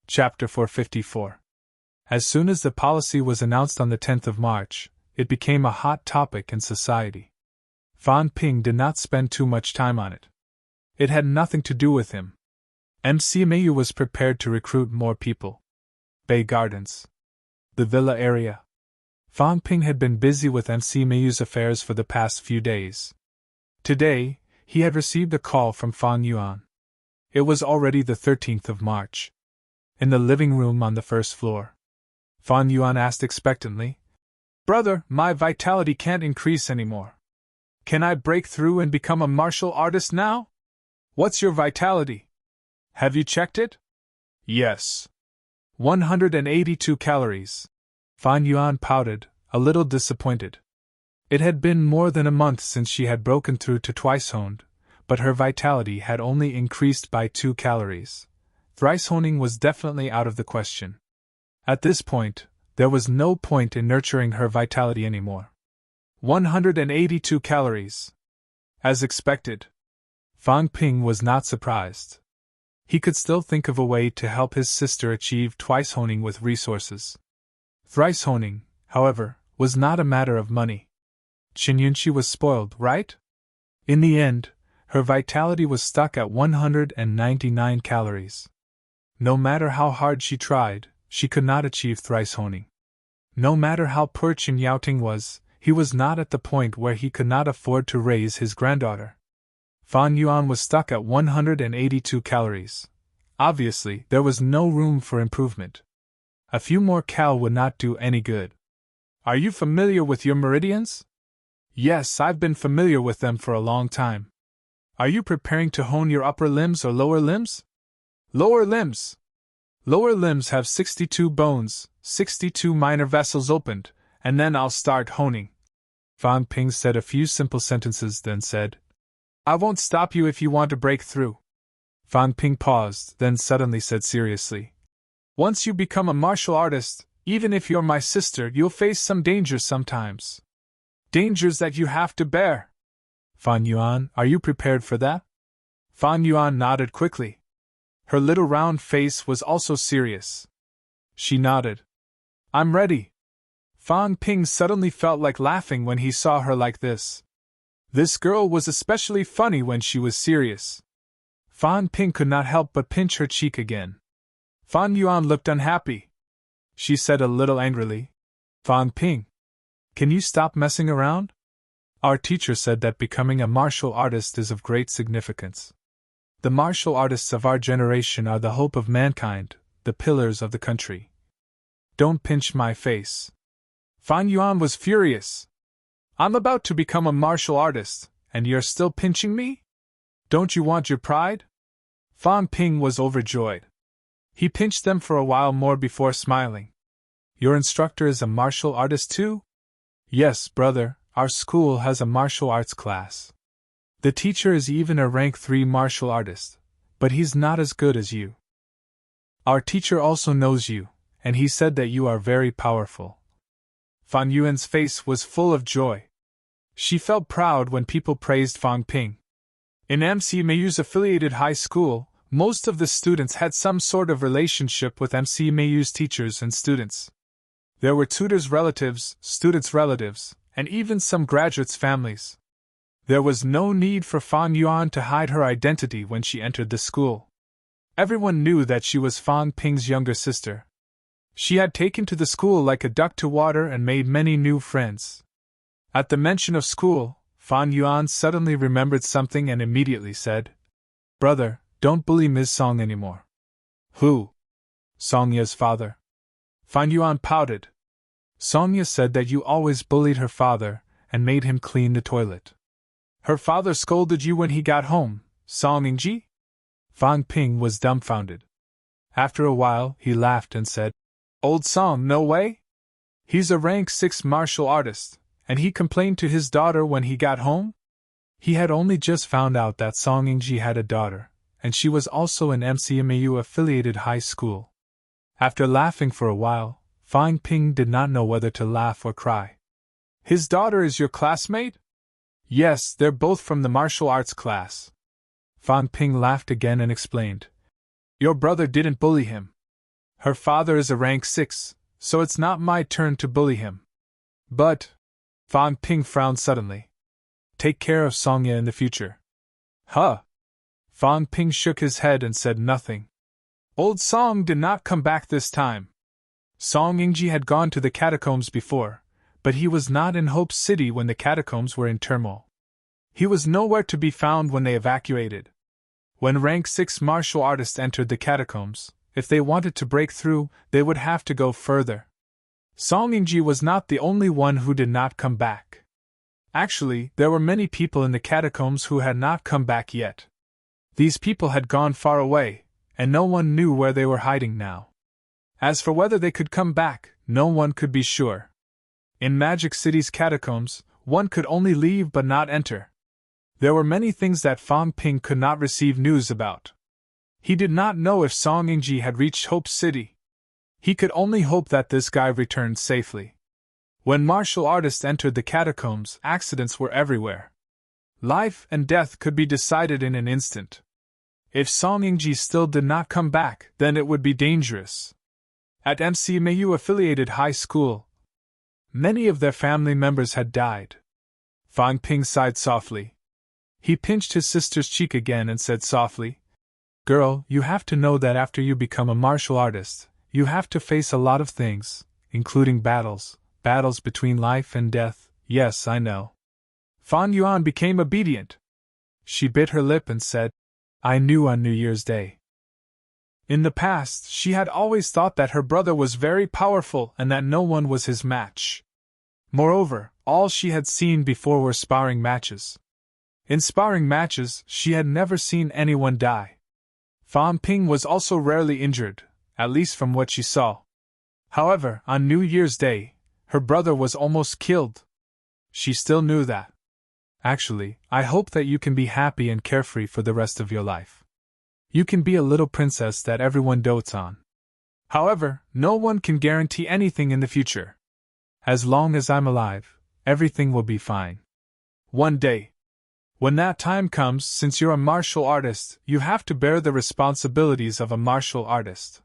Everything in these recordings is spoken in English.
Chapter 454. As soon as the policy was announced on the 10th of March, it became a hot topic in society. Fan Ping did not spend too much time on it. It had nothing to do with him. MCMAU was prepared to recruit more people. Bay Gardens. The villa area. Fan Ping had been busy with MCMAU's affairs for the past few days. Today, he had received a call from Fan Yuan. It was already the 13th of March. In the living room on the first floor, Fan Yuan asked expectantly, "Brother, my vitality can't increase anymore. Can I break through and become a martial artist now? What's your vitality? Have you checked it?" "Yes. 182 calories. Fan Yuan pouted, a little disappointed. It had been more than a month since she had broken through to twice honed, but her vitality had only increased by 2 calories. Thrice honing was definitely out of the question. At this point, there was no point in nurturing her vitality anymore. 182 calories. As expected. Fan Ping was not surprised. He could still think of a way to help his sister achieve twice honing with resources. Thrice honing, however, was not a matter of money. Qin Yunqi was spoiled, right? In the end, her vitality was stuck at 199 calories. No matter how hard she tried, she could not achieve thrice honing. No matter how poor Qin Yaoting was, he was not at the point where he could not afford to raise his granddaughter. Fan Yuan was stuck at 182 calories. Obviously, there was no room for improvement. A few more cal would not do any good. "Are you familiar with your meridians?" "Yes, I've been familiar with them for a long time." "Are you preparing to hone your upper limbs or lower limbs?" "Lower limbs." "Lower limbs have 62 bones, 62 minor vessels opened, and then I'll start honing." Fan Ping said a few simple sentences, then said, "I won't stop you if you want to break through." Fan Ping paused, then suddenly said seriously, "Once you become a martial artist, even if you're my sister, you'll face some dangers sometimes. Dangers that you have to bear." "Fan Yuan, are you prepared for that?" Fan Yuan nodded quickly. Her little round face was also serious. She nodded. "I'm ready." Fan Ping suddenly felt like laughing when he saw her like this. This girl was especially funny when she was serious. Fan Ping could not help but pinch her cheek again. Fan Yuan looked unhappy. She said a little angrily, "Fan Ping, can you stop messing around? Our teacher said that becoming a martial artist is of great significance. The martial artists of our generation are the hope of mankind, the pillars of the country. Don't pinch my face." Fan Yuan was furious. "I'm about to become a martial artist, and you're still pinching me? Don't you want your pride?" Fan Ping was overjoyed. He pinched them for a while more before smiling. "Your instructor is a martial artist too?" "Yes, brother, our school has a martial arts class. The teacher is even a rank 3 martial artist, but he's not as good as you. Our teacher also knows you, and he said that you are very powerful." Fan Yuan's face was full of joy. She felt proud when people praised Fan Ping. In MC Mayu's affiliated high school, most of the students had some sort of relationship with MC Mayu's teachers and students. There were tutors' relatives, students' relatives, and even some graduates' families. There was no need for Fan Yuan to hide her identity when she entered the school. Everyone knew that she was Fan Ping's younger sister. She had taken to the school like a duck to water and made many new friends. At the mention of school, Fan Yuan suddenly remembered something and immediately said, "Brother, don't bully Ms. Song anymore." "Who?" "Songya's father." Fan Yuan pouted. "Songya said that you always bullied her father and made him clean the toilet." "Her father scolded you when he got home, Song Yingji?" Fan Ping was dumbfounded. After a while, he laughed and said, "Old Song, no way? He's a rank 6 martial artist, and he complained to his daughter when he got home?" He had only just found out that Song Yingji had a daughter, and she was also in MCMAU affiliated high school. After laughing for a while, Fan Ping did not know whether to laugh or cry. "His daughter is your classmate?" "Yes, they're both from the martial arts class." Fan Ping laughed again and explained, "Your brother didn't bully him. Her father is a rank 6, so it's not my turn to bully him. But, Fan Ping frowned suddenly. Take care of Songye in the future. Huh? Fan Ping shook his head and said nothing. Old Song did not come back this time. Song Yingji had gone to the catacombs before, but he was not in Hope City when the catacombs were in turmoil. He was nowhere to be found when they evacuated. When rank 6 martial artists entered the catacombs, if they wanted to break through, they would have to go further. Song Yingji was not the only one who did not come back. Actually, there were many people in the catacombs who had not come back yet. These people had gone far away, and no one knew where they were hiding now. As for whether they could come back, no one could be sure. In Magic City's catacombs, one could only leave but not enter. There were many things that Fan Ping could not receive news about. He did not know if Song Yingji had reached Hope City. He could only hope that this guy returned safely. When martial artists entered the catacombs, accidents were everywhere. Life and death could be decided in an instant. If Song Yingji still did not come back, then it would be dangerous. At MCMAU affiliated high school, many of their family members had died. Fan Ping sighed softly. He pinched his sister's cheek again and said softly, Girl, you have to know that after you become a martial artist, you have to face a lot of things, including battles between life and death. Yes, I know. Fan Yuan became obedient. She bit her lip and said, I knew on New Year's Day. In the past, she had always thought that her brother was very powerful and that no one was his match. Moreover, all she had seen before were sparring matches. In sparring matches, she had never seen anyone die. Fan Ping was also rarely injured, at least from what she saw. However, on New Year's Day, her brother was almost killed. She still knew that. Actually, I hope that you can be happy and carefree for the rest of your life. You can be a little princess that everyone dotes on. However, no one can guarantee anything in the future. As long as I'm alive, everything will be fine. One day, when that time comes, since you're a martial artist, you have to bear the responsibilities of a martial artist.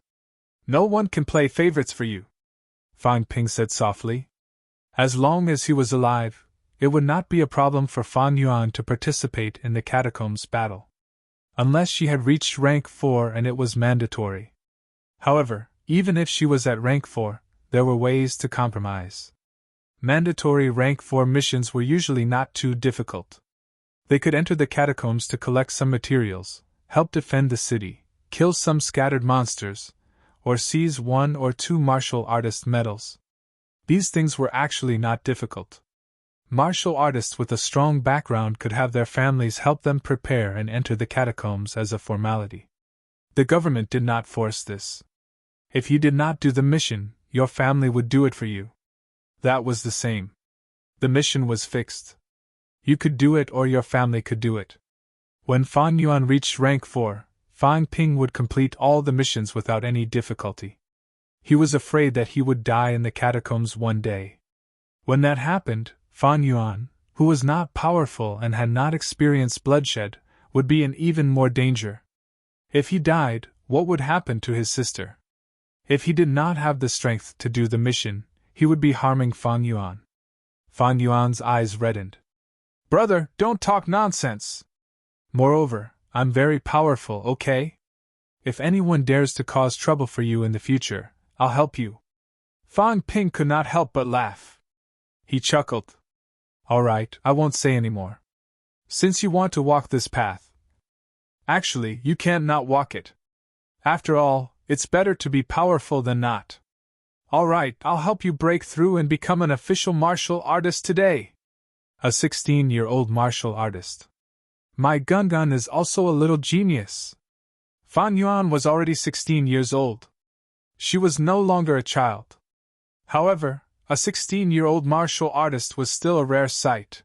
No one can play favorites for you, Fan Ping said softly. As long as he was alive, it would not be a problem for Fan Yuan to participate in the catacombs battle. Unless she had reached rank 4 and it was mandatory. However, even if she was at rank 4, there were ways to compromise. Mandatory rank 4 missions were usually not too difficult. They could enter the catacombs to collect some materials, help defend the city, kill some scattered monsters, or seize 1 or 2 martial artist medals. These things were actually not difficult. Martial artists with a strong background could have their families help them prepare and enter the catacombs as a formality. The government did not force this. If you did not do the mission, your family would do it for you. That was the same. The mission was fixed. You could do it or your family could do it. When Fan Yuan reached rank 4, Fan Ping would complete all the missions without any difficulty. He was afraid that he would die in the catacombs one day. When that happened, Fan Yuan, who was not powerful and had not experienced bloodshed, would be in even more danger. If he died, what would happen to his sister? If he did not have the strength to do the mission, he would be harming Fan Yuan. Fan Yuan's eyes reddened. Brother, don't talk nonsense. Moreover, I'm very powerful, okay? If anyone dares to cause trouble for you in the future, I'll help you. Fan Ping could not help but laugh. He chuckled. All right, I won't say any more. Since you want to walk this path. Actually, you can't not walk it. After all, it's better to be powerful than not. All right, I'll help you break through and become an official martial artist today. A 16-year-old martial artist. My Gungun is also a little genius. Fan Yuan was already 16 years old. She was no longer a child. However, a 16-year-old martial artist was still a rare sight.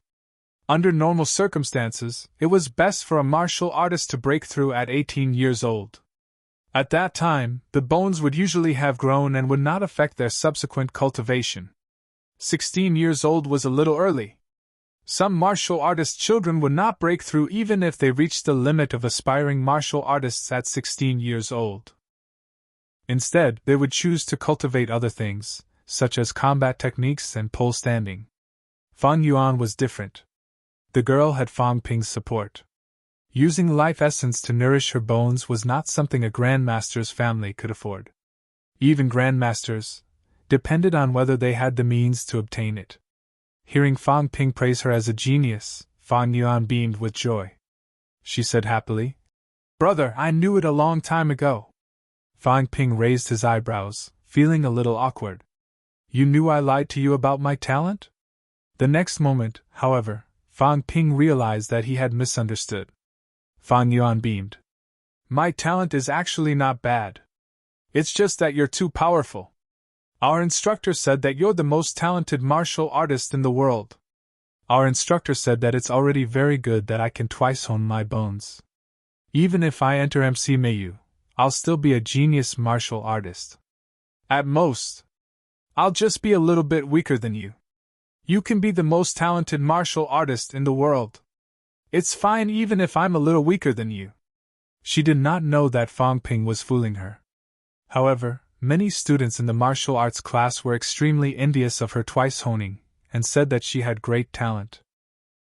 Under normal circumstances, it was best for a martial artist to break through at 18 years old. At that time, the bones would usually have grown and would not affect their subsequent cultivation. 16 years old was a little early. Some martial artist children would not break through even if they reached the limit of aspiring martial artists at 16 years old. Instead, they would choose to cultivate other things, such as combat techniques and pole standing. Fan Yuan was different. The girl had Fang Ping's support. Using life essence to nourish her bones was not something a grandmaster's family could afford. Even grandmasters depended on whether they had the means to obtain it. Hearing Fang Ping praise her as a genius, Fan Yuan beamed with joy. She said happily, "Brother, I knew it a long time ago." Fang Ping raised his eyebrows, feeling a little awkward. "You knew I lied to you about my talent?" The next moment, however, Fang Ping realized that he had misunderstood. Fan Yuan beamed. "My talent is actually not bad. It's just that you're too powerful. Our instructor said that you're the most talented martial artist in the world. Our instructor said that it's already very good that I can twice hone my bones. Even if I enter MC Mayu, I'll still be a genius martial artist. At most, I'll just be a little bit weaker than you. You can be the most talented martial artist in the world. It's fine even if I'm a little weaker than you." She did not know that Fang Ping was fooling her. However, many students in the martial arts class were extremely envious of her twice honing, and said that she had great talent.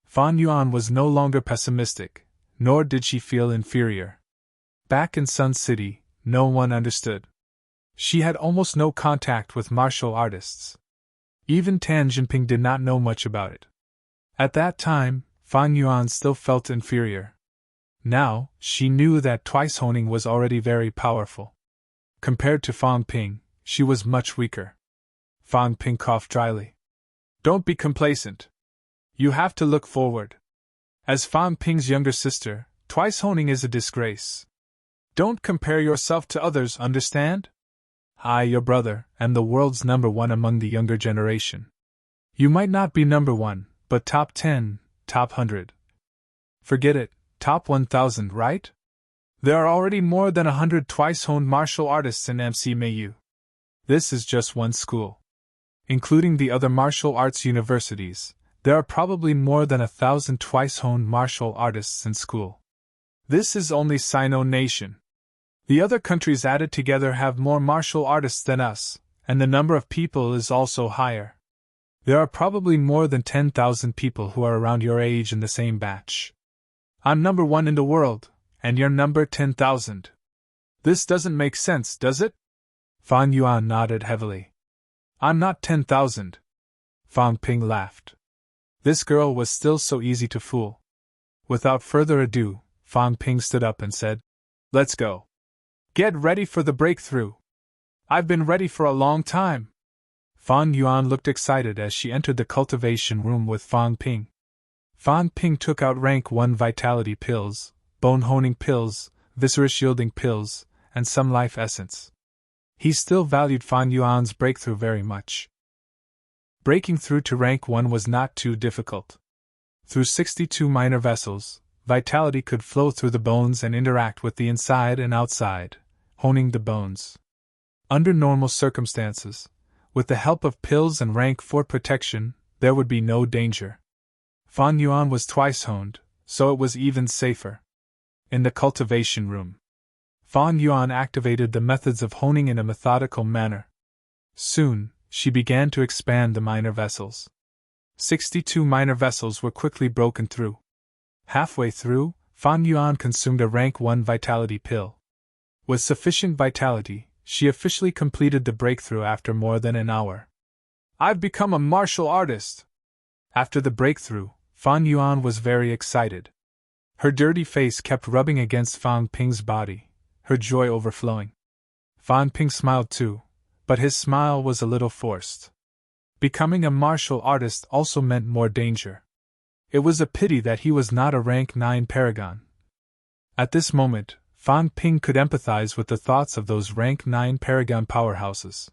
Fan Yuan was no longer pessimistic, nor did she feel inferior. Back in Sun City, no one understood. She had almost no contact with martial artists. Even Tan Jinping did not know much about it. At that time, Fan Yuan still felt inferior. Now, she knew that twice honing was already very powerful. Compared to Fang Ping, she was much weaker. Fang Ping coughed dryly. "Don't be complacent. You have to look forward. As Fang Ping's younger sister, twice honing is a disgrace. Don't compare yourself to others, understand? I, your brother, am the world's number one among the younger generation. You might not be number one, but top 10, top 100. Forget it, top 1,000, right? There are already more than 100 twice-honed martial artists in MC Mayu. This is just one school. Including the other martial arts universities, there are probably more than 1,000 twice-honed martial artists in school. This is only Sino Nation. The other countries added together have more martial artists than us, and the number of people is also higher. There are probably more than 10,000 people who are around your age in the same batch. I'm number one in the world, and you're number 10,000. This doesn't make sense, does it?" Fan Yuan nodded heavily. "I'm not 10,000. Fang Ping laughed. This girl was still so easy to fool. Without further ado, Fang Ping stood up and said, "Let's go. Get ready for the breakthrough. I've been ready for a long time." Fan Yuan looked excited as she entered the cultivation room with Fang Ping. Fang Ping took out rank 1 vitality pills, bone honing pills, viscera shielding pills, and some life essence. He still valued Fan Yuan's breakthrough very much. Breaking through to rank 1 was not too difficult. Through 62 minor vessels, vitality could flow through the bones and interact with the inside and outside, honing the bones. Under normal circumstances, with the help of pills and rank 4 protection, there would be no danger. Fan Yuan was twice honed, so it was even safer. In the cultivation room, Fan Yuan activated the methods of honing in a methodical manner. Soon, she began to expand the minor vessels. 62 minor vessels were quickly broken through. Halfway through, Fan Yuan consumed a rank 1 vitality pill. With sufficient vitality, she officially completed the breakthrough after more than an hour. "I've become a martial artist!" After the breakthrough, Fan Yuan was very excited. Her dirty face kept rubbing against Fang Ping's body, her joy overflowing. Fang Ping smiled too, but his smile was a little forced. Becoming a martial artist also meant more danger. It was a pity that he was not a rank 9 paragon. At this moment, Fang Ping could empathize with the thoughts of those rank 9 paragon powerhouses.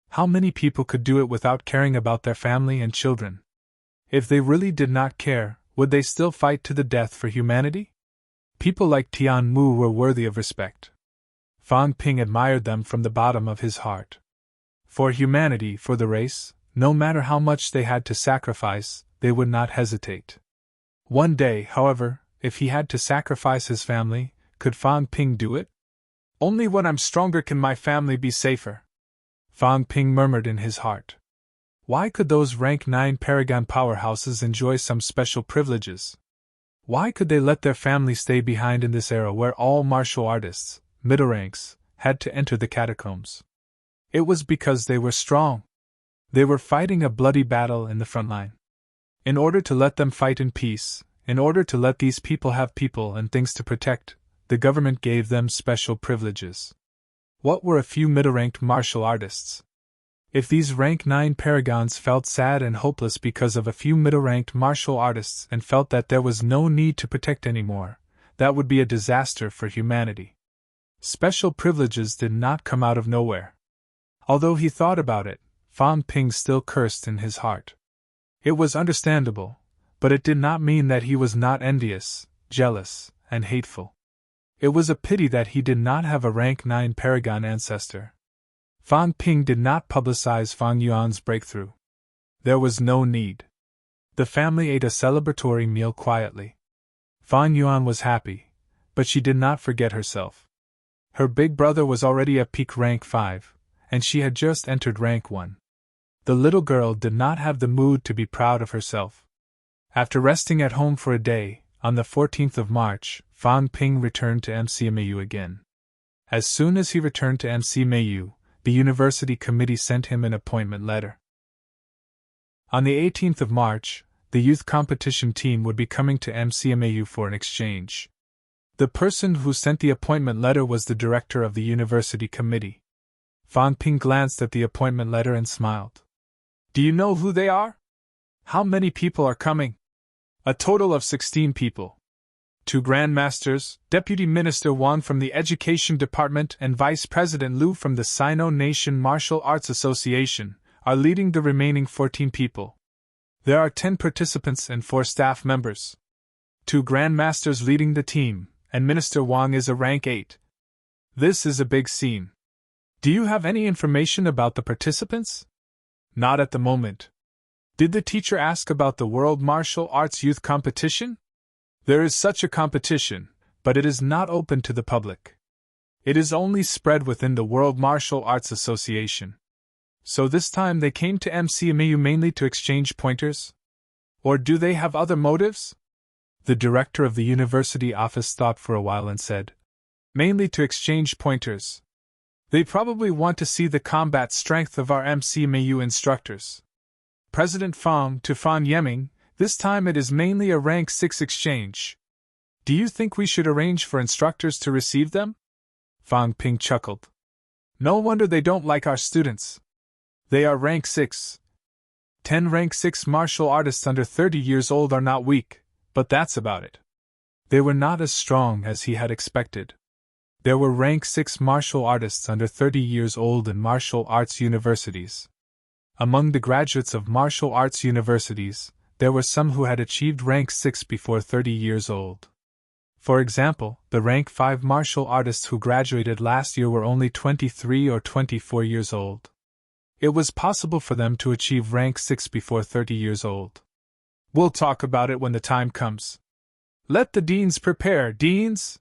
How many people could do it without caring about their family and children? If they really did not care, would they still fight to the death for humanity? People like Tian Mu were worthy of respect. Fang Ping admired them from the bottom of his heart. For humanity, for the race, no matter how much they had to sacrifice, they would not hesitate. One day, however, if he had to sacrifice his family, could Fang Ping do it? Only when I'm stronger can my family be safer. Fang Ping murmured in his heart. Why could those rank 9 Paragon powerhouses enjoy some special privileges? Why could they let their family stay behind in this era where all martial artists, middle ranks, had to enter the catacombs? It was because they were strong. They were fighting a bloody battle in the front line. In order to let them fight in peace, in order to let these people have people and things to protect, the government gave them special privileges. What were a few middle-ranked martial artists? If these rank 9 paragons felt sad and hopeless because of a few middle-ranked martial artists and felt that there was no need to protect anymore, that would be a disaster for humanity. Special privileges did not come out of nowhere. Although he thought about it, Fan Ping still cursed in his heart. It was understandable, but it did not mean that he was not envious, jealous, and hateful. It was a pity that he did not have a rank 9 paragon ancestor. Fan Ping did not publicize Fang Yuan's breakthrough. There was no need. The family ate a celebratory meal quietly. Fang Yuan was happy, but she did not forget herself. Her big brother was already at peak rank 5, and she had just entered rank 1. The little girl did not have the mood to be proud of herself. After resting at home for a day, on the 14th of March, Fan Ping returned to MCMAU again. As soon as he returned to MCMAU, the university committee sent him an appointment letter. On the 18th of March, the youth competition team would be coming to MCMAU for an exchange. The person who sent the appointment letter was the director of the university committee. Fan Ping glanced at the appointment letter and smiled. Do you know who they are? How many people are coming? A total of 16 people. 2 Grandmasters, Deputy Minister Wang from the Education Department and Vice President Liu from the Sino-Nation Martial Arts Association are leading the remaining 14 people. There are 10 participants and 4 staff members. 2 Grandmasters leading the team, and Minister Wang is a rank 8. This is a big scene. Do you have any information about the participants? Not at the moment. Did the teacher ask about the World Martial Arts Youth Competition? There is such a competition, but it is not open to the public. It is only spread within the World Martial Arts Association. So this time they came to MCMAU mainly to exchange pointers? Or do they have other motives? The director of the university office thought for a while and said, mainly to exchange pointers. They probably want to see the combat strength of our MCMAU instructors. President Fang to Fan Yeming, this time it is mainly a rank 6 exchange. Do you think we should arrange for instructors to receive them? Fang Ping chuckled. No wonder they don't like our students. They are rank 6. 10 rank 6 martial artists under 30 years old are not weak, but that's about it. They were not as strong as he had expected. There were rank 6 martial artists under 30 years old in martial arts universities. Among the graduates of martial arts universities, there were some who had achieved rank 6 before 30 years old. For example, the rank 5 martial artists who graduated last year were only 23 or 24 years old. It was possible for them to achieve rank 6 before 30 years old. We'll talk about it when the time comes. Let the deans prepare, deans!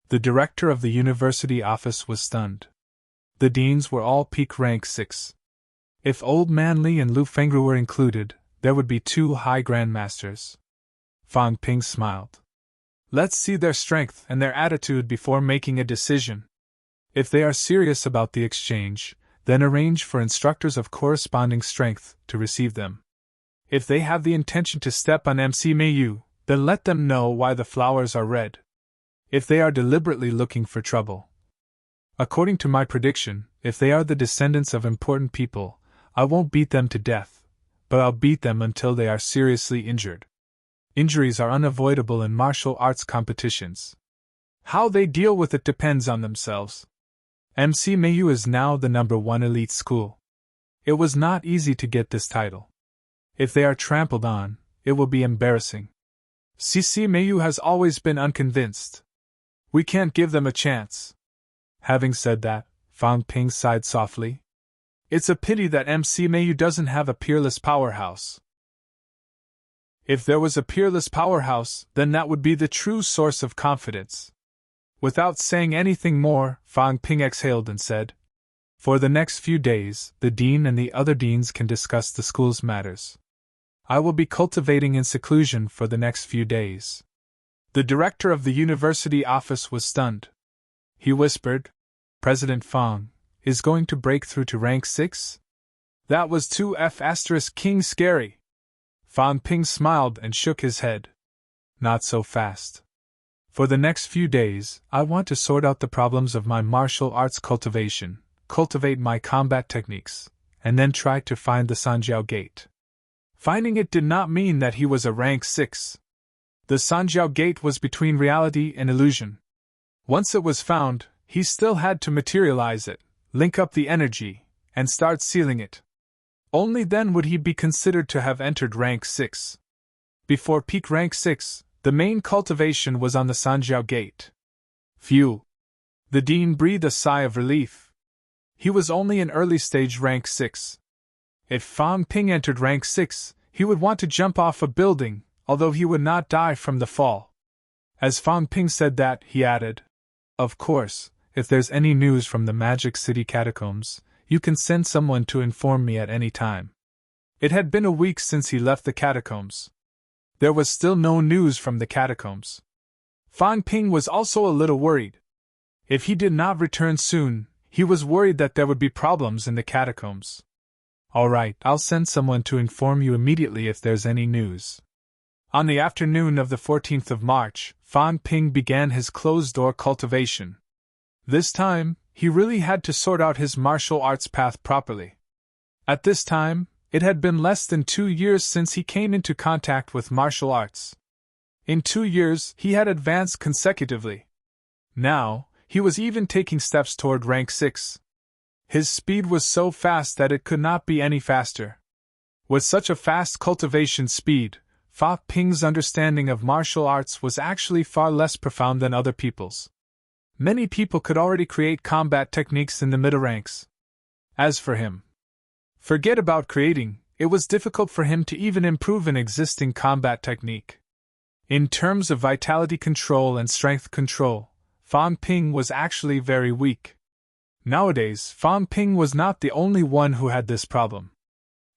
The director of the university office was stunned. The deans were all peak rank 6. If Old Man Li and Lu Fengru were included, there would be 2 high grandmasters. Fang Ping smiled. Let's see their strength and their attitude before making a decision. If they are serious about the exchange, then arrange for instructors of corresponding strength to receive them. If they have the intention to step on MCMAU, then let them know why the flowers are red. If they are deliberately looking for trouble. According to my prediction, if they are the descendants of important people, I won't beat them to death, but I'll beat them until they are seriously injured. Injuries are unavoidable in martial arts competitions. How they deal with it depends on themselves. MCMAU is now the #1 elite school. It was not easy to get this title. If they are trampled on, it will be embarrassing. CCMAU has always been unconvinced. We can't give them a chance. Having said that, Fang Ping sighed softly. It's a pity that MCMAU doesn't have a peerless powerhouse. If there was a peerless powerhouse, then that would be the true source of confidence. Without saying anything more, Fan Ping exhaled and said, "For the next few days, the dean and the other deans can discuss the school's matters. I will be cultivating in seclusion for the next few days." The director of the university office was stunned. He whispered, "President Fang is going to break through to rank 6? That was 2F** King scary." Fan Ping smiled and shook his head. "Not so fast. For the next few days, I want to sort out the problems of my martial arts cultivation, cultivate my combat techniques, and then try to find the Sanjiao Gate." Finding it did not mean that he was a rank 6. The Sanjiao Gate was between reality and illusion. Once it was found, he still had to materialize it, link up the energy, and start sealing it. Only then would he be considered to have entered rank 6. Before peak rank 6, the main cultivation was on the Sanjiao Gate. Phew! The dean breathed a sigh of relief. He was only in early stage rank 6. If Fan Ping entered rank 6, he would want to jump off a building, although he would not die from the fall. As Fan Ping said that, he added, "Of course, if there's any news from the Magic City catacombs, you can send someone to inform me at any time." It had been a week since he left the catacombs. There was still no news from the catacombs. Fan Ping was also a little worried. If he did not return soon, he was worried that there would be problems in the catacombs. "All right, I'll send someone to inform you immediately if there's any news." On the afternoon of the 14th of March, Fan Ping began his closed-door cultivation. This time, he really had to sort out his martial arts path properly. At this time, it had been less than 2 years since he came into contact with martial arts. In 2 years, he had advanced consecutively. Now, he was even taking steps toward rank 6. His speed was so fast that it could not be any faster. With such a fast cultivation speed, Fa Ping's understanding of martial arts was actually far less profound than other people's. Many people could already create combat techniques in the middle ranks. As for him, forget about creating, it was difficult for him to even improve an existing combat technique. In terms of vitality control and strength control, Fan Ping was actually very weak. Nowadays, Fan Ping was not the only one who had this problem.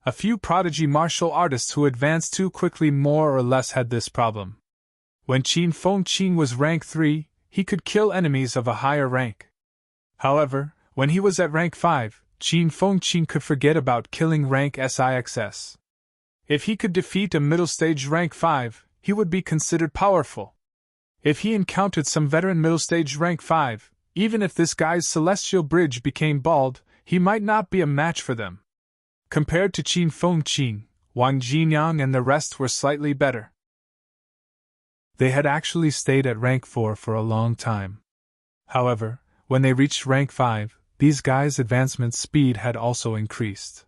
A few prodigy martial artists who advanced too quickly more or less had this problem. When Qin Fengqin was rank 3, he could kill enemies of a higher rank. However, when he was at rank 5, Qin Fengqin could forget about killing rank SIXS. If he could defeat a middle stage rank 5, he would be considered powerful. If he encountered some veteran middle stage rank 5, even if this guy's celestial bridge became bald, he might not be a match for them. Compared to Qin Fengqin, Wang Jinyang and the rest were slightly better. They had actually stayed at rank 4 for a long time. However, when they reached rank 5, these guys' advancement speed had also increased.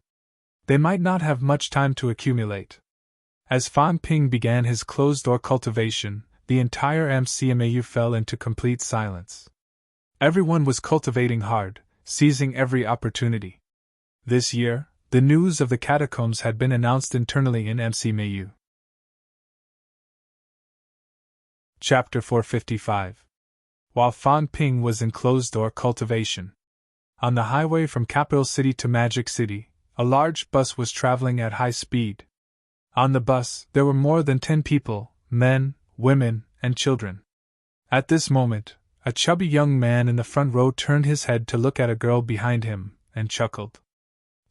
They might not have much time to accumulate. As Fan Ping began his closed-door cultivation, the entire MCMAU fell into complete silence. Everyone was cultivating hard, seizing every opportunity. This year, the news of the catacombs had been announced internally in MCMAU. Chapter 455. While Fan Ping was in closed-door cultivation. On the highway from Capital City to Magic City, a large bus was traveling at high speed. On the bus, there were more than 10 people, men, women, and children. At this moment, a chubby young man in the front row turned his head to look at a girl behind him, and chuckled.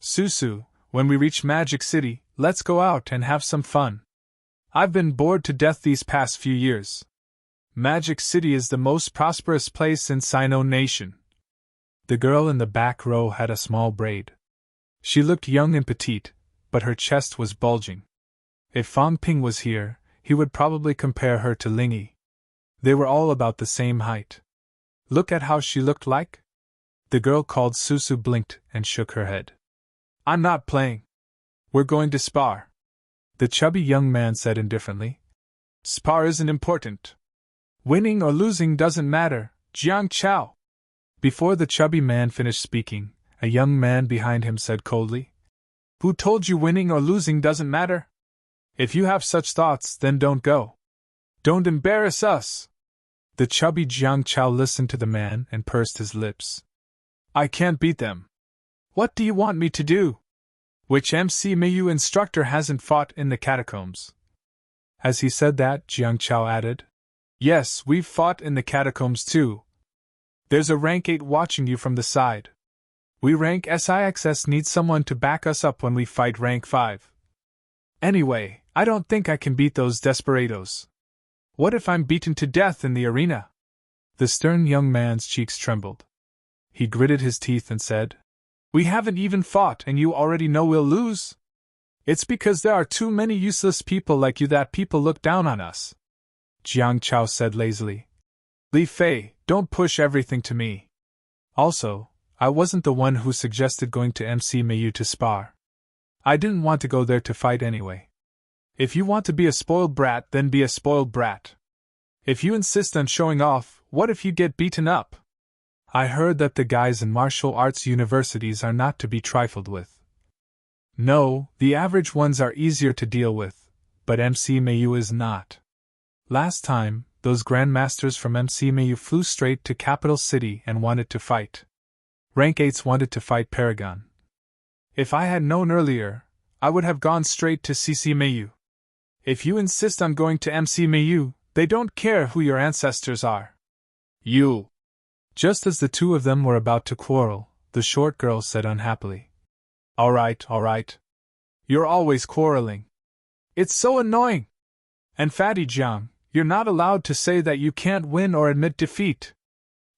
"Susu, when we reach Magic City, let's go out and have some fun. I've been bored to death these past few years. Magic City is the most prosperous place in Sino Nation." The girl in the back row had a small braid. She looked young and petite, but her chest was bulging. If Fan Ping was here, he would probably compare her to Lingyi. They were all about the same height. Look at how she looked like? The girl called Susu blinked and shook her head. "I'm not playing. We're going to spar," the chubby young man said indifferently. "Spar isn't important. Winning or losing doesn't matter, Jiang Chao." Before the chubby man finished speaking, a young man behind him said coldly, "Who told you winning or losing doesn't matter? If you have such thoughts, then don't go. Don't embarrass us." The chubby Jiang Chao listened to the man and pursed his lips. I can't beat them. What do you want me to do? Which MC Mayu instructor hasn't fought in the catacombs? As he said that, Jiang Chao added, Yes, we've fought in the catacombs too. There's a rank 8 watching you from the side. We rank SIXS need someone to back us up when we fight rank 5. Anyway, I don't think I can beat those desperados. What if I'm beaten to death in the arena? The stern young man's cheeks trembled. He gritted his teeth and said, We haven't even fought and you already know we'll lose? It's because there are too many useless people like you that people look down on us. Jiang Chao said lazily. Li Fei, don't push everything to me. Also, I wasn't the one who suggested going to MC Mayu to spar. I didn't want to go there to fight anyway. If you want to be a spoiled brat, then be a spoiled brat. If you insist on showing off, what if you get beaten up? I heard that the guys in martial arts universities are not to be trifled with. No, the average ones are easier to deal with, but MC Mayu is not. Last time, those grandmasters from MC Mayu flew straight to Capital City and wanted to fight. Rank 8s wanted to fight Paragon. If I had known earlier, I would have gone straight to CC Mayu. If you insist on going to MC Mayu, they don't care who your ancestors are. You. Just as the two of them were about to quarrel, the short girl said unhappily. All right. You're always quarreling. It's so annoying. And Fatty Jiang, you're not allowed to say that you can't win or admit defeat.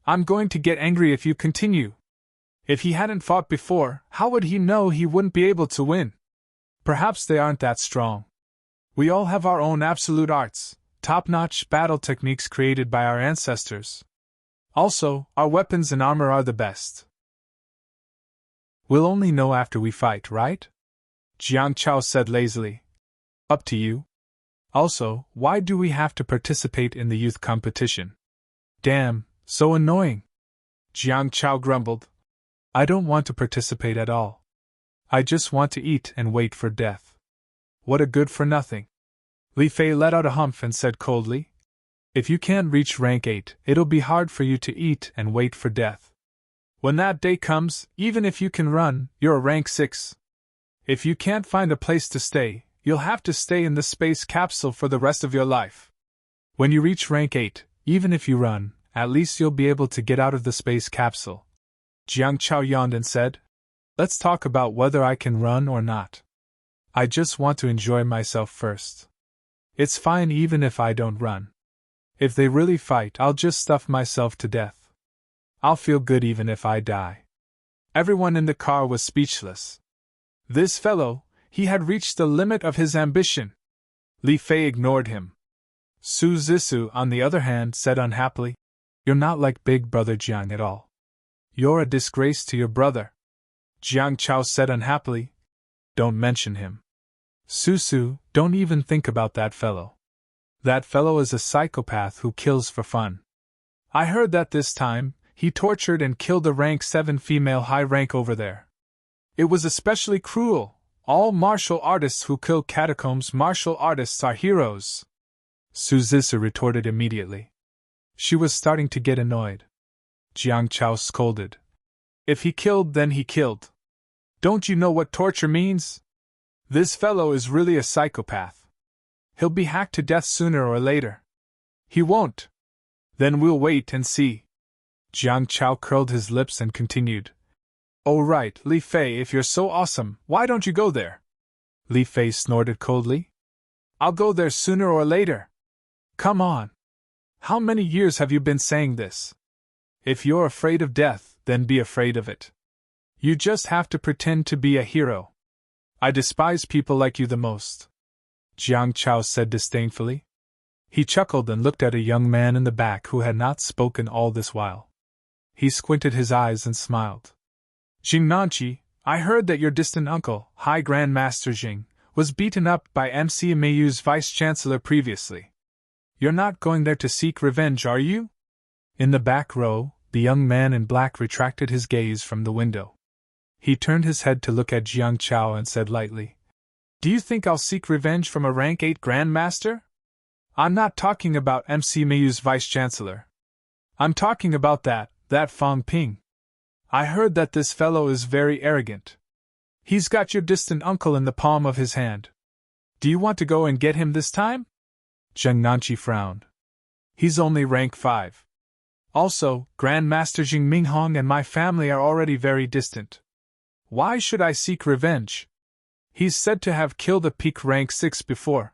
I'm going to get angry if you continue. If he hadn't fought before, how would he know he wouldn't be able to win? Perhaps they aren't that strong. We all have our own absolute arts, top-notch battle techniques created by our ancestors. Also, our weapons and armor are the best. We'll only know after we fight, right? Jiang Chao said lazily. Up to you. Also, why do we have to participate in the youth competition? Damn, so annoying. Jiang Chao grumbled. I don't want to participate at all. I just want to eat and wait for death. What a good-for-nothing. Li Fei let out a humph and said coldly, If you can't reach rank 8, it'll be hard for you to eat and wait for death. When that day comes, even if you can run, you're a rank 6. If you can't find a place to stay, you'll have to stay in the space capsule for the rest of your life. When you reach rank 8, even if you run, at least you'll be able to get out of the space capsule. Jiang Chao yawned and said, Let's talk about whether I can run or not. I just want to enjoy myself first. It's fine even if I don't run. If they really fight, I'll just stuff myself to death. I'll feel good even if I die. Everyone in the car was speechless. This fellow, he had reached the limit of his ambition. Li Fei ignored him. Su Zissou, on the other hand, said unhappily, You're not like Big Brother Jiang at all. You're a disgrace to your brother. Jiang Chao said unhappily, Don't mention him. Su, don't even think about that fellow. That fellow is a psychopath who kills for fun. I heard that this time, he tortured and killed a rank 7 female high rank over there. It was especially cruel. All martial artists who kill catacombs martial artists are heroes. Su Zissou retorted immediately. She was starting to get annoyed. Jiang Chao scolded. If he killed, then he killed. Don't you know what torture means? This fellow is really a psychopath. He'll be hacked to death sooner or later. He won't. Then we'll wait and see. Jiang Chao curled his lips and continued. Oh right, Li Fei, if you're so awesome, why don't you go there? Li Fei snorted coldly. I'll go there sooner or later. Come on. How many years have you been saying this? If you're afraid of death, then be afraid of it. You just have to pretend to be a hero. I despise people like you the most. Jiang Chao said disdainfully. He chuckled and looked at a young man in the back who had not spoken all this while. He squinted his eyes and smiled. Jing Nanqi, I heard that your distant uncle, High Grand Master Jing, was beaten up by MC Meiyu's vice-chancellor previously. You're not going there to seek revenge, are you? In the back row, the young man in black retracted his gaze from the window. He turned his head to look at Jiang Chao and said lightly, Do you think I'll seek revenge from a rank 8 Grandmaster? I'm not talking about MC Meiyu's vice-chancellor, I'm talking about that Fang Ping. I heard that this fellow is very arrogant. He's got your distant uncle in the palm of his hand. Do you want to go and get him this time? Zheng Nanqi frowned. He's only rank 5. Also, Grandmaster Jing Minghong and my family are already very distant. Why should I seek revenge? He's said to have killed a peak rank 6 before.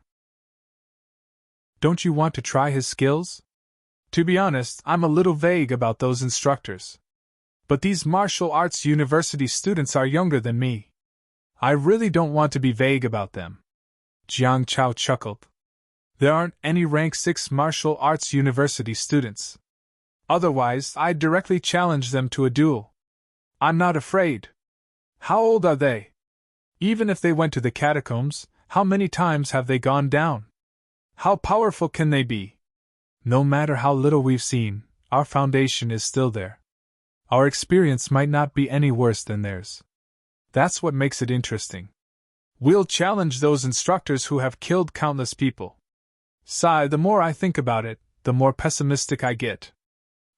Don't you want to try his skills? To be honest, I'm a little vague about those instructors. But these martial arts university students are younger than me. I really don't want to be vague about them. Jiang Chao chuckled. There aren't any rank 6 martial arts university students. Otherwise, I'd directly challenge them to a duel. I'm not afraid. How old are they? Even if they went to the catacombs, how many times have they gone down? How powerful can they be? No matter how little we've seen, our foundation is still there. Our experience might not be any worse than theirs. That's what makes it interesting. We'll challenge those instructors who have killed countless people. Sigh, the more I think about it, the more pessimistic I get.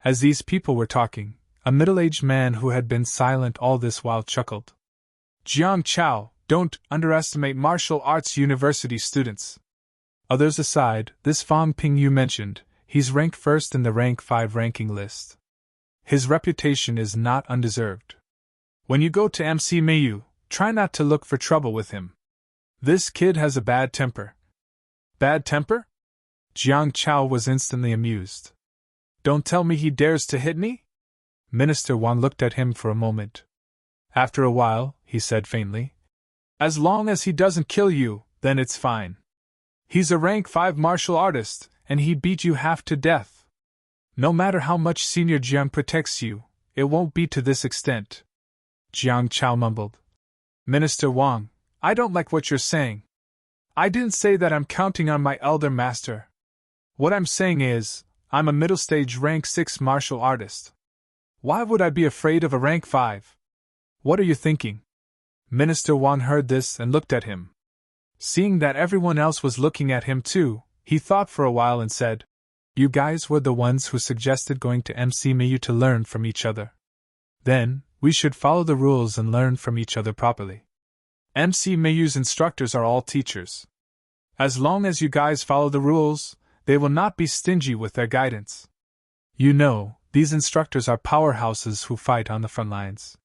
As these people were talking, a middle-aged man who had been silent all this while chuckled. Jiang Chao, don't underestimate martial arts university students. Others aside, this Fang Ping you mentioned, he's ranked first in the rank 5 ranking list. His reputation is not undeserved. When you go to MC Mayu, try not to look for trouble with him. This kid has a bad temper. Bad temper? Jiang Chao was instantly amused. Don't tell me he dares to hit me? Minister Wang looked at him for a moment. After a while, he said faintly, as long as he doesn't kill you, then it's fine. He's a rank 5 martial artist, and he beat you half to death. No matter how much Senior Jiang protects you, it won't be to this extent. Jiang Chao mumbled. Minister Wang, I don't like what you're saying. I didn't say that I'm counting on my elder master. What I'm saying is, I'm a middle-stage rank 6 martial artist. Why would I be afraid of a rank 5? What are you thinking? Minister Wang heard this and looked at him. Seeing that everyone else was looking at him too, he thought for a while and said, You guys were the ones who suggested going to MC Mayu to learn from each other. Then, we should follow the rules and learn from each other properly. MC Mayu's instructors are all teachers. As long as you guys follow the rules, they will not be stingy with their guidance. You know, these instructors are powerhouses who fight on the front lines.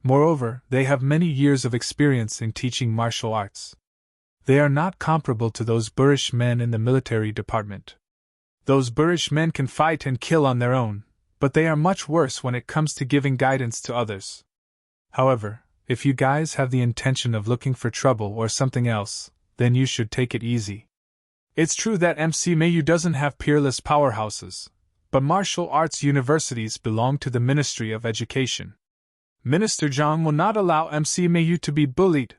Moreover, they have many years of experience in teaching martial arts. They are not comparable to those boorish men in the military department. Those boorish men can fight and kill on their own, but they are much worse when it comes to giving guidance to others. However, if you guys have the intention of looking for trouble or something else, then you should take it easy. It's true that MC Mayu doesn't have peerless powerhouses, but martial arts universities belong to the Ministry of Education. Minister Zhang will not allow MC Mayu to be bullied.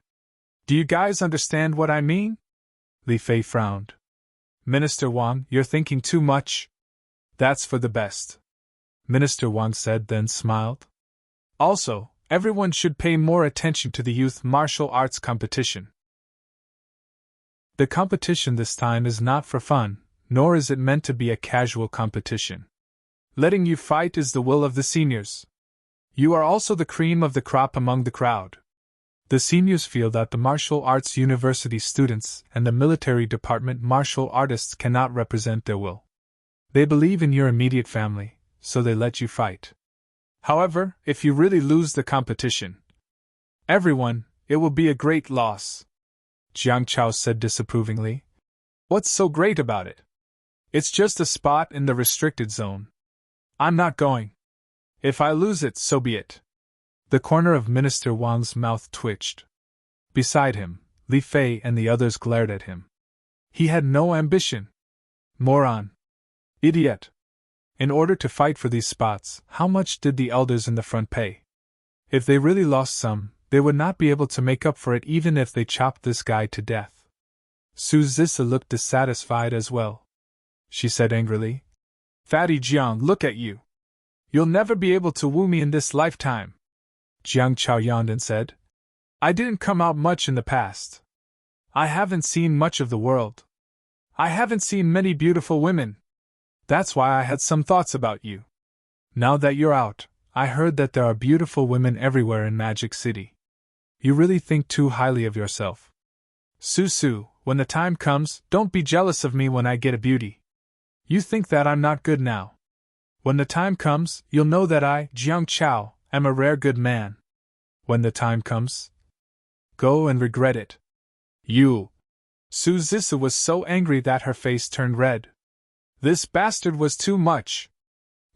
Do you guys understand what I mean? Li Fei frowned. Minister Wang, you're thinking too much. That's for the best. Minister Wang said, then smiled. Also, everyone should pay more attention to the youth martial arts competition. The competition this time is not for fun, nor is it meant to be a casual competition. Letting you fight is the will of the seniors. You are also the cream of the crop among the crowd. The seniors feel that the martial arts university students and the military department martial artists cannot represent their will. They believe in your immediate family, so they let you fight. However, if you really lose the competition, everyone, it will be a great loss. Jiang Chao said disapprovingly. What's so great about it? It's just a spot in the restricted zone. I'm not going. If I lose it, so be it. The corner of Minister Wang's mouth twitched. Beside him, Li Fei and the others glared at him. He had no ambition. Moron. Idiot. In order to fight for these spots, how much did the elders in the front pay? If they really lost some, they would not be able to make up for it even if they chopped this guy to death. Su Zisa looked dissatisfied as well. She said angrily, Fatty Jiang, look at you. You'll never be able to woo me in this lifetime. Jiang Chao yawned and said, I didn't come out much in the past. I haven't seen much of the world. I haven't seen many beautiful women. That's why I had some thoughts about you. Now that you're out, I heard that there are beautiful women everywhere in Magic City. You really think too highly of yourself. Su, when the time comes, don't be jealous of me when I get a beauty. You think that I'm not good now. When the time comes, you'll know that I, Jiang Chao, am a rare good man. When the time comes, go and regret it. You. Su Zissa was so angry that her face turned red. This bastard was too much.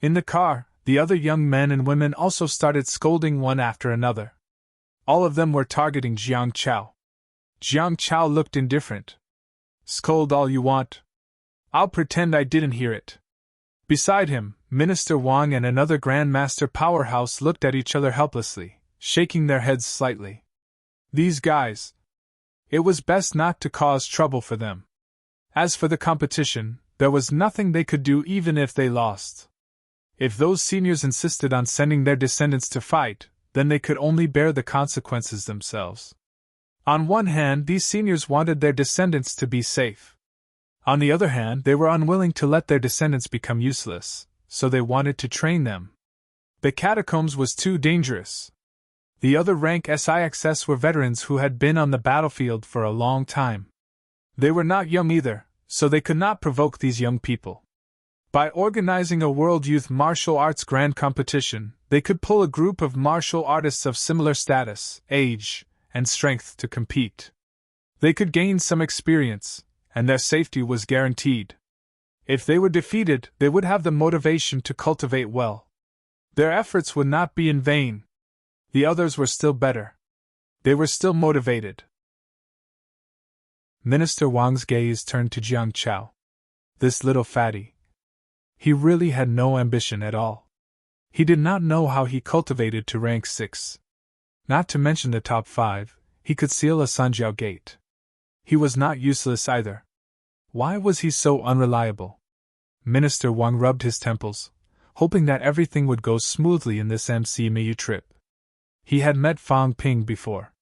In the car, the other young men and women also started scolding one after another. All of them were targeting Jiang Chao. Jiang Chao looked indifferent. Scold all you want. I'll pretend I didn't hear it. Beside him, Minister Wang and another Grandmaster Powerhouse looked at each other helplessly, shaking their heads slightly. These guys. It was best not to cause trouble for them. As for the competition, there was nothing they could do even if they lost. If those seniors insisted on sending their descendants to fight, then they could only bear the consequences themselves. On one hand, these seniors wanted their descendants to be safe. On the other hand, they were unwilling to let their descendants become useless, so they wanted to train them. The catacombs was too dangerous. The other rank SIXS were veterans who had been on the battlefield for a long time. They were not young either, so they could not provoke these young people. By organizing a World Youth Martial Arts Grand Competition, they could pull a group of martial artists of similar status, age, and strength to compete. They could gain some experience, and their safety was guaranteed. If they were defeated, they would have the motivation to cultivate well. Their efforts would not be in vain. The others were still better. They were still motivated. Minister Wang's gaze turned to Jiang Chao. This little fatty. He really had no ambition at all. He did not know how he cultivated to rank 6. Not to mention the top 5, he could seal a Sanjiao gate. He was not useless either. Why was he so unreliable? Minister Wang rubbed his temples, hoping that everything would go smoothly in this MCMU trip. He had met Fang Ping before.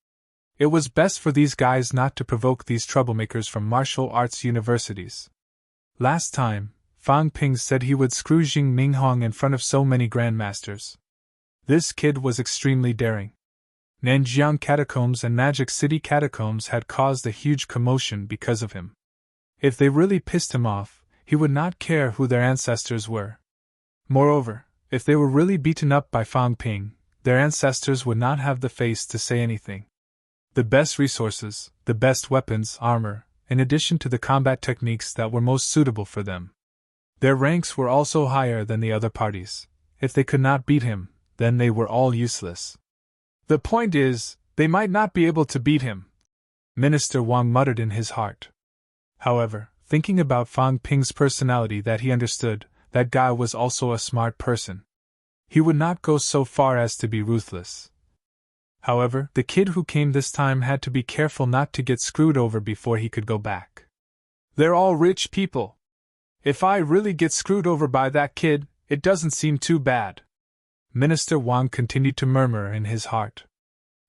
It was best for these guys not to provoke these troublemakers from martial arts universities. Last time, Fang Ping said he would screw Jing Minghong in front of so many grandmasters. This kid was extremely daring. Nanjiang Catacombs and Magic City Catacombs had caused a huge commotion because of him. If they really pissed him off, he would not care who their ancestors were. Moreover, if they were really beaten up by Fang Ping, their ancestors would not have the face to say anything. The best resources, the best weapons, armor, in addition to the combat techniques that were most suitable for them. Their ranks were also higher than the other parties. If they could not beat him, then they were all useless. The point is, they might not be able to beat him, Minister Wang muttered in his heart. However, thinking about Fang Ping's personality that he understood, that guy was also a smart person. He would not go so far as to be ruthless. However, the kid who came this time had to be careful not to get screwed over before he could go back. They're all rich people. If I really get screwed over by that kid, it doesn't seem too bad. Minister Wang continued to murmur in his heart.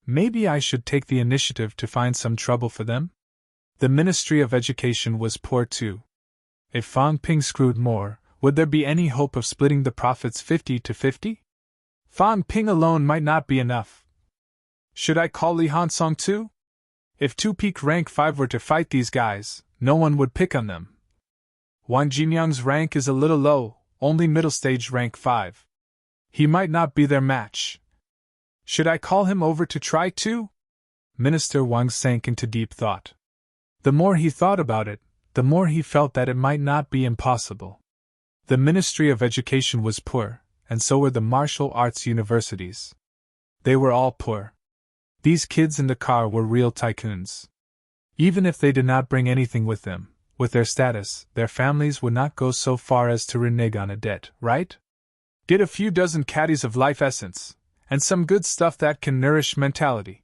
Maybe I should take the initiative to find some trouble for them? The Ministry of Education was poor too. If Fang Ping screwed more, would there be any hope of splitting the profits 50-50? Fang Ping alone might not be enough. Should I call Li Hansong too? If 2 peak rank 5 were to fight these guys, no one would pick on them. Wang Jinyang's rank is a little low, only middle stage rank 5. He might not be their match. Should I call him over to try too? Minister Wang sank into deep thought. The more he thought about it, the more he felt that it might not be impossible. The Ministry of Education was poor, and so were the martial arts universities. They were all poor. These kids in the car were real tycoons. Even if they did not bring anything with them, with their status, their families would not go so far as to renege on a debt, right? Get a few dozen caddies of life essence, and some good stuff that can nourish mentality.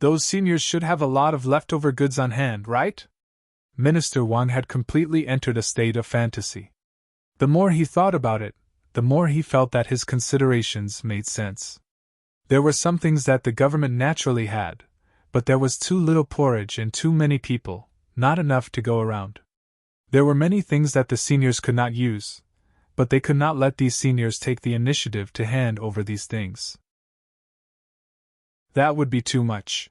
Those seniors should have a lot of leftover goods on hand, right? Minister Wang had completely entered a state of fantasy. The more he thought about it, the more he felt that his considerations made sense. There were some things that the government naturally had, but there was too little porridge and too many people, not enough to go around. There were many things that the seniors could not use, but they could not let these seniors take the initiative to hand over these things. That would be too much.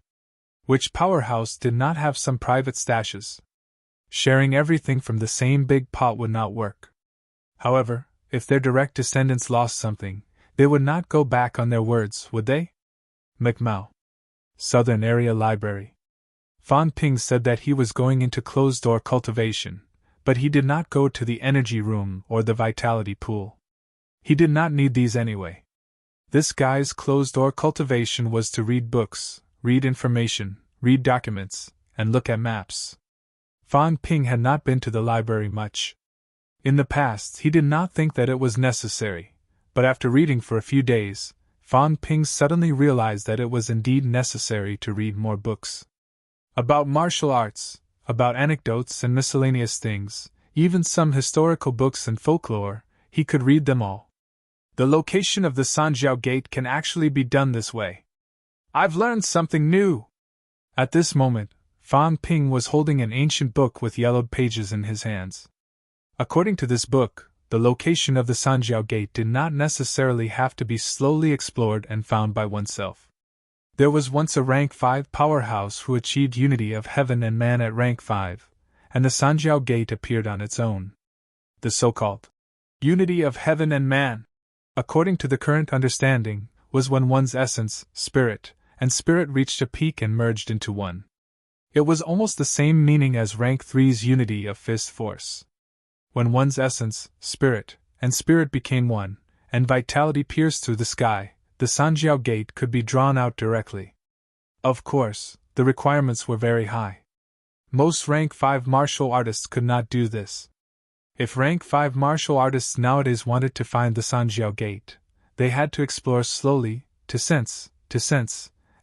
Which powerhouse did not have some private stashes? Sharing everything from the same big pot would not work. However, if their direct descendants lost something, they would not go back on their words, would they? McMao. Southern Area Library. Fan Ping said that he was going into closed-door cultivation, but he did not go to the energy room or the vitality pool. He did not need these anyway. This guy's closed-door cultivation was to read books, read information, read documents, and look at maps. Fan Ping had not been to the library much. In the past, he did not think that it was necessary, but after reading for a few days, Fan Ping suddenly realized that it was indeed necessary to read more books. About martial arts, about anecdotes and miscellaneous things, even some historical books and folklore, he could read them all. The location of the Sanjiao Gate can actually be done this way. I've learned something new! At this moment, Fan Ping was holding an ancient book with yellowed pages in his hands. According to this book, the location of the Sanjiao Gate did not necessarily have to be slowly explored and found by oneself. There was once a rank 5 powerhouse who achieved unity of heaven and man at rank 5, and the Sanjiao Gate appeared on its own. The so-called unity of heaven and man, according to the current understanding, was when one's essence, spirit, and spirit reached a peak and merged into one. It was almost the same meaning as rank 3's unity of fist force. When one's essence, spirit, and spirit became one, and vitality pierced through the sky, the Sanjiao Gate could be drawn out directly. Of course, the requirements were very high. Most rank 5 martial artists could not do this. If rank 5 martial artists nowadays wanted to find the Sanjiao Gate, they had to explore slowly, to sense,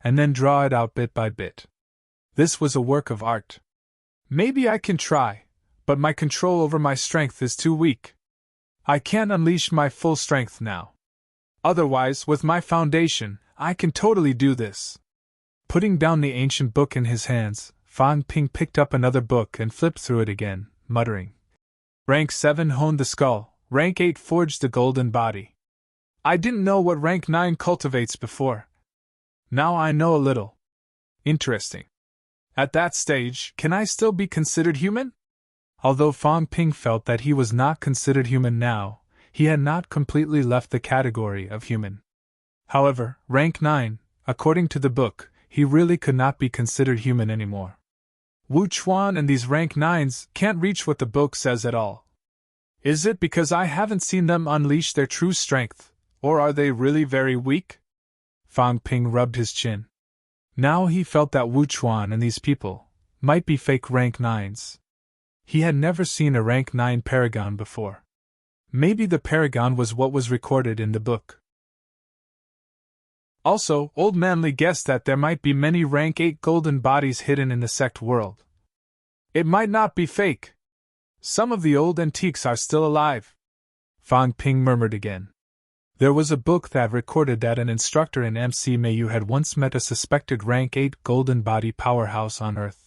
and then draw it out bit by bit. This was a work of art. Maybe I can try, but my control over my strength is too weak. I can't unleash my full strength now. Otherwise, with my foundation, I can totally do this. Putting down the ancient book in his hands, Fan Ping picked up another book and flipped through it again, muttering. Rank 7 honed the skull, rank 8 forged the golden body. I didn't know what rank 9 cultivates before. Now I know a little. Interesting. At that stage, can I still be considered human? Although Fan Ping felt that he was not considered human now, he had not completely left the category of human. However, rank 9, according to the book, he really could not be considered human anymore. Wu Chuan and these rank 9s can't reach what the book says at all. Is it because I haven't seen them unleash their true strength, or are they really very weak? Fan Ping rubbed his chin. Now he felt that Wu Chuan and these people might be fake rank 9s. He had never seen a rank 9 paragon before. Maybe the paragon was what was recorded in the book. Also, Old Manly guessed that there might be many rank 8 golden bodies hidden in the sect world. It might not be fake. Some of the old antiques are still alive. Fan Ping murmured again. There was a book that recorded that an instructor in MC Mayu had once met a suspected rank 8 golden body powerhouse on Earth.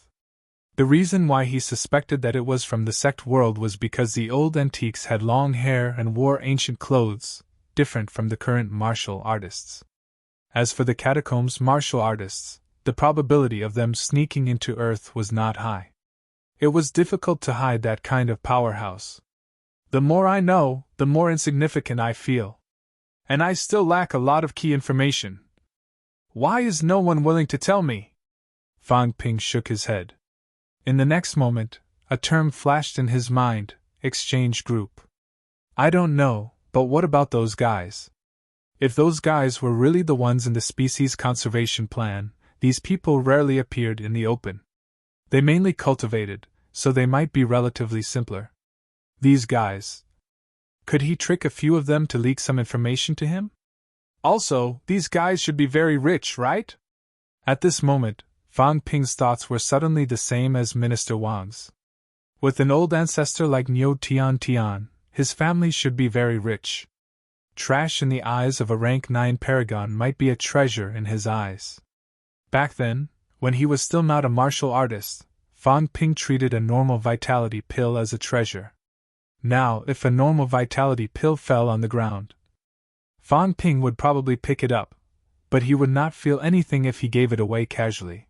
The reason why he suspected that it was from the sect world was because the old antiques had long hair and wore ancient clothes, different from the current martial artists. As for the catacombs martial artists, the probability of them sneaking into Earth was not high. It was difficult to hide that kind of powerhouse. The more I know, the more insignificant I feel. And I still lack a lot of key information. Why is no one willing to tell me? Fan Ping shook his head. In the next moment, a term flashed in his mind, exchange group. I don't know, but what about those guys? If those guys were really the ones in the species conservation plan, these people rarely appeared in the open. They mainly cultivated, so they might be relatively simpler. These guys. Could he trick a few of them to leak some information to him? Also, these guys should be very rich, right? At this moment, Fan Ping's thoughts were suddenly the same as Minister Wang's. With an old ancestor like Niu Tian, his family should be very rich. Trash in the eyes of a rank 9 paragon might be a treasure in his eyes. Back then, when he was still not a martial artist, Fan Ping treated a normal vitality pill as a treasure. Now, if a normal vitality pill fell on the ground, Fan Ping would probably pick it up, but he would not feel anything if he gave it away casually.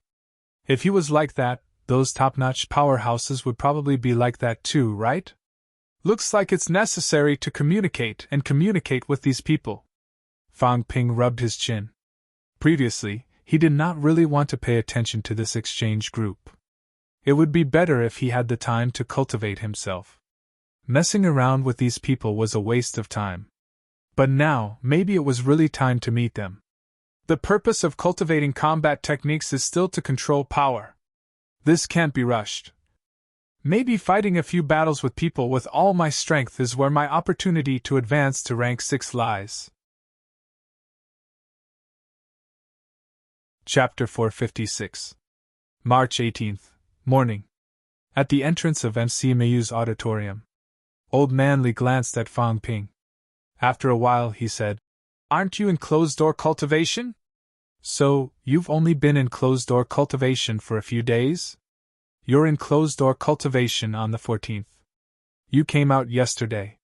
If he was like that, those top-notch powerhouses would probably be like that too, right? Looks like it's necessary to communicate with these people. Fan Ping rubbed his chin. Previously, he did not really want to pay attention to this exchange group. It would be better if he had the time to cultivate himself. Messing around with these people was a waste of time. But now, maybe it was really time to meet them. The purpose of cultivating combat techniques is still to control power. This can't be rushed. Maybe fighting a few battles with people with all my strength is where my opportunity to advance to rank 6 lies. Chapter 456. March 18th, morning. At the entrance of MC Mayu's auditorium, Old Manly glanced at Fan Ping. After a while, he said, "Aren't you in closed-door cultivation?" "So, you've only been in closed-door cultivation for a few days? You're in closed-door cultivation on the 14th. You came out yesterday.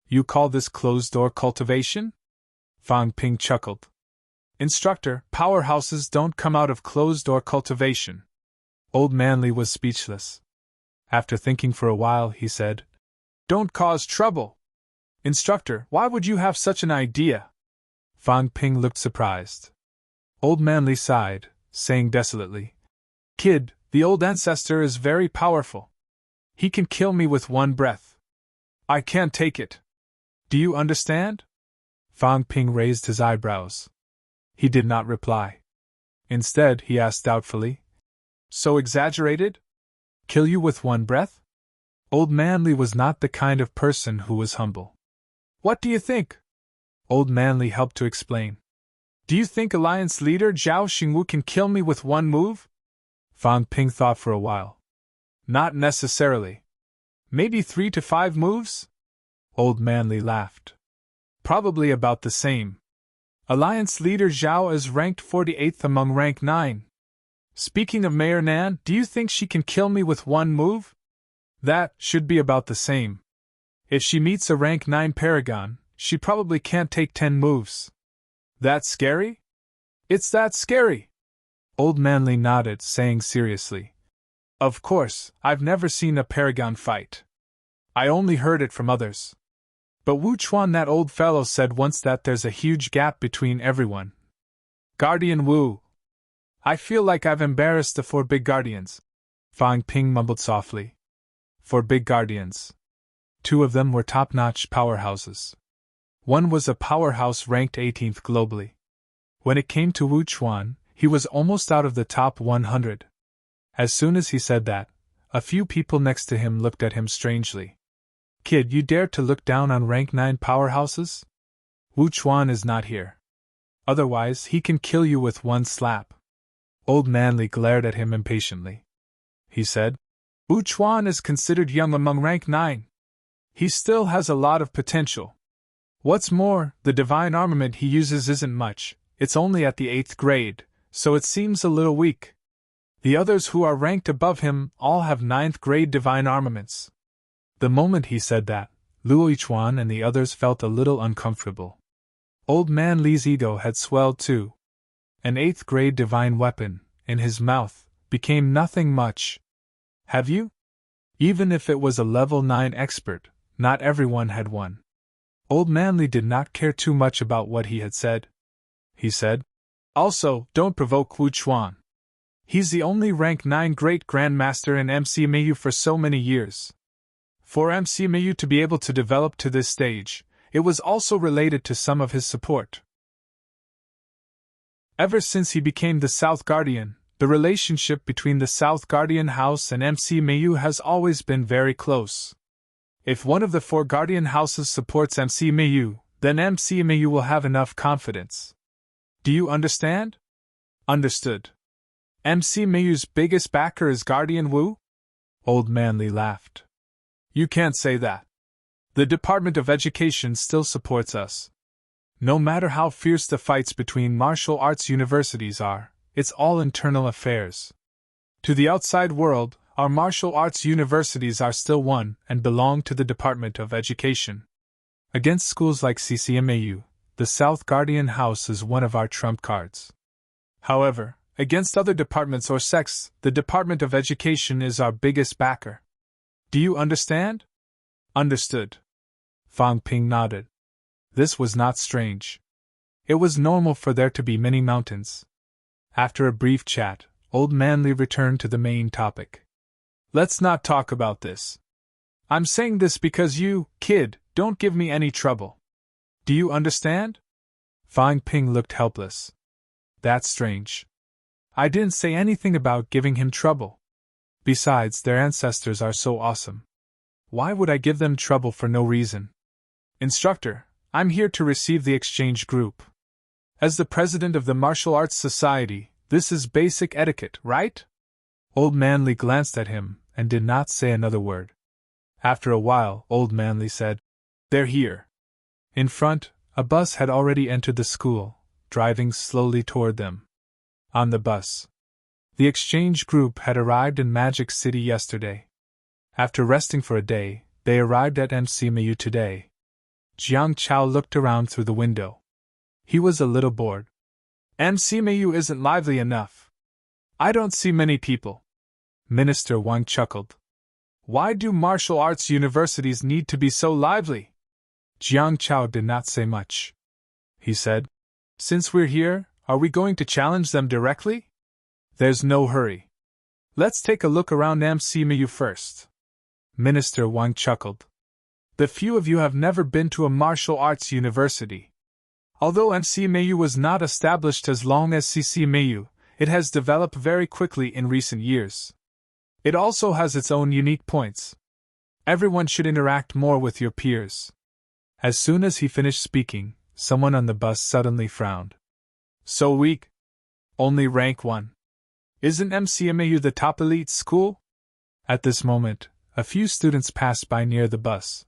You call this closed-door cultivation?" Fan Ping chuckled. "Instructor, powerhouses don't come out of closed-door cultivation." Old Manly was speechless. After thinking for a while, he said, "Don't cause trouble. Instructor, why would you have such an idea?" Fan Ping looked surprised. Old Manly sighed, saying desolately, "Kid, the old ancestor is very powerful. He can kill me with one breath. I can't take it. Do you understand?" Fan Ping raised his eyebrows. He did not reply. Instead, he asked doubtfully, "So exaggerated? Kill you with one breath?" Old Manly was not the kind of person who was humble. "What do you think?" Old Manly helped to explain. "Do you think Alliance leader Zhao Xingwu can kill me with one move?" Fan Ping thought for a while. "Not necessarily. Maybe 3 to 5 moves?" Old Manly laughed. "Probably about the same. Alliance leader Zhao is ranked 48th among rank 9. Speaking of Mayor Nan, do you think she can kill me with one move? That should be about the same. If she meets a rank 9 paragon, she probably can't take 10 moves. That scary? It's that scary." Old Manly nodded, saying seriously, "Of course, I've never seen a paragon fight. I only heard it from others. But Wu Chuan, that old fellow, said once that there's a huge gap between everyone. Guardian Wu. I feel like I've embarrassed the 4 big guardians." Fan Ping mumbled softly. 4 big guardians. 2 of them were top-notch powerhouses. One was a powerhouse ranked 18th globally. When it came to Wu Chuan, he was almost out of the top 100. As soon as he said that, a few people next to him looked at him strangely. "Kid, you dare to look down on rank 9 powerhouses? Wu Chuan is not here. Otherwise, he can kill you with one slap." Old Manly glared at him impatiently. He said, "Wu Chuan is considered young among rank 9. He still has a lot of potential. What's more, the divine armament he uses isn't much, it's only at the 8th grade, so it seems a little weak. The others who are ranked above him all have 9th grade divine armaments." The moment he said that, Luo Yichuan and the others felt a little uncomfortable. Old Manly's ego had swelled too. An 8th grade divine weapon, in his mouth, became nothing much. Have you? Even if it was a level 9 expert, not everyone had one. Old Manly did not care too much about what he had said. He said, "Also, don't provoke Wu Chuan. He's the only rank 9 great grandmaster in MC Mayu for so many years. For MC Mayu to be able to develop to this stage, it was also related to some of his support. Ever since he became the South Guardian, the relationship between the South Guardian House and MC Mayu has always been very close. If one of the 4 Guardian Houses supports MC Mayu, then MC Mayu will have enough confidence. Do you understand?" "Understood. MC Mayu's biggest backer is Guardian Wu?" Old Manly laughed. "You can't say that. The Department of Education still supports us. No matter how fierce the fights between martial arts universities are, it's all internal affairs. To the outside world, Our martial arts universities are still one and belong to the Department of Education. Against schools like CCMAU, the South Guardian House is one of our trump cards. However, against other departments or sects, the Department of Education is our biggest backer. Do you understand? Understood. Fang Ping nodded. This was not strange. It was normal for there to be many mountains. After a brief chat, Old Manly returned to the main topic. Let's not talk about this. I'm saying this because you, kid, don't give me any trouble. Do you understand? Fang Ping looked helpless. That's strange. I didn't say anything about giving him trouble. Besides, their ancestors are so awesome. Why would I give them trouble for no reason? Instructor, I'm here to receive the exchange group. As the president of the Martial Arts Society, this is basic etiquette, right? Old Manly glanced at him and did not say another word. After a while, Old Manly said, They're here. In front, a bus had already entered the school, driving slowly toward them. On the bus, the exchange group had arrived in Magic City yesterday. After resting for a day, they arrived at MCMU today. Jiang Chao looked around through the window. He was a little bored. MCMU isn't lively enough. I don't see many people. Minister Wang chuckled. Why do martial arts universities need to be so lively? Jiang Chao did not say much. He said, Since we're here, are we going to challenge them directly? There's no hurry. Let's take a look around MCMU first. Minister Wang chuckled. The few of you have never been to a martial arts university. Although MCMU was not established as long as CCMAU, it has developed very quickly in recent years. It also has its own unique points. Everyone should interact more with your peers. As soon as he finished speaking, someone on the bus suddenly frowned. So weak? Only rank 1. Isn't MCMAU the top elite school? At this moment, a few students passed by near the bus.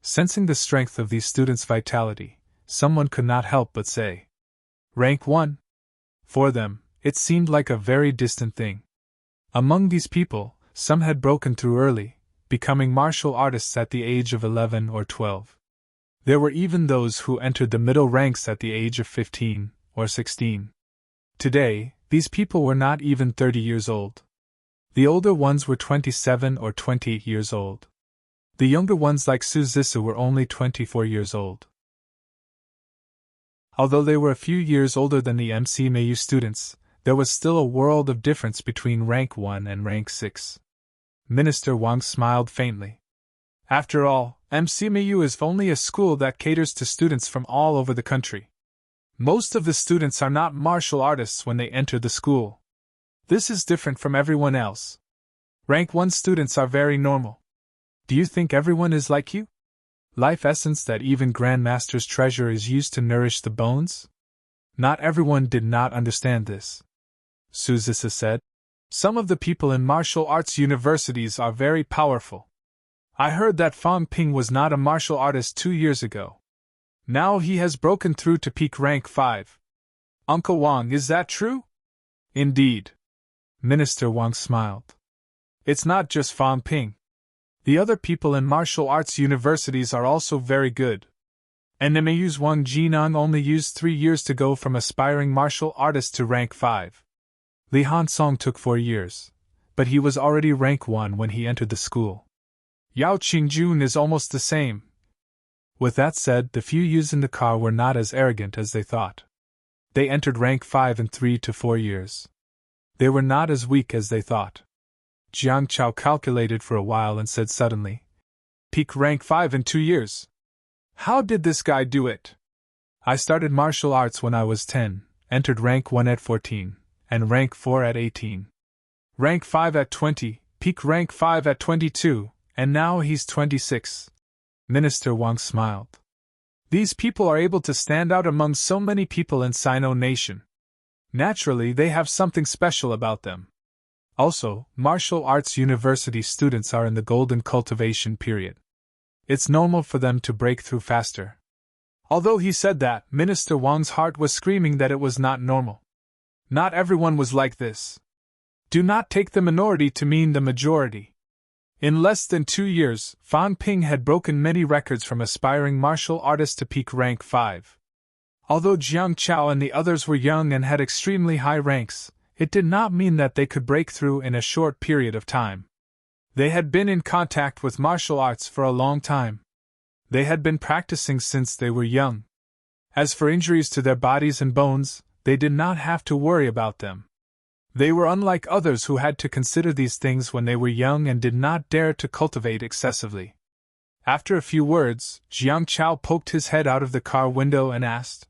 Sensing the strength of these students' vitality, someone could not help but say, Rank 1? For them, it seemed like a very distant thing. Among these people, some had broken through early, becoming martial artists at the age of 11 or 12. There were even those who entered the middle ranks at the age of 15 or 16. Today, these people were not even 30 years old. The older ones were 27 or 20 years old. The younger ones like Su Zissou were only 24 years old. Although they were a few years older than the MCMAU students, there was still a world of difference between rank 1 and rank 6. Minister Wang smiled faintly. After all, MCMAU is only a school that caters to students from all over the country. Most of the students are not martial artists when they enter the school. This is different from everyone else. Rank 1 students are very normal. Do you think everyone is like you? Life essence that even Grandmaster's treasure is used to nourish the bones? Not everyone did not understand this. Su Zissou said, Some of the people in martial arts universities are very powerful. I heard that Fang Ping was not a martial artist 2 years ago. Now he has broken through to peak rank 5. Uncle Wang, is that true? Indeed. Minister Wang smiled. It's not just Fang Ping. The other people in martial arts universities are also very good. NMAU's Wang Jinang only used 3 years to go from aspiring martial artist to rank 5. Li Hansong took 4 years, but he was already rank 1 when he entered the school. Yao Qingjun is almost the same. With that said, the few youths in the car were not as arrogant as they thought. They entered rank 5 in 3 to 4 years. They were not as weak as they thought. Jiang Chao calculated for a while and said suddenly, Peak rank 5 in 2 years. How did this guy do it? I started martial arts when I was 10, entered rank 1 at 14, and rank 4 at 18. Rank 5 at 20, peak rank 5 at 22, and now he's 26. Minister Wang smiled. These people are able to stand out among so many people in Sino Nation. Naturally, they have something special about them. Also, martial arts university students are in the golden cultivation period. It's normal for them to break through faster. Although he said that, Minister Wang's heart was screaming that it was not normal. Not everyone was like this. Do not take the minority to mean the majority. In less than 2 years, Fan Ping had broken many records from aspiring martial artist to peak rank 5. Although Jiang Chao and the others were young and had extremely high ranks, it did not mean that they could break through in a short period of time. They had been in contact with martial arts for a long time. They had been practicing since they were young. As for injuries to their bodies and bones, they did not have to worry about them. They were unlike others who had to consider these things when they were young and did not dare to cultivate excessively. After a few words, Jiang Chao poked his head out of the car window and asked,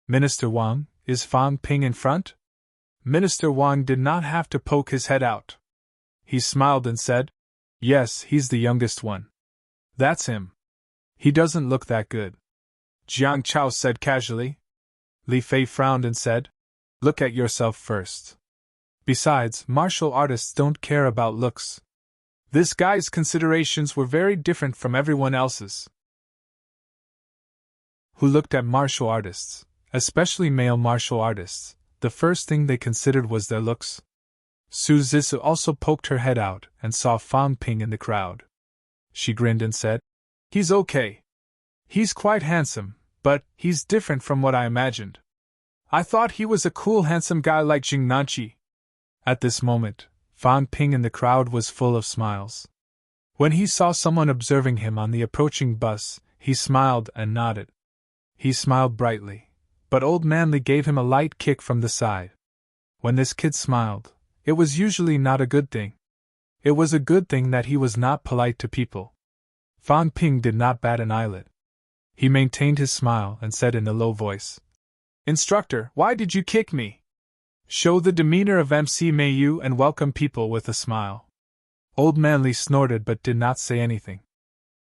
"Minister Wang, is Fan Ping in front?" Minister Wang did not have to poke his head out. He smiled and said, "Yes, he's the youngest one." "That's him. He doesn't look that good," Jiang Chao said casually. Li Fei frowned and said, "Look at yourself first. Besides, martial artists don't care about looks." This guy's considerations were very different from everyone else's, who looked at martial artists, especially male martial artists. The first thing they considered was their looks. Su Zixu also poked her head out and saw Fan Ping in the crowd. She grinned and said, "He's okay. He's quite handsome, but he's different from what I imagined. I thought he was a cool, handsome guy like Jing Nanqi." At this moment, Fan Ping in the crowd was full of smiles. When he saw someone observing him on the approaching bus, he smiled and nodded. He smiled brightly, but Old Manly gave him a light kick from the side. When this kid smiled, it was usually not a good thing. It was a good thing that he was not polite to people. Fan Ping did not bat an eyelid. He maintained his smile and said in a low voice, "Instructor, why did you kick me?" Show the demeanor of MC Mayu and welcome people with a smile. Old Manly snorted but did not say anything.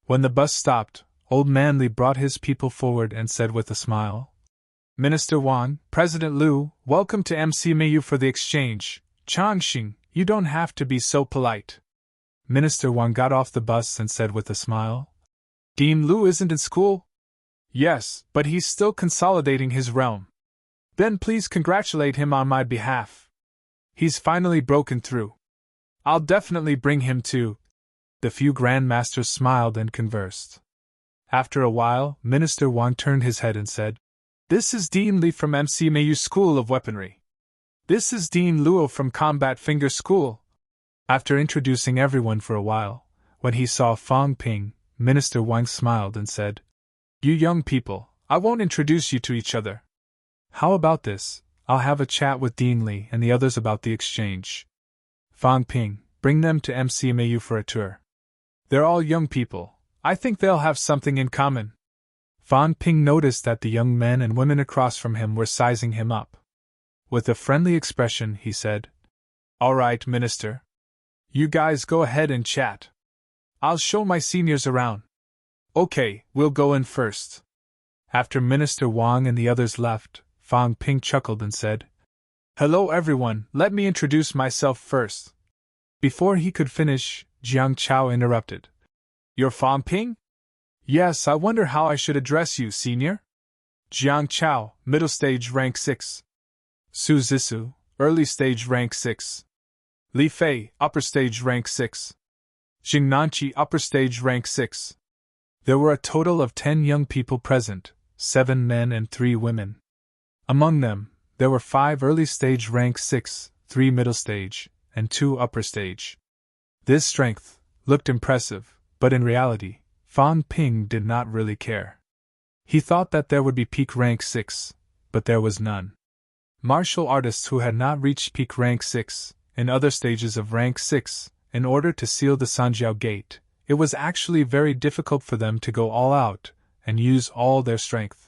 When the bus stopped, Old Manly brought his people forward and said with a smile, "Minister Wang, President Liu, welcome to MC Mayu for the exchange. Changxing, you don't have to be so polite." Minister Wang got off the bus and said with a smile, "Dean Liu isn't in school?" "Yes, but he's still consolidating his realm." "Then please congratulate him on my behalf. He's finally broken through. I'll definitely bring him to." The few grandmasters smiled and conversed. After a while, Minister Wang turned his head and said, "This is Dean Li from MC Mayu School of Weaponry. This is Dean Luo from Combat Finger School." After introducing everyone for a while, when he saw Fan Ping, Minister Wang smiled and said, "You young people, I won't introduce you to each other. How about this? I'll have a chat with Dean Li and the others about the exchange. Fan Ping, bring them to MC Mayu for a tour. They're all young people. I think they'll have something in common." Fan Ping noticed that the young men and women across from him were sizing him up. With a friendly expression, he said, "All right, Minister. You guys go ahead and chat. I'll show my seniors around." "Okay, we'll go in first." After Minister Wang and the others left, Fan Ping chuckled and said, "Hello everyone, let me introduce myself first." Before he could finish, Jiang Chao interrupted. "You're Fan Ping?" "Yes, I wonder how I should address you, senior?" "Jiang Chao, middle stage rank 6. Su Zixu, early stage rank 6. Li Fei, upper stage rank 6. Jing Nanqi, upper stage rank 6. There were a total of 10 young people present, 7 men and 3 women. Among them, there were 5 early stage rank 6, 3 middle stage, and 2 upper stage. This strength looked impressive, but in reality, Fan Ping did not really care. He thought that there would be peak rank 6, but there was none. Martial artists who had not reached peak rank 6, in other stages of rank 6, in order to seal the Sanjiao Gate, it was actually very difficult for them to go all out and use all their strength.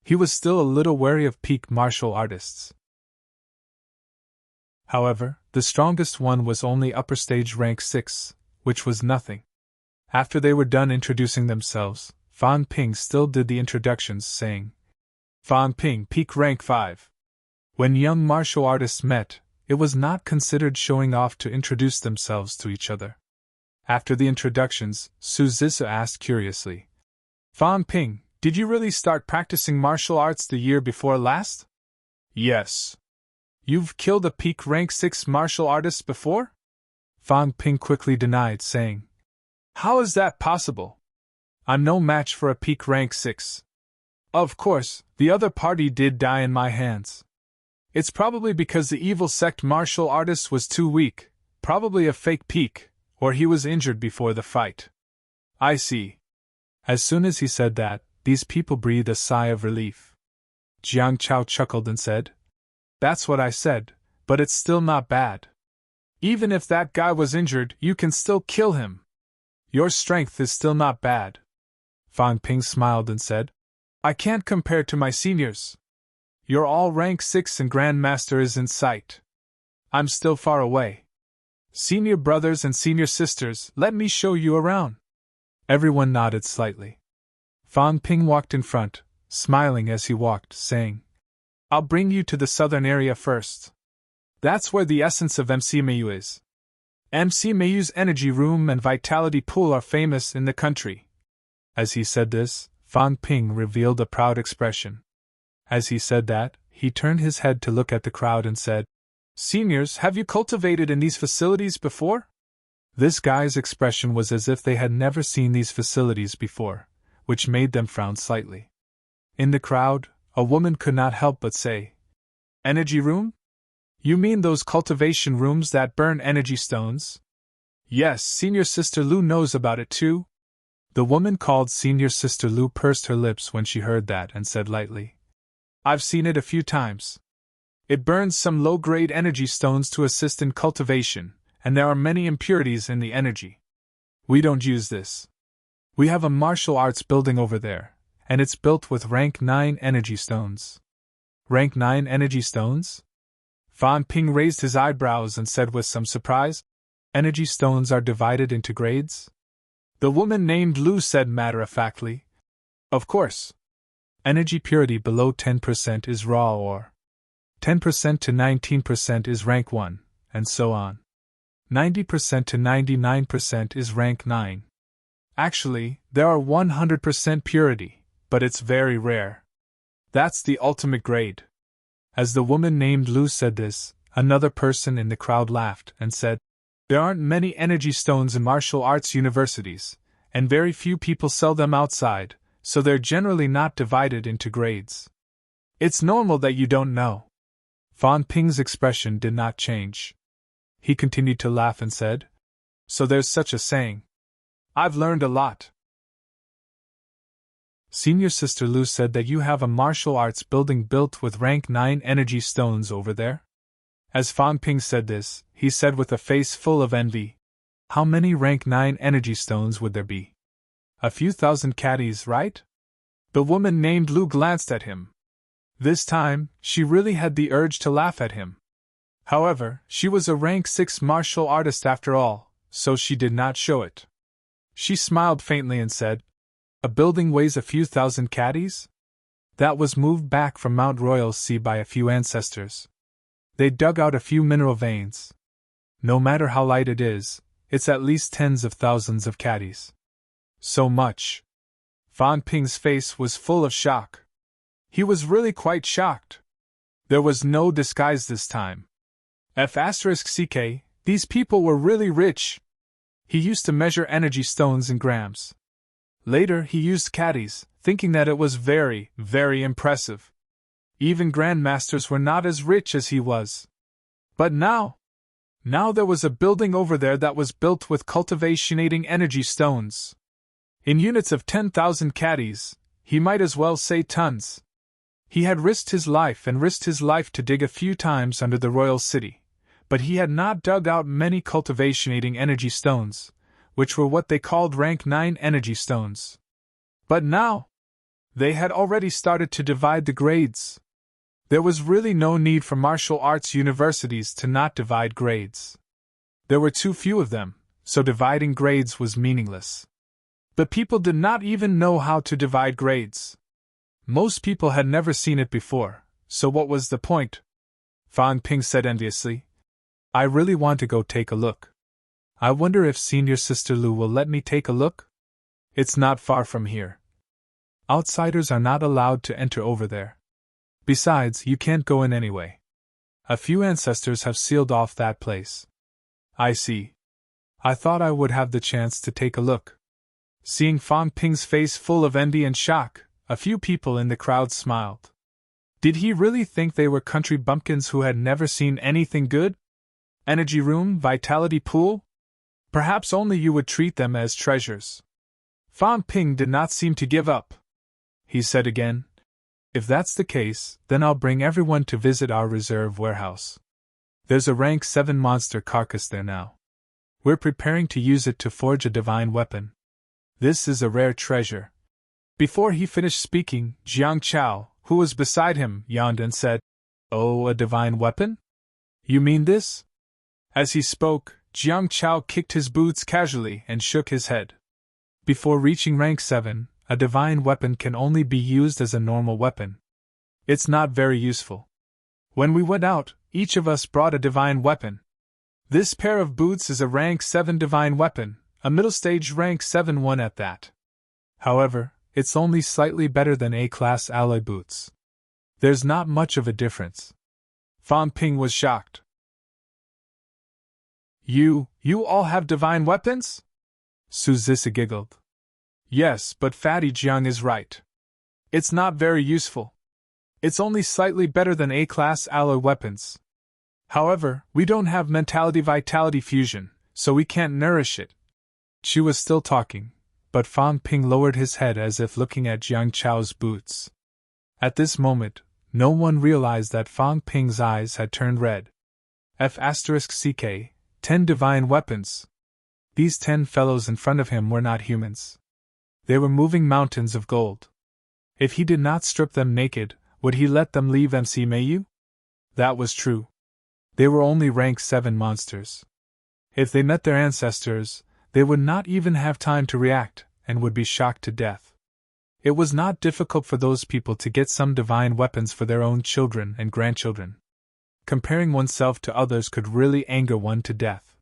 He was still a little wary of peak martial artists. However, the strongest one was only upper stage rank 6, which was nothing. After they were done introducing themselves, Fan Ping still did the introductions, saying, "Fan Ping, peak rank 5. When young martial artists met, it was not considered showing off to introduce themselves to each other. After the introductions, Su Zixu asked curiously, "Fan Ping, did you really start practicing martial arts the year before last?" "Yes." You've killed a peak rank 6 martial artist before? Fan Ping quickly denied, saying, How is that possible? I'm no match for a peak rank 6. Of course, the other party did die in my hands. It's probably because the evil sect martial artist was too weak, probably a fake peak, or he was injured before the fight. I see. As soon as he said that, these people breathed a sigh of relief. Jiang Chao chuckled and said, That's what I said, but it's still not bad. Even if that guy was injured, you can still kill him. Your strength is still not bad. Fan Ping smiled and said, I can't compare to my seniors. You're all rank 6 and Grandmaster is in sight. I'm still far away. Senior brothers and senior sisters, let me show you around. Everyone nodded slightly. Fan Ping walked in front, smiling as he walked, saying, I'll bring you to the southern area first. That's where the essence of MC Mayu is. MC Mayu's energy room and vitality pool are famous in the country. As he said this, Fan Ping revealed a proud expression. As he said that, he turned his head to look at the crowd and said, Seniors, have you cultivated in these facilities before? This guy's expression was as if they had never seen these facilities before, which made them frown slightly. In the crowd, a woman could not help but say, Energy room? You mean those cultivation rooms that burn energy stones? Yes, Senior Sister Lu knows about it too. The woman called Senior Sister Lu pursed her lips when she heard that and said lightly, I've seen it a few times. It burns some low-grade energy stones to assist in cultivation, and there are many impurities in the energy. We don't use this. We have a martial arts building over there, and it's built with rank 9 energy stones. Rank 9 energy stones? Fan Ping raised his eyebrows and said with some surprise, Energy stones are divided into grades? The woman named Lu said matter-of-factly, Of course. Energy purity below 10% is raw ore. 10% to 19% is rank 1, and so on. 90% to 99% is rank 9. Actually, there are 100% purity, but it's very rare. That's the ultimate grade. As the woman named Lu said this, another person in the crowd laughed and said, There aren't many energy stones in martial arts universities, and very few people sell them outside, so they're generally not divided into grades. It's normal that you don't know. Fan Ping's expression did not change. He continued to laugh and said, So there's such a saying. I've learned a lot. Senior Sister Lu said that you have a martial arts building built with rank 9 energy stones over there? As Fan Ping said this, he said with a face full of envy, How many rank 9 energy stones would there be? A few thousand caddies, right? The woman named Lu glanced at him. This time, she really had the urge to laugh at him. However, she was a rank 6 martial artist after all, so she did not show it. She smiled faintly and said, A building weighs a few thousand caddies? That was moved back from Mount Royal Sea by a few ancestors. They dug out a few mineral veins. No matter how light it is, it's at least tens of thousands of caddies. So much. Fan Ping's face was full of shock. He was really quite shocked. There was no disguise this time. F***ck, these people were really rich. He used to measure energy stones in grams. Later he used caddies, thinking that it was very, very impressive. Even grandmasters were not as rich as he was. But now there was a building over there that was built with cultivationating energy stones. In units of 10,000 caddies, he might as well say tons. He had risked his life to dig a few times under the royal city, but he had not dug out many cultivationating energy stones, which were what they called rank 9 energy stones. But now, they had already started to divide the grades. There was really no need for martial arts universities to not divide grades. There were too few of them, so dividing grades was meaningless. But people did not even know how to divide grades. Most people had never seen it before, so what was the point? Fan Ping said enviously. I really want to go take a look. I wonder if Senior Sister Lu will let me take a look? It's not far from here. Outsiders are not allowed to enter over there. Besides, you can't go in anyway. A few ancestors have sealed off that place. I see. I thought I would have the chance to take a look. Seeing Fan Ping's face full of envy and shock, a few people in the crowd smiled. Did he really think they were country bumpkins who had never seen anything good? Energy room, vitality pool? Perhaps only you would treat them as treasures. Fan Ping did not seem to give up. He said again, "If that's the case, then I'll bring everyone to visit our reserve warehouse. There's a rank 7 monster carcass there now. We're preparing to use it to forge a divine weapon. This is a rare treasure." Before he finished speaking, Jiang Chao, who was beside him, yawned and said, "Oh, a divine weapon? You mean this?" As he spoke, Jiang Chao kicked his boots casually and shook his head. Before reaching rank 7, a divine weapon can only be used as a normal weapon. It's not very useful. When we went out, each of us brought a divine weapon. This pair of boots is a rank 7 divine weapon, a middle stage rank 7 one at that. However, it's only slightly better than A-class alloy boots. There's not much of a difference. Fan Ping was shocked. You all have divine weapons?" Su Zisi giggled. "Yes, but Fatty Jiang is right. It's not very useful. It's only slightly better than A-class alloy weapons. However, we don't have mentality-vitality fusion, so we can't nourish it." She was still talking, but Fan Ping lowered his head as if looking at Jiang Chao's boots. At this moment, no one realized that Fan Ping's eyes had turned red. F***CK, 10 divine weapons. These 10 fellows in front of him were not humans. They were moving mountains of gold. If he did not strip them naked, would he let them leave MC Mayu? That was true. They were only rank 7 monsters. If they met their ancestors, they would not even have time to react, and would be shocked to death. It was not difficult for those people to get some divine weapons for their own children and grandchildren. Comparing oneself to others could really anger one to death.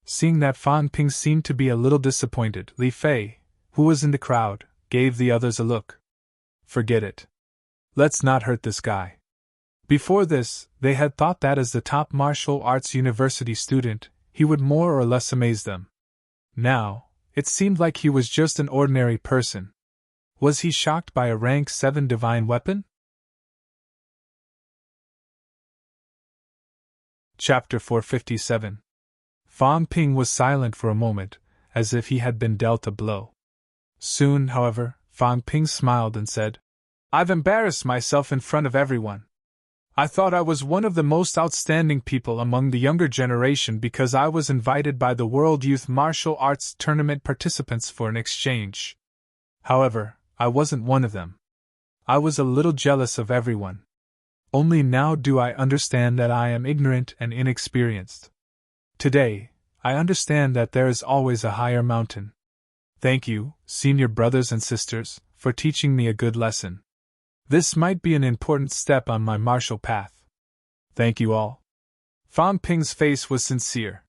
Seeing that Fan Ping seemed to be a little disappointed, Li Fei, who was in the crowd, gave the others a look. "Forget it. Let's not hurt this guy." Before this, they had thought that as the top martial arts university student, he would more or less amaze them. Now, it seemed like he was just an ordinary person. Was he shocked by a rank 7 divine weapon? Chapter 457. Fan Ping was silent for a moment, as if he had been dealt a blow. Soon, however, Fan Ping smiled and said, "I've embarrassed myself in front of everyone. I thought I was one of the most outstanding people among the younger generation because I was invited by the World Youth Martial Arts Tournament participants for an exchange. However, I wasn't one of them. I was a little jealous of everyone. Only now do I understand that I am ignorant and inexperienced. Today, I understand that there is always a higher mountain. Thank you, senior brothers and sisters, for teaching me a good lesson. This might be an important step on my martial path. Thank you all." Fan Ping's face was sincere.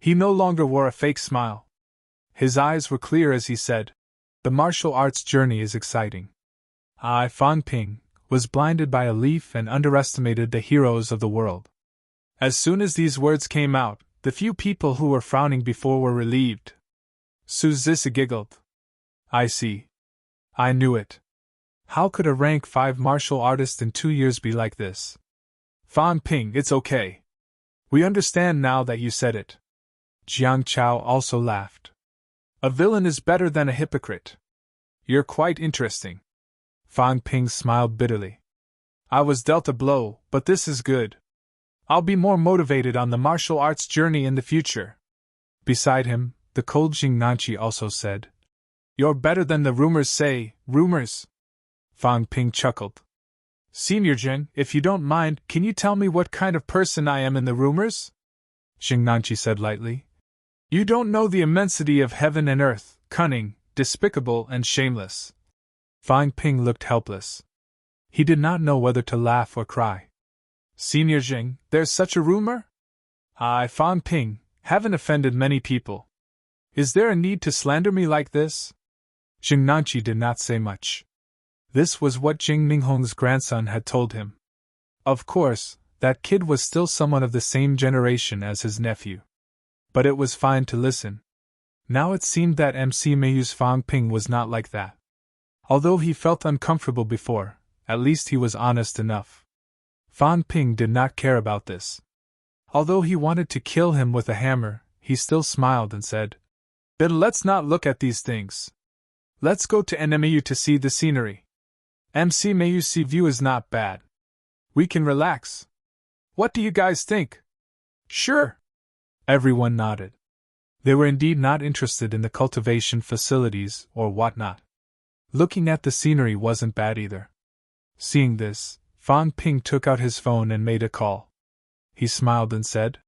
He no longer wore a fake smile. His eyes were clear as he said, "The martial arts journey is exciting." I, Fan Ping, was blinded by a leaf and underestimated the heroes of the world. As soon as these words came out, the few people who were frowning before were relieved. Su Zisi giggled. "I see. I knew it. How could a rank 5 martial artist in 2 years be like this?" "Fan Ping, it's okay. We understand now that you said it." Jiang Chao also laughed. "A villain is better than a hypocrite. You're quite interesting." Fan Ping smiled bitterly. "I was dealt a blow, but this is good. I'll be more motivated on the martial arts journey in the future." Beside him, the cold Jing Nanchi also said, "You're better than the rumors say, rumors." Fan Ping chuckled. "Senior Jing, if you don't mind, can you tell me what kind of person I am in the rumors?" Jing Nanchi said lightly. "You don't know the immensity of heaven and earth, cunning, despicable and shameless." Fan Ping looked helpless. He did not know whether to laugh or cry. "Senior Jing, there's such a rumor?" "I, Fan Ping, haven't offended many people. Is there a need to slander me like this?" Jing Nanchi did not say much. This was what Jing Minghong's grandson had told him. Of course, that kid was still someone of the same generation as his nephew. But it was fine to listen. Now it seemed that MC Mayu's Fang Ping was not like that. Although he felt uncomfortable before, at least he was honest enough. Fang Ping did not care about this. Although he wanted to kill him with a hammer, he still smiled and said, "Then let's not look at these things. Let's go to NMAU to see the scenery. MC Mayu's sea view is not bad. We can relax. What do you guys think?" "Sure." Everyone nodded. They were indeed not interested in the cultivation facilities or whatnot. Looking at the scenery wasn't bad either. Seeing this, Fang Ping took out his phone and made a call. He smiled and said,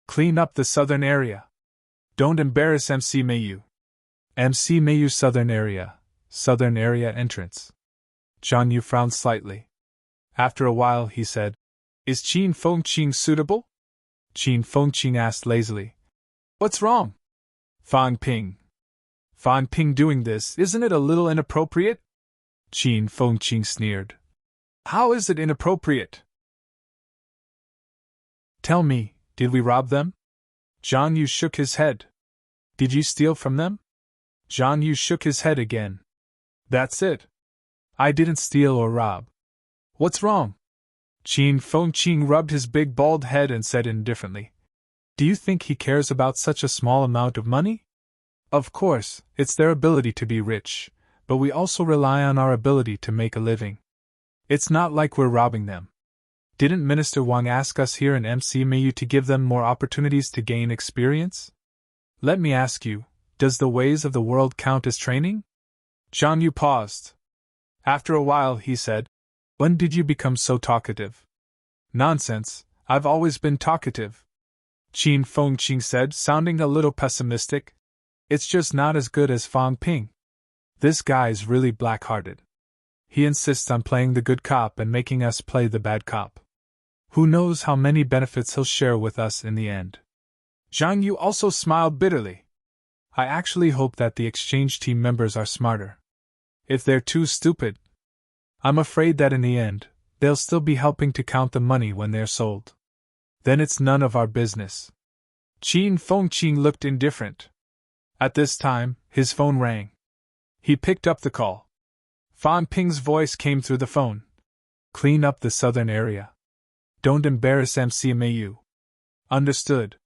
"Clean up the southern area. Don't embarrass MC Mayu." MC Mayu southern area entrance. Zhang Yu frowned slightly. After a while he said, "Is Qin Fengqing suitable?" Qin Fengqing asked lazily, "What's wrong?" Fang Ping doing this, isn't it a little inappropriate?" Qin Fengqing sneered. "How is it inappropriate?" "Tell me, did we rob them?" Zhang Yu shook his head. "Did you steal from them?" Zhang Yu shook his head again. "That's it. I didn't steal or rob." "What's wrong?" Qin Fengqing rubbed his big bald head and said indifferently, "Do you think he cares about such a small amount of money? Of course, it's their ability to be rich, but we also rely on our ability to make a living. It's not like we're robbing them. Didn't Minister Wang ask us here in MC Mayu to give them more opportunities to gain experience? Let me ask you, does the ways of the world count as training?" Zhang Yu paused. After a while he said, "When did you become so talkative?" "Nonsense, I've always been talkative," Qin Fengqing said, sounding a little pessimistic. "It's just not as good as Fang Ping. This guy's really black-hearted. He insists on playing the good cop and making us play the bad cop. Who knows how many benefits he'll share with us in the end." Zhang Yu also smiled bitterly. "I actually hope that the exchange team members are smarter. If they're too stupid, I'm afraid that in the end, they'll still be helping to count the money when they're sold. Then it's none of our business." Qin Fengqing looked indifferent. At this time, his phone rang. He picked up the call. Fang Ping's voice came through the phone. "Clean up the southern area. Don't embarrass MC Mayu." "Understood."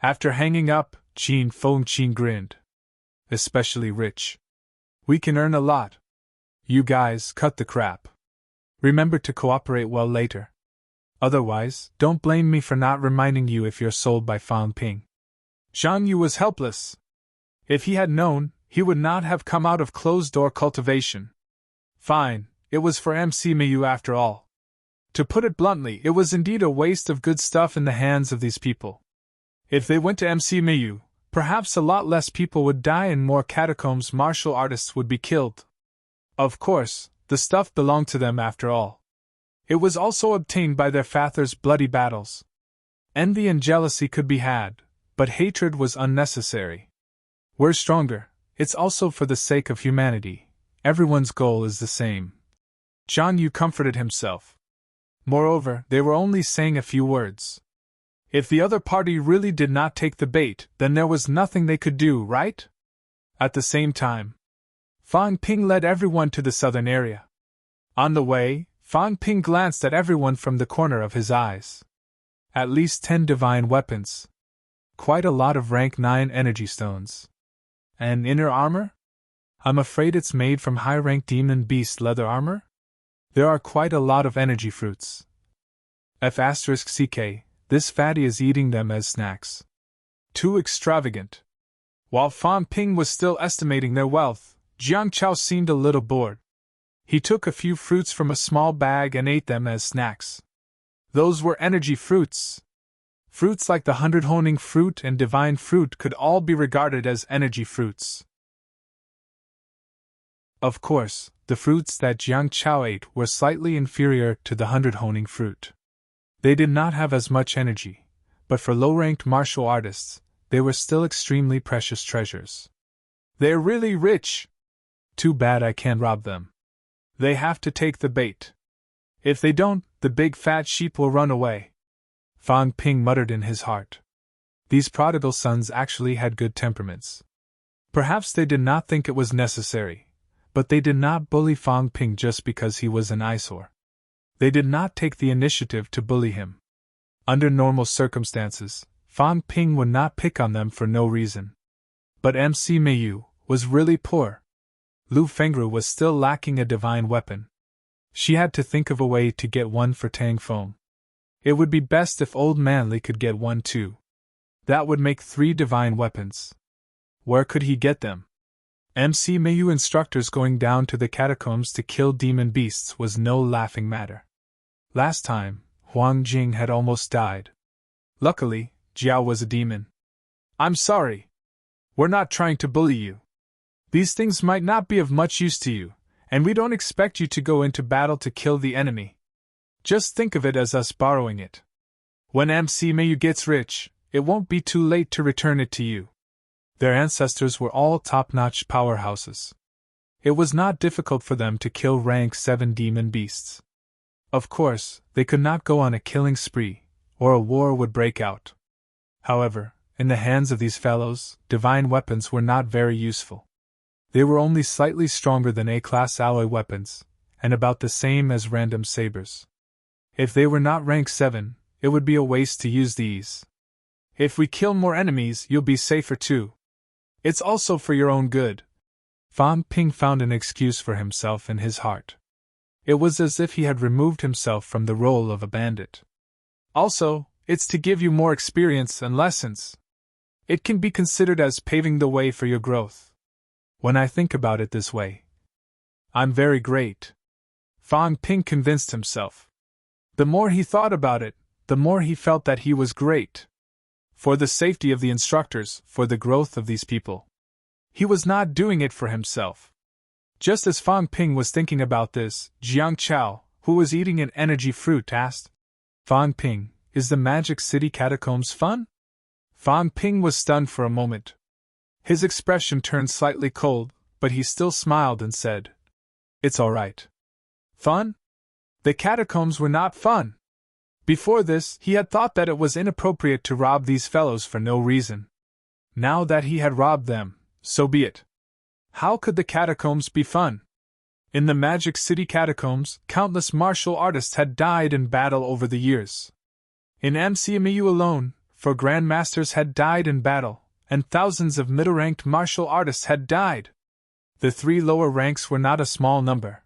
After hanging up, Qin Fengqing grinned. "Especially rich. We can earn a lot. You guys, cut the crap. Remember to cooperate well later. Otherwise, don't blame me for not reminding you if you're sold by Fang Ping." Zhang Yu was helpless. If he had known, he would not have come out of closed-door cultivation. Fine, it was for MC Mayu after all. To put it bluntly, it was indeed a waste of good stuff in the hands of these people. If they went to MC Mayu, perhaps a lot less people would die and more catacombs martial artists would be killed. Of course, the stuff belonged to them after all. It was also obtained by their father's bloody battles. Envy and jealousy could be had, but hatred was unnecessary. We're stronger, it's also for the sake of humanity. Everyone's goal is the same. Zhang Yu comforted himself. Moreover, they were only saying a few words. If the other party really did not take the bait, then there was nothing they could do, right? At the same time, Fang Ping led everyone to the southern area. On the way, Fang Ping glanced at everyone from the corner of his eyes. At least 10 divine weapons. Quite a lot of rank 9 energy stones. And inner armor? I'm afraid it's made from high-rank demon beast leather armor? There are quite a lot of energy fruits. F*CK, this fatty is eating them as snacks. Too extravagant. While Fang Ping was still estimating their wealth, Jiang Chao seemed a little bored. He took a few fruits from a small bag and ate them as snacks. Those were energy fruits. Fruits like the 100 honing fruit and divine fruit could all be regarded as energy fruits. Of course, the fruits that Jiang Chao ate were slightly inferior to the 100 honing fruit. They did not have as much energy, but for low-ranked martial artists, they were still extremely precious treasures. They're really rich. Too bad I can't rob them. They have to take the bait. If they don't, the big fat sheep will run away. Fan Ping muttered in his heart. These prodigal sons actually had good temperaments. Perhaps they did not think it was necessary, but they did not bully Fan Ping just because he was an eyesore. They did not take the initiative to bully him. Under normal circumstances, Fan Ping would not pick on them for no reason. But MC Mayu was really poor. Lu Fengru was still lacking a divine weapon. She had to think of a way to get one for Tang Feng. It would be best if Old Man Li could get one too. That would make 3 divine weapons. Where could he get them? MC Mayu instructors going down to the catacombs to kill demon beasts was no laughing matter. Last time, Huang Jing had almost died. Luckily, Jiao was a demon. I'm sorry. We're not trying to bully you. These things might not be of much use to you, and we don't expect you to go into battle to kill the enemy. Just think of it as us borrowing it. When MC Mayu gets rich, it won't be too late to return it to you. Their ancestors were all top-notch powerhouses. It was not difficult for them to kill rank 7 demon beasts. Of course, they could not go on a killing spree, or a war would break out. However, in the hands of these fellows, divine weapons were not very useful. They were only slightly stronger than A-class alloy weapons, and about the same as random sabers. If they were not rank 7, it would be a waste to use these. If we kill more enemies, you'll be safer too. It's also for your own good. Fan Ping found an excuse for himself in his heart. It was as if he had removed himself from the role of a bandit. Also, it's to give you more experience and lessons. It can be considered as paving the way for your growth. When I think about it this way, I'm very great. Fan Ping convinced himself. The more he thought about it, the more he felt that he was great. For the safety of the instructors, for the growth of these people. He was not doing it for himself. Just as Fan Ping was thinking about this, Jiang Chao, who was eating an energy fruit, asked, Fan Ping, is the Magic City catacombs fun? Fan Ping was stunned for a moment. His expression turned slightly cold, but he still smiled and said, It's all right. Fun? The catacombs were not fun. Before this, he had thought that it was inappropriate to rob these fellows for no reason. Now that he had robbed them, so be it. How could the catacombs be fun? In the Magic City catacombs, countless martial artists had died in battle over the years. In MCMU alone, 4 grandmasters had died in battle, and thousands of middle-ranked martial artists had died. The 3 lower ranks were not a small number.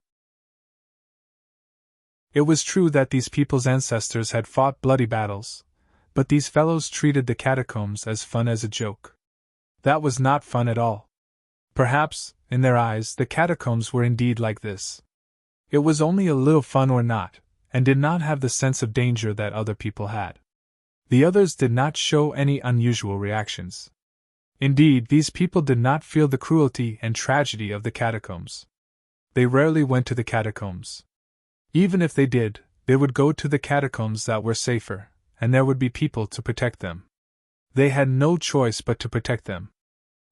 It was true that these people's ancestors had fought bloody battles, but these fellows treated the catacombs as fun as a joke. That was not fun at all. Perhaps, in their eyes, the catacombs were indeed like this. It was only a little fun or not, and did not have the sense of danger that other people had. The others did not show any unusual reactions. Indeed, these people did not feel the cruelty and tragedy of the catacombs. They rarely went to the catacombs. Even if they did, they would go to the catacombs that were safer, and there would be people to protect them. They had no choice but to protect them.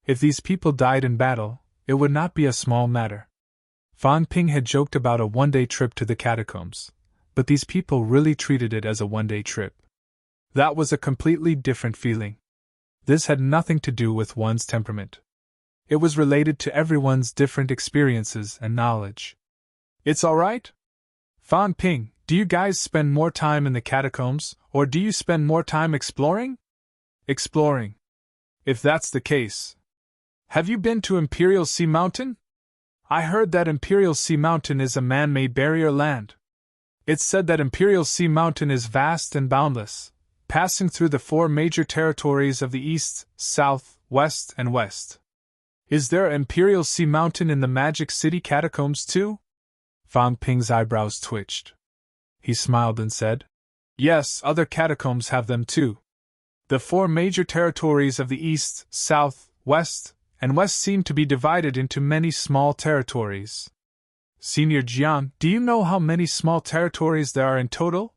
If these people died in battle, it would not be a small matter. Fan Ping had joked about a one-day trip to the catacombs, but these people really treated it as a one-day trip. That was a completely different feeling. This had nothing to do with one's temperament. It was related to everyone's different experiences and knowledge. It's all right? Fan Ping, do you guys spend more time in the catacombs, or do you spend more time exploring? Exploring. If that's the case. Have you been to Imperial Sea Mountain? I heard that Imperial Sea Mountain is a man-made barrier land. It's said that Imperial Sea Mountain is vast and boundless, passing through the 4 major territories of the East, South, West, and West. Is there an Imperial Sea Mountain in the Magic City catacombs too? Fan Ping's eyebrows twitched. He smiled and said, Yes, other catacombs have them too. The 4 major territories of the East, South, West, and West seem to be divided into many small territories. Senior Jiang, do you know how many small territories there are in total?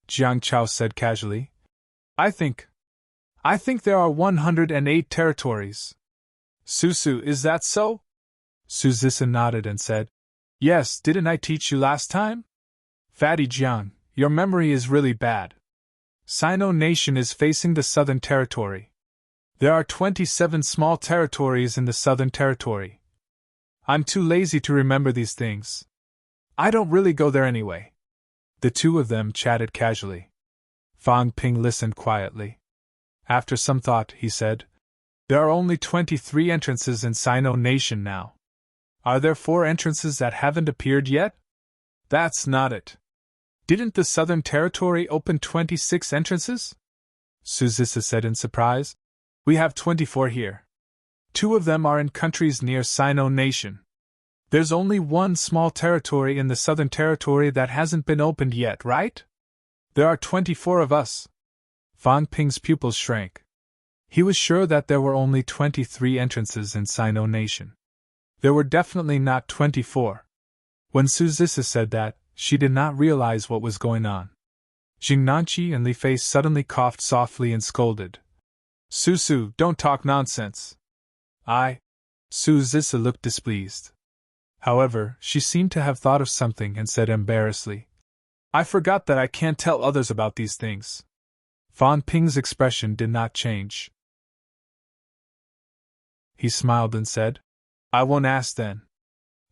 Jiang Chao said casually. I think there are 108 territories. Susu, is that so? Su Zissa nodded and said, Yes, didn't I teach you last time? Fatty Jiang, your memory is really bad. Sino Nation is facing the Southern Territory. There are 27 small territories in the Southern Territory. I'm too lazy to remember these things. I don't really go there anyway. The two of them chatted casually. Fan Ping listened quietly. After some thought, he said, "There are only 23 entrances in Sino Nation now. Are there 4 entrances that haven't appeared yet?" "That's not it. Didn't the Southern Territory open 26 entrances?" Suzissa said in surprise. "We have 24 here. 2 of them are in countries near Sino Nation. There's only 1 small territory in the Southern Territory that hasn't been opened yet, right? There are 24 of us." Fan Ping's pupils shrank. He was sure that there were only 23 entrances in Sino Nation. There were definitely not 24. When Suzissa said that, she did not realize what was going on. Jingnanchi and Li Fei suddenly coughed softly and scolded. "Susu, don't talk nonsense." Suzissa looked displeased. However, she seemed to have thought of something and said embarrassedly, "I forgot that I can't tell others about these things." Fan Ping's expression did not change. He smiled and said, "I won't ask then.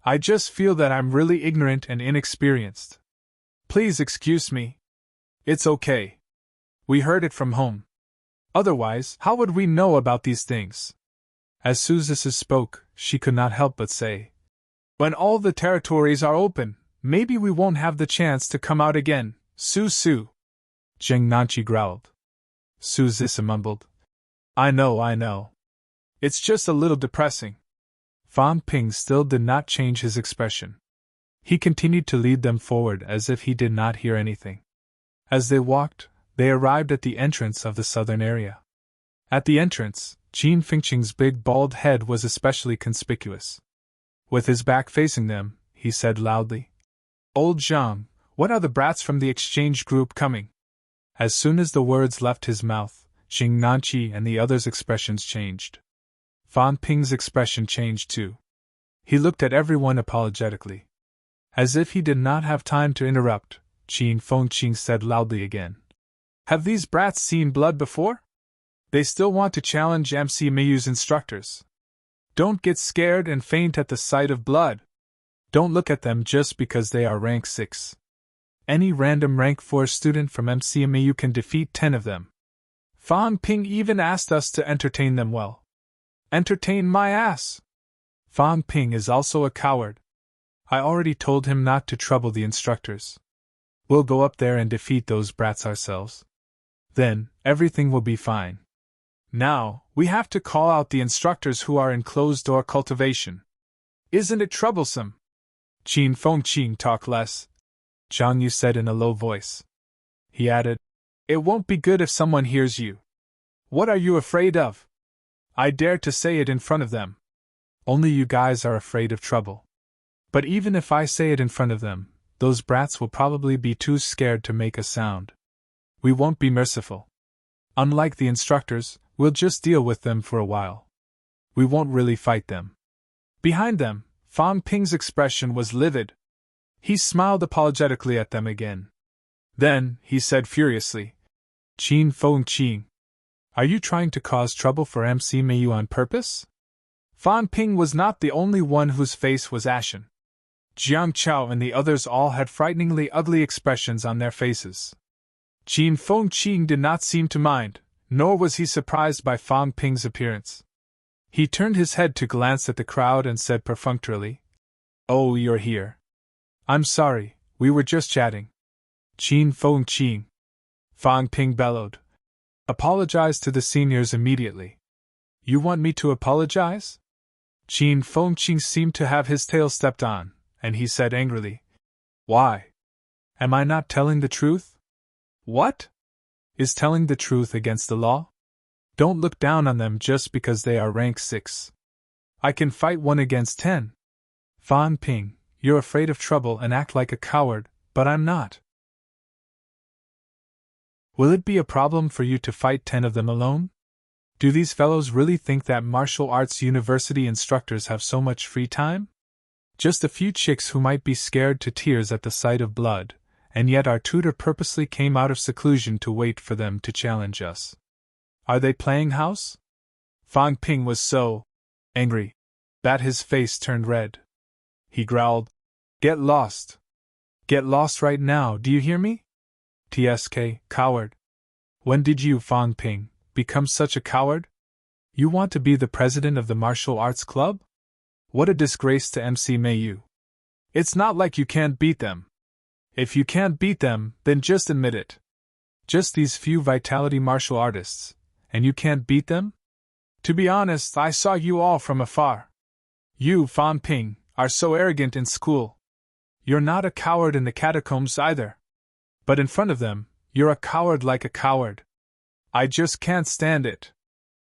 I just feel that I'm really ignorant and inexperienced. Please excuse me. It's okay. We heard it from home. Otherwise, how would we know about these things?" As Suzissa spoke, she could not help but say, "When all the territories are open, maybe we won't have the chance to come out again, Su-Su." Jingnanchi growled. Suzissa mumbled, I know. It's just a little depressing." Fan Ping still did not change his expression. He continued to lead them forward as if he did not hear anything. As they walked, they arrived at the entrance of the southern area. At the entrance, Qin Fengqing's big bald head was especially conspicuous. With his back facing them, he said loudly, "Old Zhang, what are the brats from the exchange group coming?" As soon as the words left his mouth, Jingnanchi and the others' expressions changed. Fan Ping's expression changed too. He looked at everyone apologetically. As if he did not have time to interrupt, Qin Fengqing said loudly again, "Have these brats seen blood before? They still want to challenge MC Miyu's instructors. Don't get scared and faint at the sight of blood. Don't look at them just because they are rank 6. Any random rank 4 student from MC Miyu can defeat 10 of them. Fan Ping even asked us to entertain them well. Entertain my ass! Fan Ping is also a coward. I already told him not to trouble the instructors. We'll go up there and defeat those brats ourselves. Then, everything will be fine. Now, we have to call out the instructors who are in closed-door cultivation. Isn't it troublesome?" "Qin Fengqing, talk less," Zhang Yu said in a low voice. He added, "It won't be good if someone hears you. What are you afraid of? I dare to say it in front of them. Only you guys are afraid of trouble. But even if I say it in front of them, those brats will probably be too scared to make a sound. We won't be merciful. Unlike the instructors, we'll just deal with them for a while. We won't really fight them." Behind them, Fan Ping's expression was livid. He smiled apologetically at them again. Then, he said furiously, "Qin Fengqing, are you trying to cause trouble for MC Miyu on purpose?" Fan Ping was not the only one whose face was ashen. Jiang Chao and the others all had frighteningly ugly expressions on their faces. Qin Fengqing did not seem to mind, nor was he surprised by Fan Ping's appearance. He turned his head to glance at the crowd and said perfunctorily, "Oh, you're here. I'm sorry, we were just chatting." "Qin Fengqing," Fan Ping bellowed, "apologize to the seniors immediately." "You want me to apologize?" Qin Fengqing seemed to have his tail stepped on, and he said angrily, "Why? Am I not telling the truth?" "What? Is telling the truth against the law? Don't look down on them just because they are rank 6. I can fight 1 against 10. Fan Ping, you're afraid of trouble and act like a coward, but I'm not. Will it be a problem for you to fight 10 of them alone? Do these fellows really think that martial arts university instructors have so much free time? Just a few chicks who might be scared to tears at the sight of blood, and yet our tutor purposely came out of seclusion to wait for them to challenge us. Are they playing house? Fan Ping was so angry that his face turned red. He growled, "Get lost! Get lost right now, do you hear me? TSK, coward. When did you, Fan Ping, become such a coward? You want to be the president of the martial arts club? What a disgrace to MC Mayu. It's not like you can't beat them. If you can't beat them, then just admit it. Just these few vitality martial artists, and you can't beat them? To be honest, I saw you all from afar. You, Fan Ping, are so arrogant in school. You're not a coward in the catacombs either. But in front of them, you're a coward like a coward. I just can't stand it.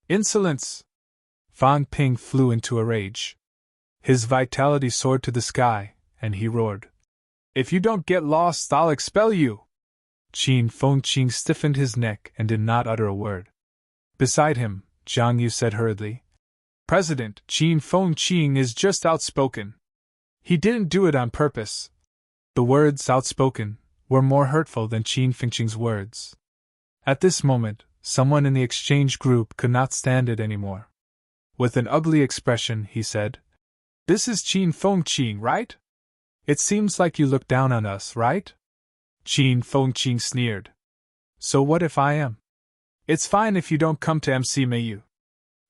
Insolence!" Fan Ping flew into a rage. His vitality soared to the sky, and he roared, "If you don't get lost, I'll expel you!" Qin Fengqing stiffened his neck and did not utter a word. Beside him, Zhang Yu said hurriedly, "President Qin Fengqing is just outspoken. He didn't do it on purpose." The words outspoken were more hurtful than Qin Fengqing's words. At this moment, someone in the exchange group could not stand it anymore. With an ugly expression, he said, "This is Qin Fengqing, right? It seems like you look down on us, right?" Qin Fengqing sneered. "So what if I am? It's fine if you don't come to MC Mayu.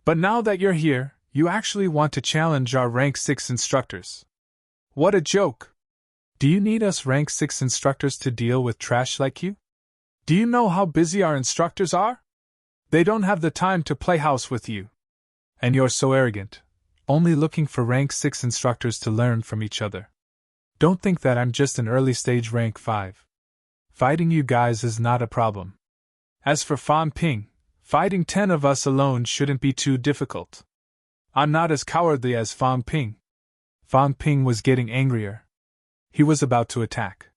But now that you're here, you actually want to challenge our rank 6 instructors. What a joke! Do you need us rank 6 instructors to deal with trash like you? Do you know how busy our instructors are? They don't have the time to play house with you. And you're so arrogant, only looking for rank 6 instructors to learn from each other. Don't think that I'm just an early stage rank 5. Fighting you guys is not a problem. As for Fan Ping, fighting 10 of us alone shouldn't be too difficult. I'm not as cowardly as Fan Ping." Fan Ping was getting angrier. He was about to attack.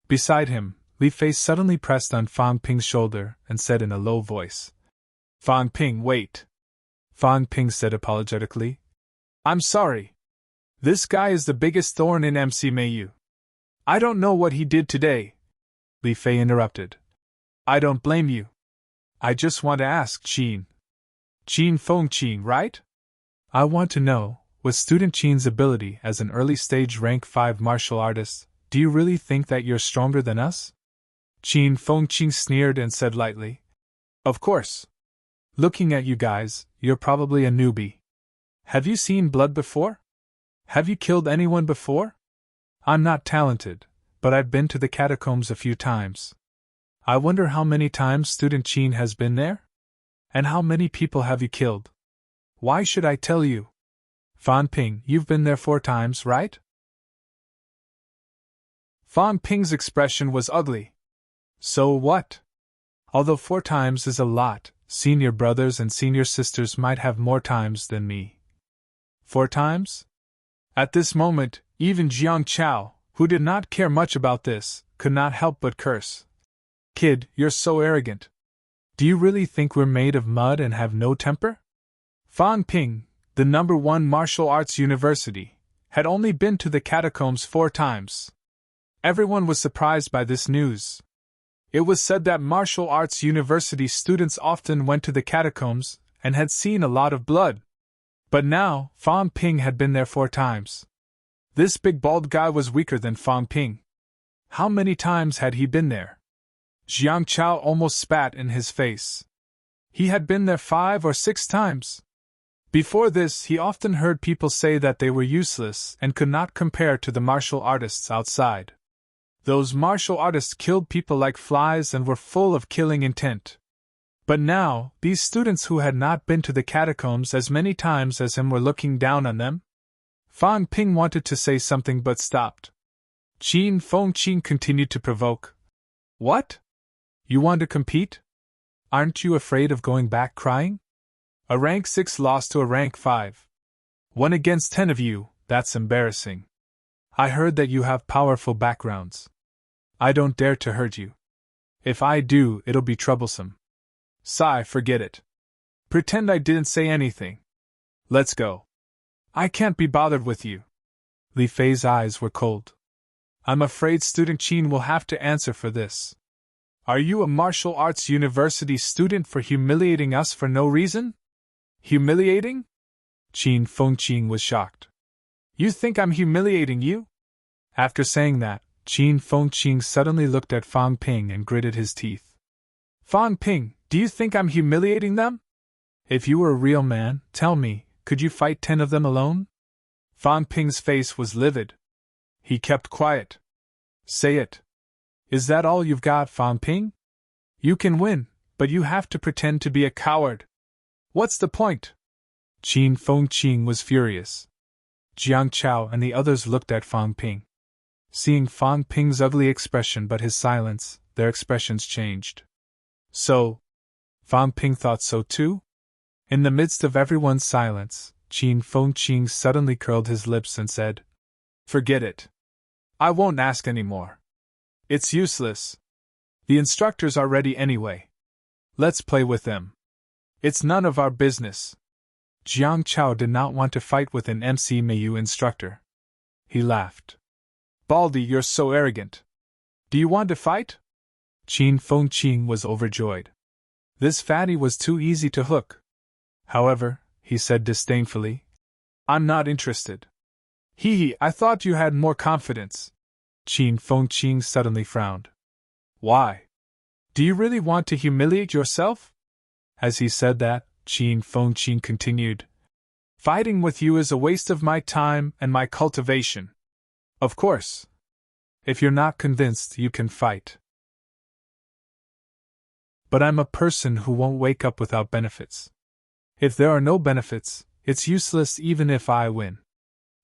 Beside him, Li Fei suddenly pressed on Fan Ping's shoulder and said in a low voice, "Fan Ping, wait." Fan Ping said apologetically, "I'm sorry. This guy is the biggest thorn in MC Mayu. I don't know what he did today." Li Fei interrupted. "I don't blame you. I just want to ask Qin Fengqing, right? I want to know, with student Qin's ability as an early stage rank 5 martial artist, do you really think that you're stronger than us?" Qin Fengqing sneered and said lightly, "Of course. Looking at you guys, you're probably a newbie. Have you seen blood before? Have you killed anyone before? I'm not talented, but I've been to the catacombs a few times. I wonder how many times student Qin has been there? And how many people have you killed? Why should I tell you? Fan Ping, you've been there 4 times, right?" Fan Ping's expression was ugly. So what? Although 4 times is a lot, senior brothers and senior sisters might have more times than me. 4 times? At this moment, even Jiang Chao, who did not care much about this, could not help but curse. "Kid, you're so arrogant. Do you really think we're made of mud and have no temper?" Fan Ping, the #1 martial arts university, had only been to the catacombs 4 times. Everyone was surprised by this news. It was said that martial arts university students often went to the catacombs and had seen a lot of blood. But now, Fan Ping had been there 4 times. This big bald guy was weaker than Fan Ping. How many times had he been there? Jiang Chao almost spat in his face. He had been there 5 or 6 times. Before this, he often heard people say that they were useless and could not compare to the martial artists outside. Those martial artists killed people like flies and were full of killing intent. But now, these students who had not been to the catacombs as many times as him were looking down on them. Fan Ping wanted to say something but stopped. Qin Fengqing continued to provoke. "What? You want to compete? Aren't you afraid of going back crying? A rank 6 lost to a rank 5. 1 against 10 of you, that's embarrassing. I heard that you have powerful backgrounds. I don't dare to hurt you. If I do, it'll be troublesome. Sigh, forget it. Pretend I didn't say anything. Let's go. I can't be bothered with you." Li Fei's eyes were cold. I'm afraid student Qin will have to answer for this. Are you a martial arts university student for humiliating us for no reason? Humiliating? Qin Fengqing was shocked. You think I'm humiliating you? After saying that, Qin Fengqing suddenly looked at Fang Ping and gritted his teeth. Fang Ping, do you think I'm humiliating them? If you were a real man, tell me, could you fight 10 of them alone? Fang Ping's face was livid. He kept quiet. Say it. Is that all you've got, Fang Ping? You can win, but you have to pretend to be a coward. What's the point? Qin Fengqing was furious. Jiang Chao and the others looked at Fang Ping. Seeing Fang Ping's ugly expression but his silence, their expressions changed. So, Fang Ping thought so too? In the midst of everyone's silence, Qin Fengqing suddenly curled his lips and said, Forget it. I won't ask any more. It's useless. The instructors are ready anyway. Let's play with them. It's none of our business. Jiang Chao did not want to fight with an MC Mayu instructor. He laughed. Baldy, you're so arrogant. Do you want to fight? Qin Fengqing was overjoyed. This fatty was too easy to hook. However, he said disdainfully, I'm not interested. Hee, I thought you had more confidence. Qin Fengqing suddenly frowned. Why? Do you really want to humiliate yourself? As he said that, Qin Fengqing continued, Fighting with you is a waste of my time and my cultivation. Of course. If you're not convinced, you can fight. But I'm a person who won't wake up without benefits. If there are no benefits, it's useless even if I win.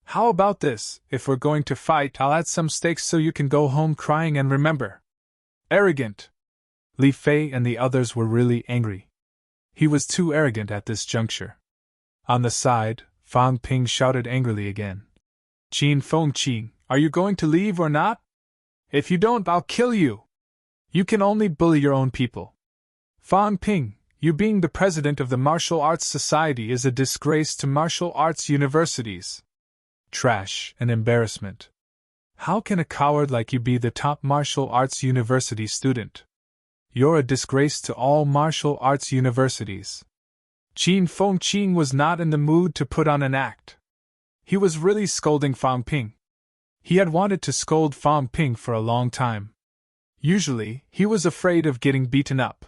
How about this? If we're going to fight, I'll add some stakes so you can go home crying and remember. Arrogant! Li Fei and the others were really angry. He was too arrogant at this juncture. On the side, Fang Ping shouted angrily again. Qin Fengqing, are you going to leave or not? If you don't, I'll kill you. You can only bully your own people. Fang Ping, you being the president of the Martial Arts Society is a disgrace to martial arts universities. Trash and embarrassment. How can a coward like you be the top martial arts university student? You're a disgrace to all martial arts universities. Qin Fengqing was not in the mood to put on an act. He was really scolding Fang Ping. He had wanted to scold Fang Ping for a long time. Usually, he was afraid of getting beaten up.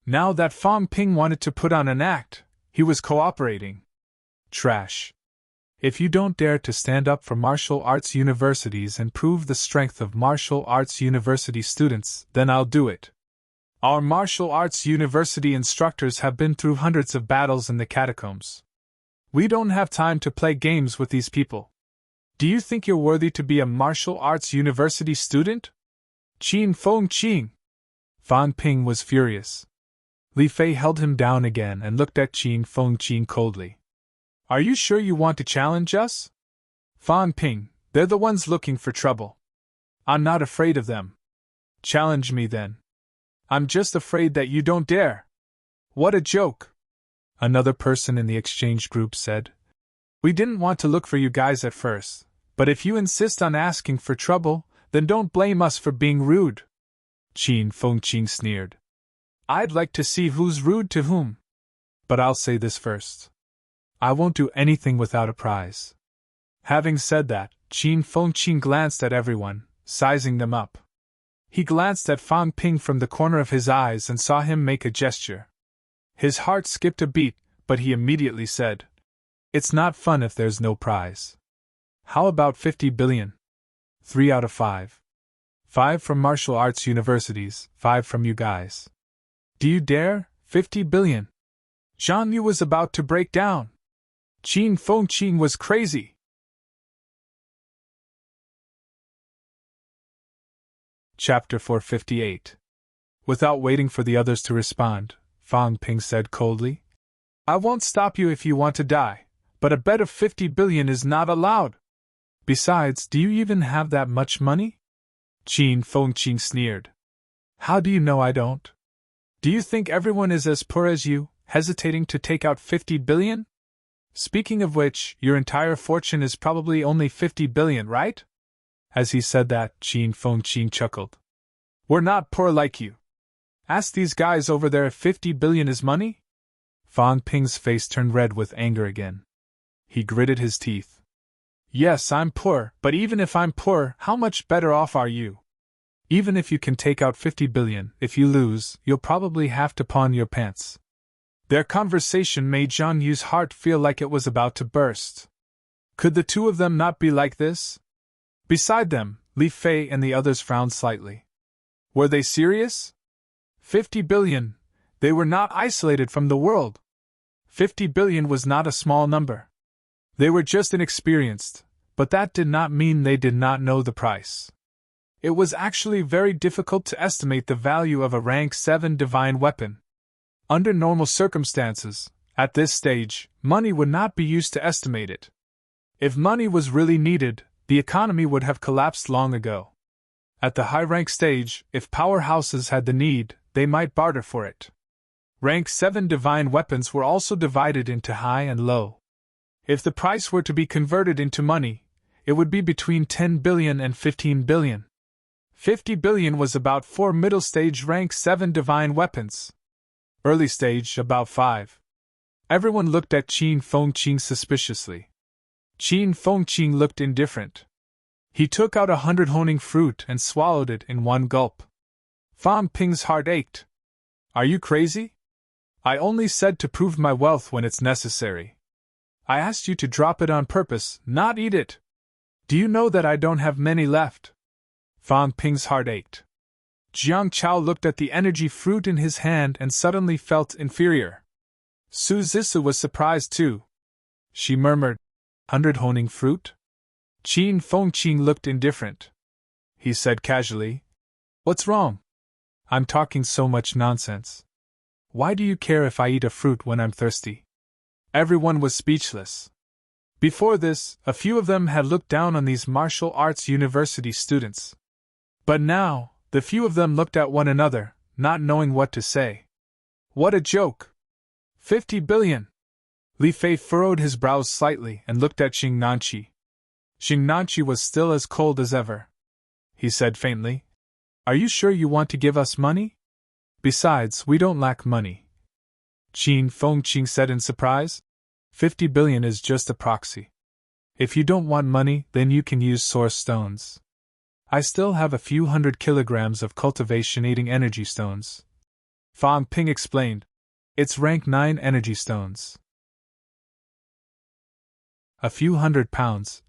Now that Fang Ping wanted to put on an act, he was cooperating. Trash. If you don't dare to stand up for martial arts universities and prove the strength of martial arts university students, then I'll do it. Our martial arts university instructors have been through hundreds of battles in the catacombs. We don't have time to play games with these people. Do you think you're worthy to be a martial arts university student? Qin Fengqing! Fang Ping was furious. Li Fei held him down again and looked at Qin Fengqing coldly. Are you sure you want to challenge us? Fang Ping, they're the ones looking for trouble. I'm not afraid of them. Challenge me then. I'm just afraid that you don't dare. What a joke! Another person in the exchange group said. We didn't want to look for you guys at first, but if you insist on asking for trouble, then don't blame us for being rude. Qin Fengqing sneered. I'd like to see who's rude to whom. But I'll say this first. I won't do anything without a prize. Having said that, Qin Fengqing glanced at everyone, sizing them up. He glanced at Fang Ping from the corner of his eyes and saw him make a gesture. His heart skipped a beat, but he immediately said, It's not fun if there's no prize. How about 50 billion? 3 out of 5. 5 from martial arts universities, 5 from you guys. Do you dare? 50 billion. Zhang Yu was about to break down. Qin Fengqing was crazy. Chapter 458. Without waiting for the others to respond, Fang Ping said coldly, I won't stop you if you want to die, but a bet of 50 billion is not allowed. Besides, do you even have that much money? Qin Fengqing sneered. How do you know I don't? Do you think everyone is as poor as you, hesitating to take out 50 billion? Speaking of which, your entire fortune is probably only 50 billion, right? As he said that, Qin Fengqin chuckled. We're not poor like you. Ask these guys over there if 50 billion is money? Fan Ping's face turned red with anger again. He gritted his teeth. Yes, I'm poor, but even if I'm poor, how much better off are you? Even if you can take out 50 billion, if you lose, you'll probably have to pawn your pants. Their conversation made Zhang Yu's heart feel like it was about to burst. Could the two of them not be like this? Beside them, Li Fei and the others frowned slightly. Were they serious? 50 billion. They were not isolated from the world. 50 billion was not a small number. They were just inexperienced, but that did not mean they did not know the price. It was actually very difficult to estimate the value of a rank 7 divine weapon. Under normal circumstances, at this stage, money would not be used to estimate it. If money was really needed, the economy would have collapsed long ago. At the high rank stage, if powerhouses had the need, they might barter for it. Rank 7 divine weapons were also divided into high and low. If the price were to be converted into money, it would be between 10 billion and 15 billion. 50 billion was about 4 middle stage rank 7 divine weapons. Early stage, about 5. Everyone looked at Qin Fengqin suspiciously. Qin Fengqin looked indifferent. He took out 100 honing fruit and swallowed it in one gulp. Fan Ping's heart ached. Are you crazy? I only said to prove my wealth when it's necessary. I asked you to drop it on purpose, not eat it. Do you know that I don't have many left? Fan Ping's heart ached. Jiang Chao looked at the energy fruit in his hand and suddenly felt inferior. Su Zisi was surprised too. She murmured, 100 honing fruit? Qin Fengqin looked indifferent. He said casually, What's wrong? I'm talking so much nonsense. Why do you care if I eat a fruit when I'm thirsty? Everyone was speechless. Before this, a few of them had looked down on these martial arts university students. But now, the few of them looked at one another, not knowing what to say. What a joke! 50 billion! Li Fei furrowed his brows slightly and looked at Xing Nanqi. Xing Nanqi was still as cold as ever. He said faintly, Are you sure you want to give us money? Besides, we don't lack money. Qin Fengqin said in surprise, 50 billion is just a proxy. If you don't want money, then you can use source stones. I still have a few 100 kilograms of cultivation-aiding energy stones. Fan Ping explained. It's rank 9 energy stones. A few 100 pounds.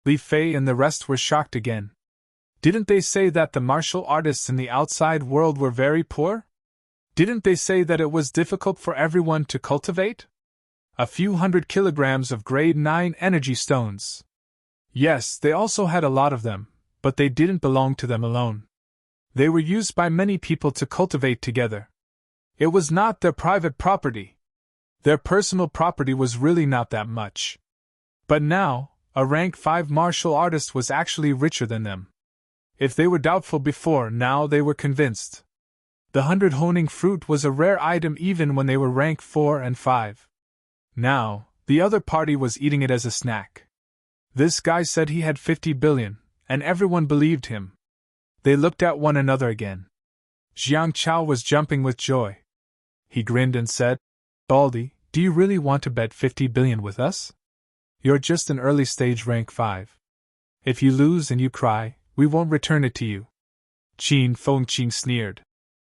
Li Fei and the rest were shocked again. Didn't they say that the martial artists in the outside world were very poor? Didn't they say that it was difficult for everyone to cultivate? A few 100 kilograms of grade 9 energy stones. Yes, they also had a lot of them, but they didn't belong to them alone. They were used by many people to cultivate together. It was not their private property. Their personal property was really not that much. But now, a rank 5 martial artist was actually richer than them. If they were doubtful before, now they were convinced. The 100 honing fruit was a rare item even when they were rank 4 and 5. Now, the other party was eating it as a snack. This guy said he had 50 billion, and everyone believed him. They looked at one another again. Jiang Chao was jumping with joy. He grinned and said, Baldy, do you really want to bet 50 billion with us? You're just an early stage rank 5. If you lose and you cry, we won't return it to you. Qin Fengqin sneered.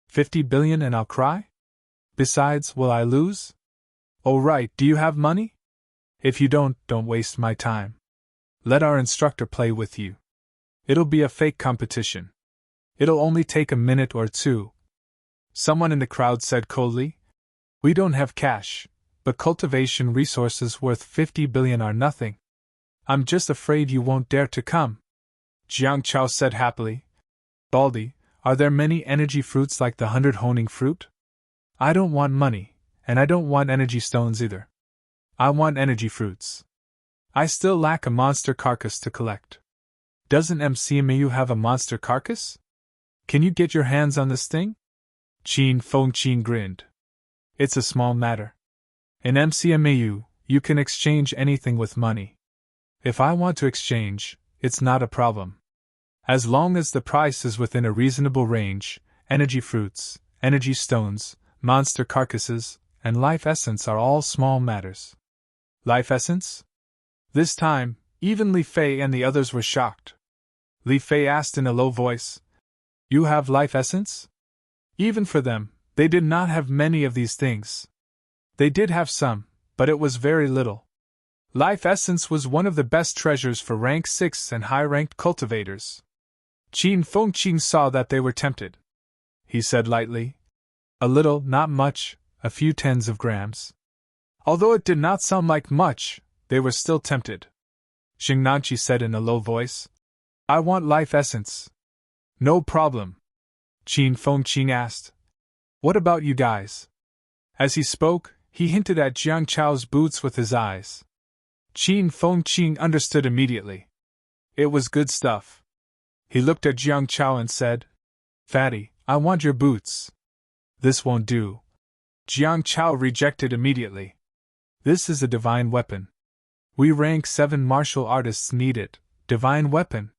50 billion and I'll cry? Besides, will I lose? Oh right, do you have money? If you don't waste my time. Let our instructor play with you. It'll be a fake competition. It'll only take a minute or two. Someone in the crowd said coldly, We don't have cash, but cultivation resources worth 50 billion are nothing. I'm just afraid you won't dare to come. Jiang Chao said happily, Baldy, are there many energy fruits like the 100 honing fruit? I don't want money, and I don't want energy stones either. I want energy fruits. I still lack a monster carcass to collect. Doesn't MCMAU have a monster carcass? Can you get your hands on this thing? Qin Fengqin grinned. It's a small matter. In MCMAU, you can exchange anything with money. If I want to exchange, it's not a problem. As long as the price is within a reasonable range, energy fruits, energy stones, monster carcasses, and life essence are all small matters. Life essence? This time, even Li Fei and the others were shocked. Li Fei asked in a low voice, "You have life essence?" Even for them, they did not have many of these things. They did have some, but it was very little. Life essence was one of the best treasures for rank 6 and high-ranked cultivators. Qin Fengqing saw that they were tempted. He said lightly, "A little, not much, a few tens of grams." Although it did not sound like much, they were still tempted. Xingnanqi said in a low voice, "I want life essence." "No problem." Qin Fengqing asked, "What about you guys?" As he spoke, he hinted at Jiang Chao's boots with his eyes. Qin Fengqing understood immediately. It was good stuff. He looked at Jiang Chao and said, "Fatty, I want your boots." "This won't do." Jiang Chao rejected immediately. "This is a divine weapon. We rank 7 martial artists need it. Divine weapon."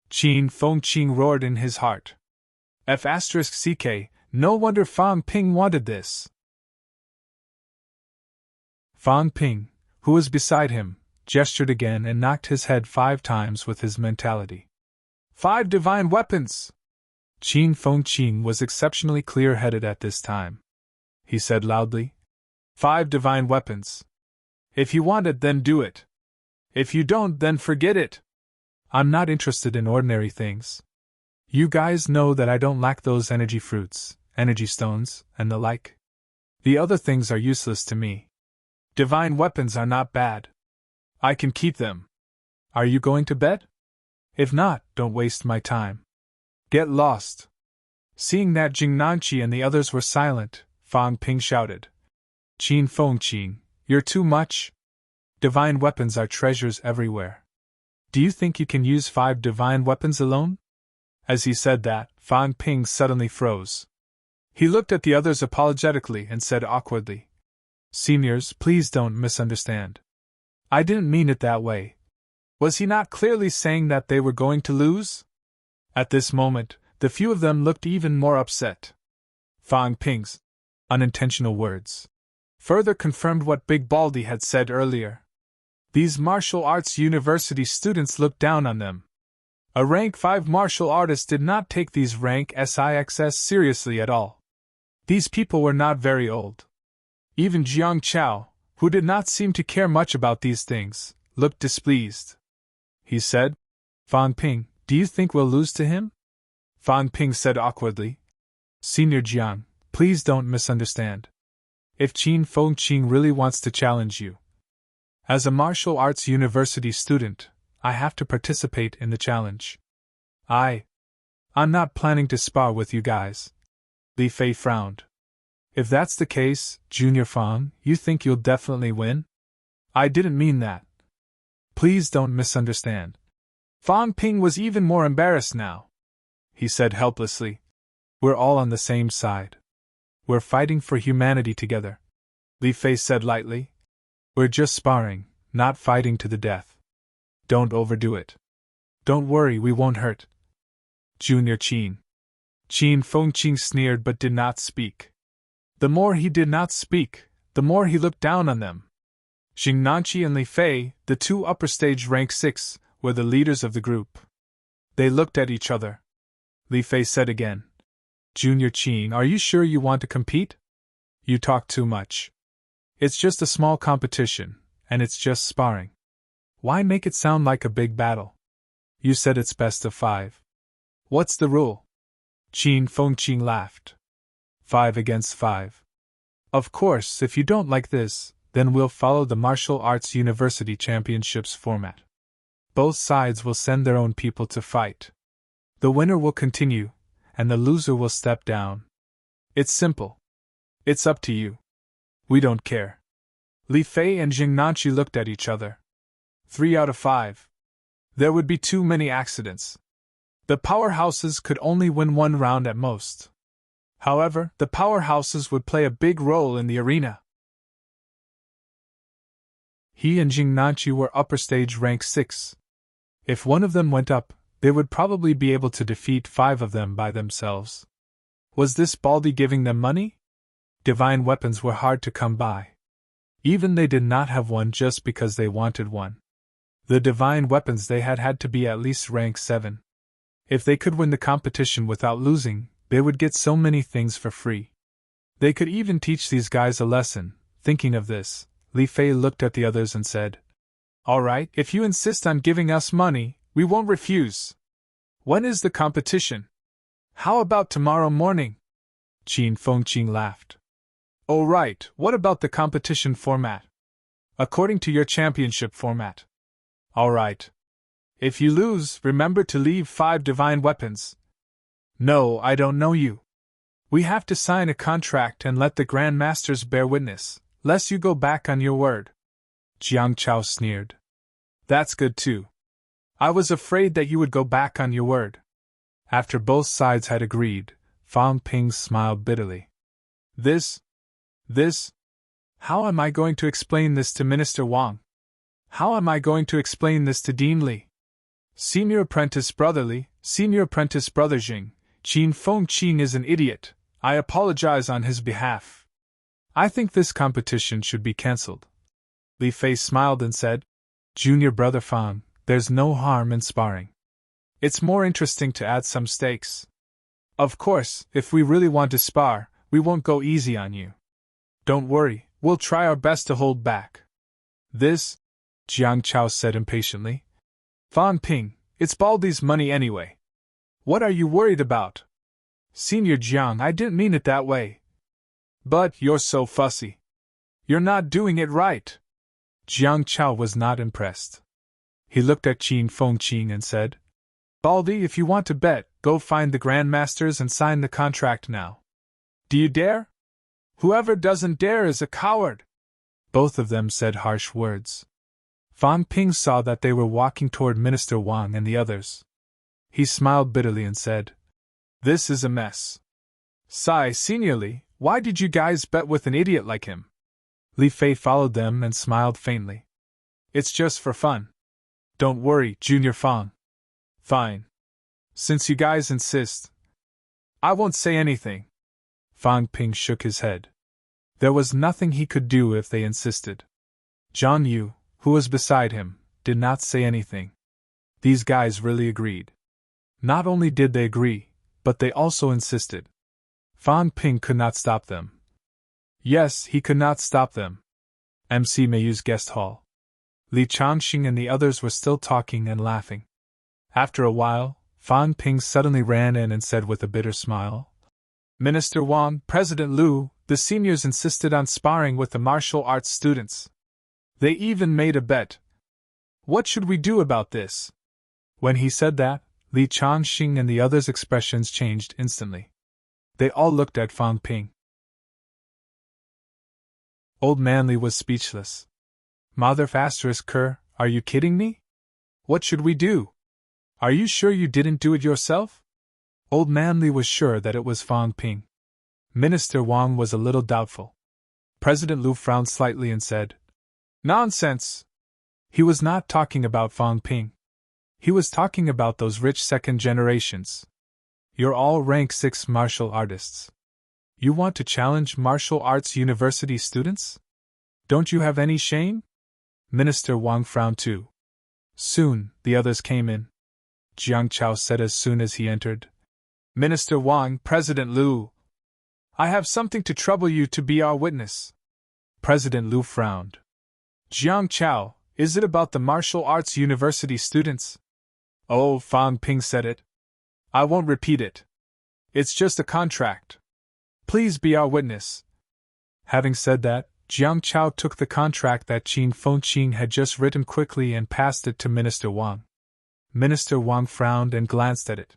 Qin Fengqing roared in his heart. F***ck, no wonder Fang Ping wanted this. Fang Ping, who was beside him, gestured again and knocked his head 5 times with his mentality. 5 divine weapons! Qin Fengqing was exceptionally clear-headed at this time. He said loudly, 5 divine weapons. If you want it, then do it. If you don't, then forget it. I'm not interested in ordinary things. You guys know that I don't lack those energy fruits, energy stones, and the like. The other things are useless to me. Divine weapons are not bad. I can keep them. Are you going to bet? If not, don't waste my time. Get lost. Seeing that Xingnanqi and the others were silent, Fang Ping shouted, Qin Fengqing, you're too much. Divine weapons are treasures everywhere. Do you think you can use 5 divine weapons alone? As he said that, Fang Ping suddenly froze. He looked at the others apologetically and said awkwardly, Seniors, please don't misunderstand. I didn't mean it that way. Was he not clearly saying that they were going to lose? At this moment, the few of them looked even more upset. Fang Ping's unintentional words further confirmed what Big Baldy had said earlier. These martial arts university students looked down on them. A rank 5 martial artist did not take these rank SIXS seriously at all. These people were not very old. Even Jiang Chao, who did not seem to care much about these things, looked displeased. He said, Fang Ping, do you think we'll lose to him? Fang Ping said awkwardly, Senior Jiang, please don't misunderstand. If Qin Fengqing really wants to challenge you, as a martial arts university student, I have to participate in the challenge. I'm not planning to spar with you guys. Li Fei frowned. If that's the case, Junior Fang, you think you'll definitely win? I didn't mean that. Please don't misunderstand. Fang Ping was even more embarrassed now. He said helplessly, We're all on the same side. We're fighting for humanity together. Li Fei said lightly, We're just sparring, not fighting to the death. Don't overdo it. Don't worry, we won't hurt. Junior Qin Fengqing sneered but did not speak. The more he did not speak, the more he looked down on them. Xingnanqi and Li Fei, the 2 upper stage rank 6, were the leaders of the group. They looked at each other. Li Fei said again, Junior Qin, are you sure you want to compete? You talk too much. It's just a small competition, and it's just sparring. Why make it sound like a big battle? You said it's best of 5. What's the rule? Qin Fengqing laughed. 5 against 5. Of course, if you don't like this, then we'll follow the Martial Arts University Championships format. Both sides will send their own people to fight. The winner will continue, and the loser will step down. It's simple. It's up to you. We don't care. Li Fei and Xingnanqi looked at each other. 3 out of 5. There would be too many accidents. The powerhouses could only win 1 round at most. However, the powerhouses would play a big role in the arena. He and Xingnanqi were upper stage rank 6. If one of them went up, they would probably be able to defeat 5 of them by themselves. Was this Baldy giving them money? Divine weapons were hard to come by. Even they did not have one just because they wanted one. The divine weapons they had to be at least rank 7. If they could win the competition without losing, they would get so many things for free. They could even teach these guys a lesson. Thinking of this, Li Fei looked at the others and said, "All right, if you insist on giving us money, we won't refuse. When is the competition? How about tomorrow morning?" Qin Fengqing laughed. "Oh right, what about the competition format? According to your championship format. All right. If you lose, remember to leave 5 divine weapons." "No, I don't know you. We have to sign a contract and let the Grand Masters bear witness, lest you go back on your word." Jiang Chao sneered. "That's good too. I was afraid that you would go back on your word." After both sides had agreed, Fang Ping smiled bitterly. This? How am I going to explain this to Minister Wang? How am I going to explain this to Dean Li? Senior Apprentice Brother Li, Senior Apprentice Brother Jing, Qin Fengqing is an idiot. I apologize on his behalf. I think this competition should be cancelled." Li Fei smiled and said, "Junior Brother Fang, there's no harm in sparring. It's more interesting to add some stakes. Of course, if we really want to spar, we won't go easy on you. Don't worry, we'll try our best to hold back." "This?" Jiang Chao said impatiently. "Fang Ping, it's Baldy's money anyway. What are you worried about?" "Senior Jiang, I didn't mean it that way." "But you're so fussy. You're not doing it right." Jiang Chao was not impressed. He looked at Qin Fengqing and said, "Baldy, if you want to bet, go find the Grandmasters and sign the contract now. Do you dare? Whoever doesn't dare is a coward." Both of them said harsh words. Fang Ping saw that they were walking toward Minister Wang and the others. He smiled bitterly and said, "This is a mess. Sigh, seniorly, why did you guys bet with an idiot like him?" Li Fei followed them and smiled faintly. "It's just for fun. Don't worry, Junior Fang." "Fine. Since you guys insist, I won't say anything." Fang Ping shook his head. There was nothing he could do if they insisted. Zhang Yu, who was beside him, did not say anything. These guys really agreed. Not only did they agree, but they also insisted. Fang Ping could not stop them. Yes, he could not stop them. MC Meiyu's guest hall. Li Changxing and the others were still talking and laughing. After a while, Fang Ping suddenly ran in and said with a bitter smile, "Minister Wang, President Liu, the seniors insisted on sparring with the martial arts students. They even made a bet. What should we do about this?" When he said that, Li Changxing and the others' expressions changed instantly. They all looked at Fang Ping. Old Man Li was speechless. "Mother Kerr, are you kidding me? What should we do? Are you sure you didn't do it yourself?" Old Man Li was sure that it was Fang Ping. Minister Wang was a little doubtful. President Liu frowned slightly and said, "Nonsense!" He was not talking about Fang Ping. He was talking about those rich second generations. "You're all rank 6 martial artists. You want to challenge martial arts university students? Don't you have any shame?" Minister Wang frowned too. Soon, the others came in. Jiang Chao said as soon as he entered, "Minister Wang, President Liu, I have something to trouble you to be our witness." President Liu frowned. "Jiang Chao, is it about the martial arts university students?" "Oh, Fang Ping said it. I won't repeat it. It's just a contract. Please be our witness." Having said that, Jiang Chao took the contract that Qin Fengqing had just written quickly and passed it to Minister Wang. Minister Wang frowned and glanced at it.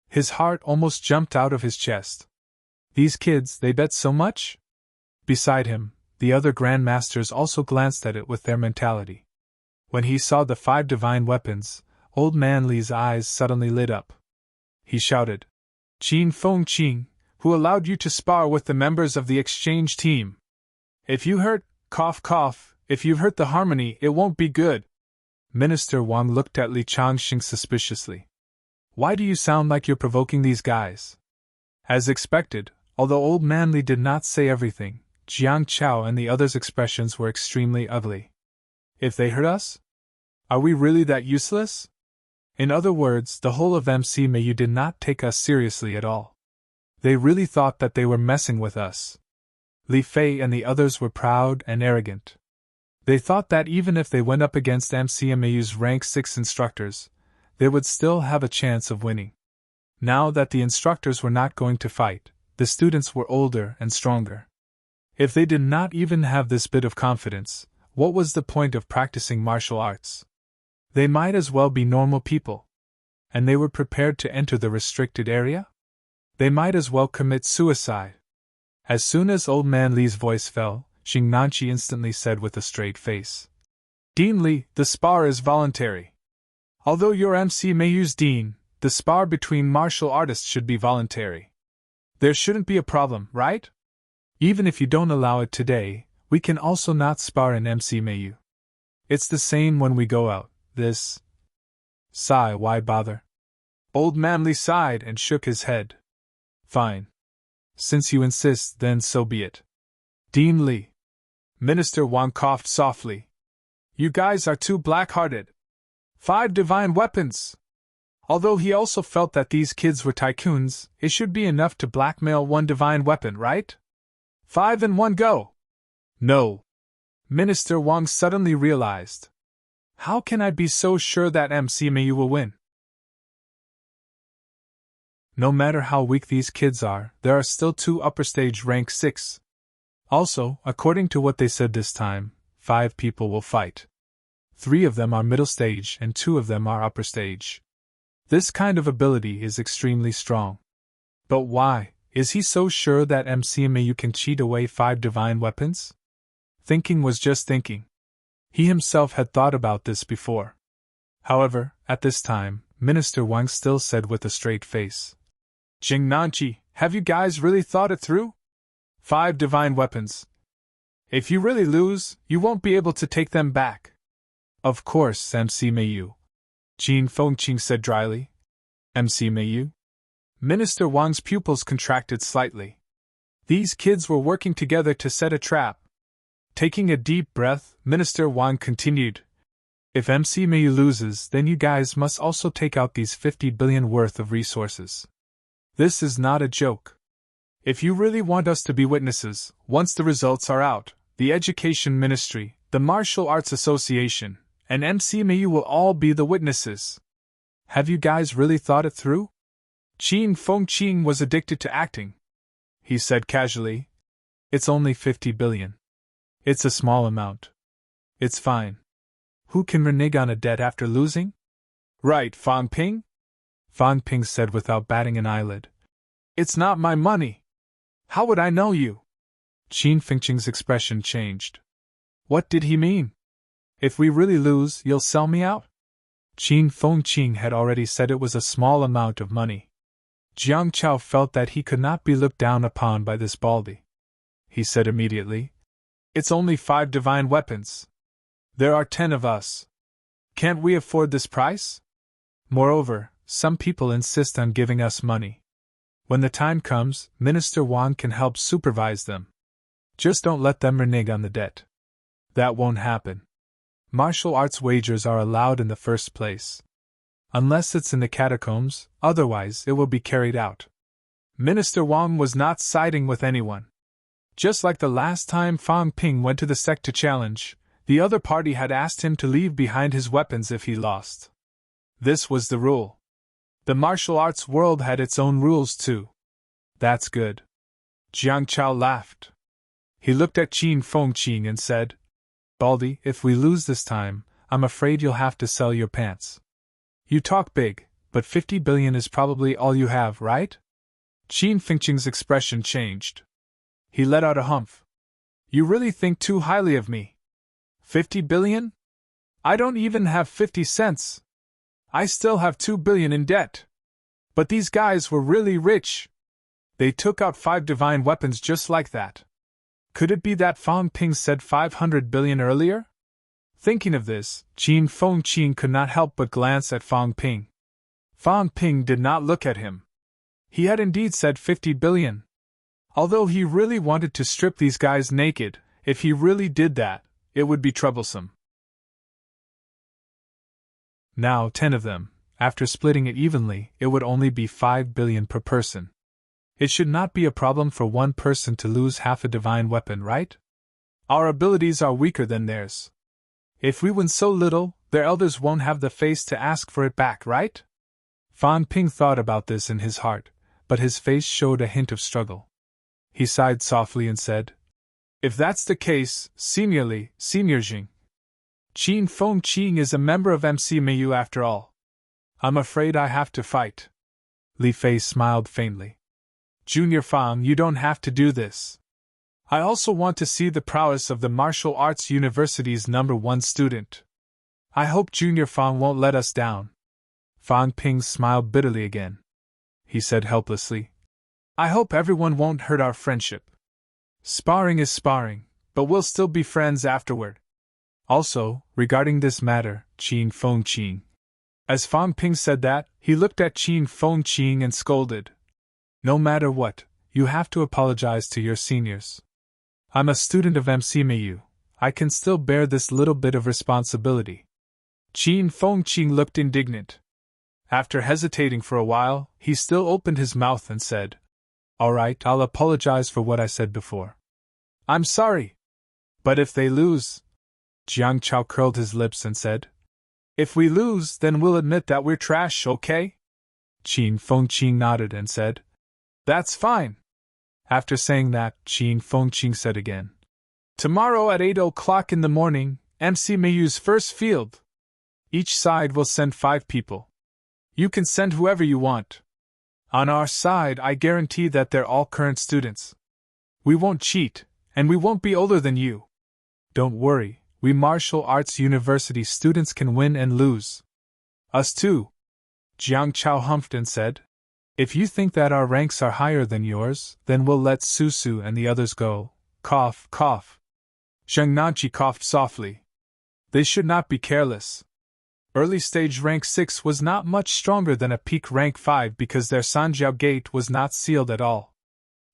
His heart almost jumped out of his chest. These kids, they bet so much? Beside him, the other Grandmasters also glanced at it with their mentality. When he saw the 5 divine weapons, Old Man Li's eyes suddenly lit up. He shouted, "Qin Fengqing, who allowed you to spar with the members of the exchange team? If you hurt, cough cough, if you hurt the harmony, it won't be good." Minister Wang looked at Li Changxing suspiciously. Why do you sound like you're provoking these guys? As expected, although Old Man Li did not say everything, Jiang Chao and the others' expressions were extremely ugly. If they hurt us? Are we really that useless? In other words, the whole of MC Mayu did not take us seriously at all. They really thought that they were messing with us. Li Fei and the others were proud and arrogant. They thought that even if they went up against MCMAU's rank 6 instructors, they would still have a chance of winning. Now that the instructors were not going to fight, the students were older and stronger. If they did not even have this bit of confidence, what was the point of practicing martial arts? They might as well be normal people. And they were prepared to enter the restricted area? They might as well commit suicide. As soon as Old Man Li's voice fell, Xing Nanqi instantly said with a straight face, "Dean Li, the spar is voluntary. Although you're MC Mayu's dean, the spar between martial artists should be voluntary. There shouldn't be a problem, right? Even if you don't allow it today, we can also not spar in MC Mayu. It's the same when we go out, this." Sigh, why bother? Old Man Li sighed and shook his head. Fine. Since you insist, then so be it. Dean Li. Minister Wang coughed softly. You guys are too black-hearted. 5 divine weapons! Although he also felt that these kids were tycoons, it should be enough to blackmail 1 divine weapon, right? 5 in 1 go! No. Minister Wang suddenly realized. How can I be so sure that MC Mayu will win? No matter how weak these kids are, there are still 2 upper stage rank 6. Also, according to what they said this time, 5 people will fight. 3 of them are middle stage and 2 of them are upper stage. This kind of ability is extremely strong. But why is he so sure that MC Mayu can cheat away 5 divine weapons? Thinking was just thinking. He himself had thought about this before. However, at this time, Minister Wang still said with a straight face, Xing Nanqi, have you guys really thought it through? 5 divine weapons. If you really lose, you won't be able to take them back. Of course, MC Mayu. Jin Fengqing said dryly. MC Mayu? Minister Wang's pupils contracted slightly. These kids were working together to set a trap. Taking a deep breath, Minister Wang continued. If MC Mayu loses, then you guys must also take out these 50 billion worth of resources. This is not a joke. If you really want us to be witnesses, once the results are out, the Education Ministry, the Martial Arts Association, and MC Mayu will all be the witnesses. Have you guys really thought it through? Qin Fengqing was addicted to acting. He said casually. It's only 50 billion. It's a small amount. It's fine. Who can renege on a debt after losing? Right, Fang Ping? Fang Ping said without batting an eyelid. It's not my money. How would I know you? Qin Fengqing's expression changed. What did he mean? If we really lose, you'll sell me out? Qin Fengqing had already said it was a small amount of money. Jiang Chao felt that he could not be looked down upon by this baldy. He said immediately, It's only 5 divine weapons. There are 10 of us. Can't we afford this price? Moreover, some people insist on giving us money. When the time comes, Minister Wang can help supervise them. Just don't let them renege on the debt. That won't happen. Martial arts wagers are allowed in the first place. Unless it's in the catacombs, otherwise it will be carried out. Minister Wang was not siding with anyone. Just like the last time Fang Ping went to the sect to challenge, the other party had asked him to leave behind his weapons if he lost. This was the rule. The martial arts world had its own rules too. That's good. Jiang Chao laughed. He looked at Qin Fengqing and said, Baldy, if we lose this time, I'm afraid you'll have to sell your pants. You talk big, but 50 billion is probably all you have, right? Qin Fengqing's expression changed. He let out a humph. You really think too highly of me. 50 billion? I don't even have 50 cents. I still have 2 billion in debt. But these guys were really rich. They took out 5 divine weapons just like that. Could it be that Fang Ping said 500 billion earlier? Thinking of this, Qin Fengqing could not help but glance at Fang Ping. Fan Ping did not look at him. He had indeed said 50 billion. Although he really wanted to strip these guys naked, if he really did that, it would be troublesome. Now 10 of them, after splitting it evenly, it would only be 5 billion per person. It should not be a problem for one person to lose half a divine weapon, right? Our abilities are weaker than theirs. If we win so little, their elders won't have the face to ask for it back, right? Fan Ping thought about this in his heart, but his face showed a hint of struggle. He sighed softly and said, "If that's the case, Senior Jing. Qin Feng Qing is a member of MC Mayu after all. I'm afraid I have to fight." Li Fei smiled faintly. "Junior Fang, you don't have to do this. I also want to see the prowess of the Martial Arts University's #1 student. I hope Junior Fang won't let us down." Fan Ping smiled bitterly again. He said helplessly, "I hope everyone won't hurt our friendship. Sparring is sparring, but we'll still be friends afterward. Also, regarding this matter, Qin Feng Qing." As Fan Ping said that, he looked at Qin Feng Qing and scolded. "No matter what, you have to apologize to your seniors. I'm a student of MC Mayu. I can still bear this little bit of responsibility." Qin Feng Qing looked indignant. After hesitating for a while, he still opened his mouth and said, "All right, I'll apologize for what I said before. I'm sorry. But if they lose..." Jiang Chao curled his lips and said, "If we lose, then we'll admit that we're trash, okay?" Qin Feng Qing nodded and said, "That's fine." After saying that, Qin Feng Qing said again, "Tomorrow at 8 o'clock in the morning, MC Mayu's first field. Each side will send 5 people. You can send whoever you want. On our side, I guarantee that they're all current students. We won't cheat, and we won't be older than you. Don't worry, we martial arts university students can win and lose. Us too." Jiang Chao humphed and said, "If you think that our ranks are higher than yours, then we'll let Susu and the others go." Cough, cough. Zheng Nanqi coughed softly. "They should not be careless. Early stage rank 6 was not much stronger than a peak rank 5 because their Sanjiao gate was not sealed at all.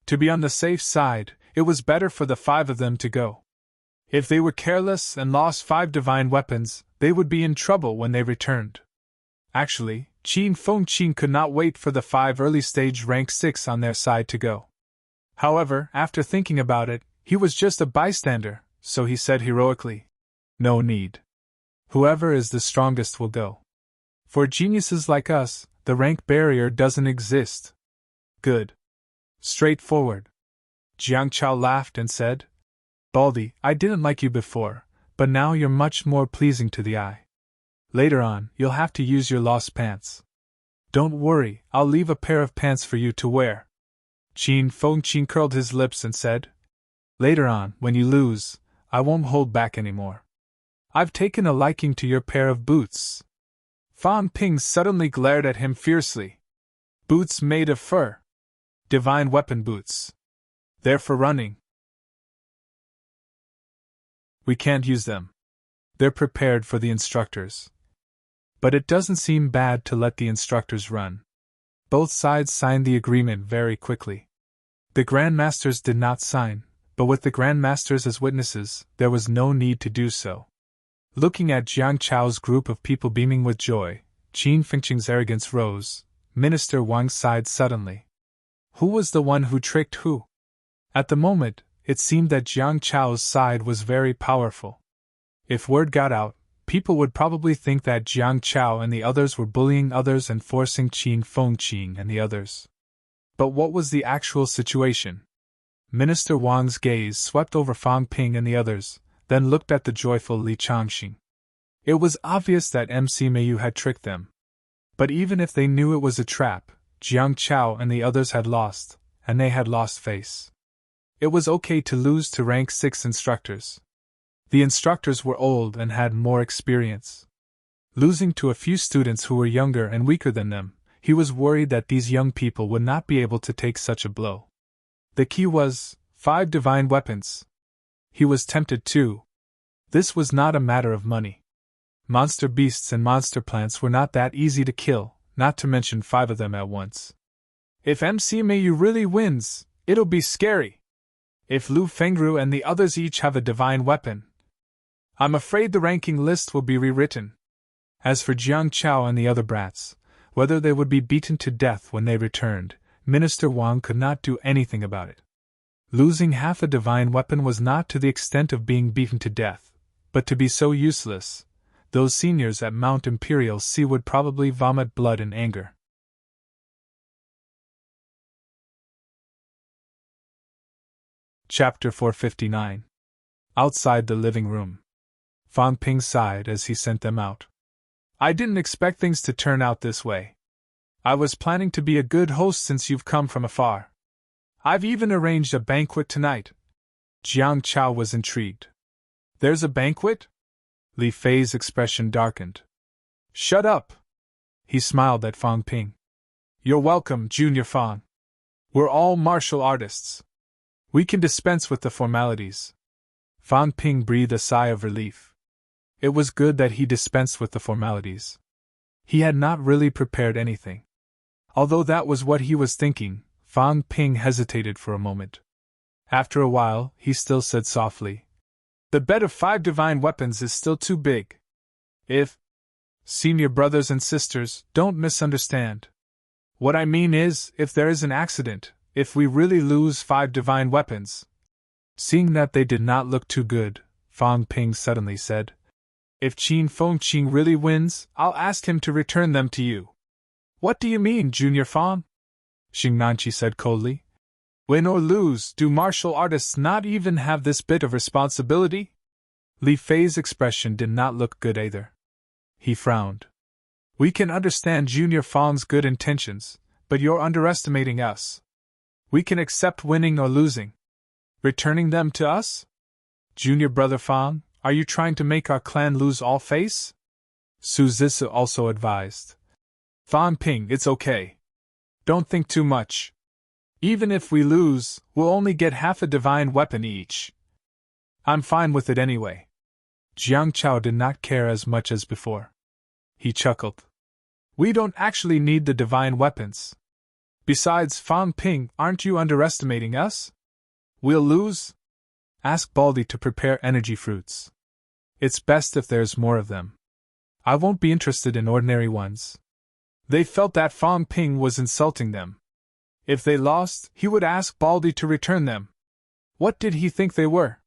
To be on the safe side, it was better for the 5 of them to go. If they were careless and lost 5 divine weapons, they would be in trouble when they returned." Actually, Qin Feng Qing could not wait for the 5 early stage rank 6 on their side to go. However, after thinking about it, he was just a bystander, so he said heroically, "No need. Whoever is the strongest will go. For geniuses like us, the rank barrier doesn't exist." "Good. Straightforward." Jiang Chao laughed and said, "Baldy, I didn't like you before, but now you're much more pleasing to the eye. Later on, you'll have to use your lost pants. Don't worry, I'll leave a pair of pants for you to wear." Qin Feng Qing curled his lips and said, "Later on, when you lose, I won't hold back anymore. I've taken a liking to your pair of boots." Fan Ping suddenly glared at him fiercely. "Boots made of fur. Divine weapon boots. They're for running. We can't use them. They're prepared for the instructors. But it doesn't seem bad to let the instructors run." Both sides signed the agreement very quickly. The Grandmasters did not sign, but with the Grandmasters as witnesses, there was no need to do so. Looking at Jiang Chao's group of people beaming with joy, Qin Fengqing's arrogance rose. Minister Wang sighed suddenly. Who was the one who tricked who? At the moment, it seemed that Jiang Chao's side was very powerful. If word got out, people would probably think that Jiang Chao and the others were bullying others and forcing Qin Feng Qing and the others. But what was the actual situation? Minister Wang's gaze swept over Fang Ping and the others, then looked at the joyful Li Changxing. It was obvious that MC Mayu had tricked them. But even if they knew it was a trap, Jiang Chao and the others had lost, and they had lost face. It was okay to lose to rank 6 instructors. The instructors were old and had more experience. Losing to a few students who were younger and weaker than them, he was worried that these young people would not be able to take such a blow. The key was 5 divine weapons. He was tempted too. This was not a matter of money. Monster beasts and monster plants were not that easy to kill, not to mention 5 of them at once. If MC Mayu really wins, it'll be scary. If Lu Fengru and the others each have a divine weapon, I'm afraid the ranking list will be rewritten. As for Jiang Chao and the other brats, whether they would be beaten to death when they returned, Minister Wang could not do anything about it. Losing half a divine weapon was not to the extent of being beaten to death, but to be so useless, those seniors at Mount Imperial C would probably vomit blood in anger. Chapter 459. Outside the living room. Fang Ping sighed as he sent them out. I didn't expect things to turn out this way. I was planning to be a good host since you've come from afar. I've even arranged a banquet tonight. Jiang Chao was intrigued. There's a banquet? Li Fei's expression darkened. Shut up! He smiled at Fang Ping. You're welcome, Junior Fang. We're all martial artists. We can dispense with the formalities. Fang Ping breathed a sigh of relief. It was good that he dispensed with the formalities. He had not really prepared anything. Although that was what he was thinking, Fang Ping hesitated for a moment. After a while, he still said softly, The bed of 5 divine weapons is still too big. If, senior brothers and sisters, don't misunderstand. What I mean is, if there is an accident, if we really lose 5 divine weapons. Seeing that they did not look too good, Fang Ping suddenly said, If Qin Fengqing really wins, I'll ask him to return them to you. What do you mean, Junior Fang? Xingnanqi said coldly. Win or lose, do martial artists not even have this bit of responsibility? Li Fei's expression did not look good either. He frowned. We can understand Junior Fang's good intentions, but you're underestimating us. We can accept winning or losing. Returning them to us? Junior Brother Fang, are you trying to make our clan lose all face? Su Zisi also advised. Fang Ping, it's okay. Don't think too much. Even if we lose, we'll only get half a divine weapon each. I'm fine with it anyway. Jiang Chao did not care as much as before. He chuckled. We don't actually need the divine weapons. Besides, Fang Ping, aren't you underestimating us? We'll lose? Ask Baldy to prepare energy fruits. It's best if there's more of them. I won't be interested in ordinary ones. They felt that Fang Ping was insulting them. If they lost, he would ask Baldy to return them. What did he think they were?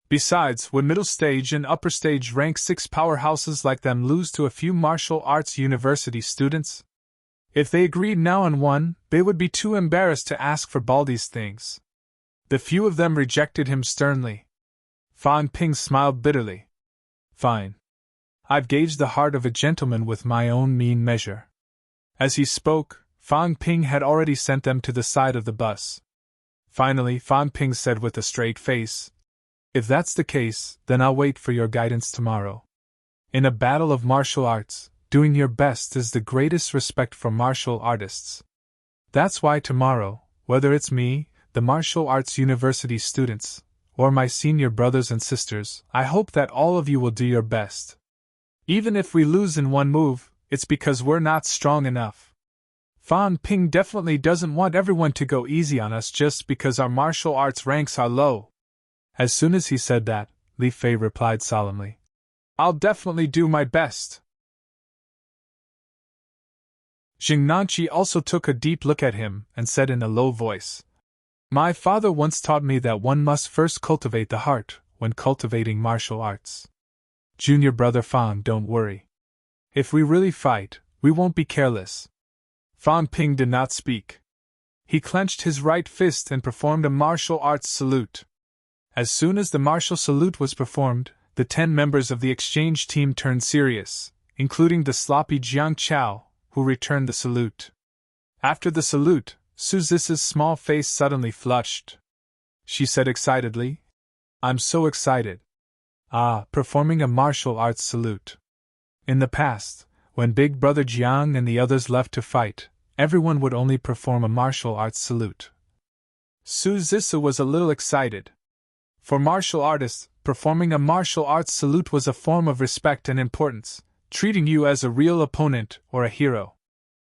Besides, would middle stage and upper stage rank 6 powerhouses like them lose to a few martial arts university students? If they agreed now on one, they would be too embarrassed to ask for Baldy's things. The few of them rejected him sternly. Fang Ping smiled bitterly. Fine. I've gauged the heart of a gentleman with my own mean measure. As he spoke, Fang Ping had already sent them to the side of the bus. Finally, Fang Ping said with a straight face, If that's the case, then I'll wait for your guidance tomorrow. In a battle of martial arts, doing your best is the greatest respect for martial artists. That's why tomorrow, whether it's me, the martial arts university students, or my senior brothers and sisters, I hope that all of you will do your best. Even if we lose in one move, it's because we're not strong enough. Fang Ping definitely doesn't want everyone to go easy on us just because our martial arts ranks are low. As soon as he said that, Li Fei replied solemnly, I'll definitely do my best. Xingnanqi also took a deep look at him and said in a low voice, My father once taught me that one must first cultivate the heart when cultivating martial arts. Junior Brother Fang, don't worry. If we really fight, we won't be careless. Fang Ping did not speak. He clenched his right fist and performed a martial arts salute. As soon as the martial salute was performed, the 10 members of the exchange team turned serious, including the sloppy Jiang Chao, who returned the salute. After the salute, Su Zisi's small face suddenly flushed. She said excitedly, I'm so excited. Performing a martial arts salute. In the past, when Big Brother Jiang and the others left to fight, everyone would only perform a martial arts salute. Su Zisi was a little excited. For martial artists, performing a martial arts salute was a form of respect and importance, treating you as a real opponent or a hero.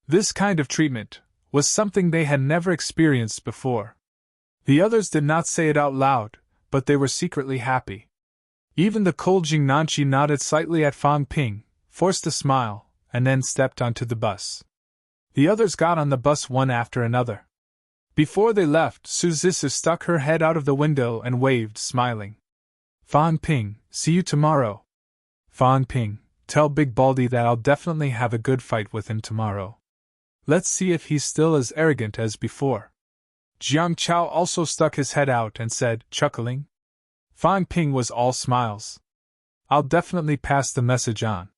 This kind of treatment was something they had never experienced before. The others did not say it out loud, but they were secretly happy. Even the cold Jing Nanqi nodded slightly at Fang Ping, forced a smile, and then stepped onto the bus. The others got on the bus one after another. Before they left, Su Zissou stuck her head out of the window and waved, smiling. Fang Ping, see you tomorrow. Fang Ping, tell Big Baldy that I'll definitely have a good fight with him tomorrow. Let's see if he's still as arrogant as before. Jiang Chao also stuck his head out and said, chuckling. Fang Ping was all smiles. I'll definitely pass the message on.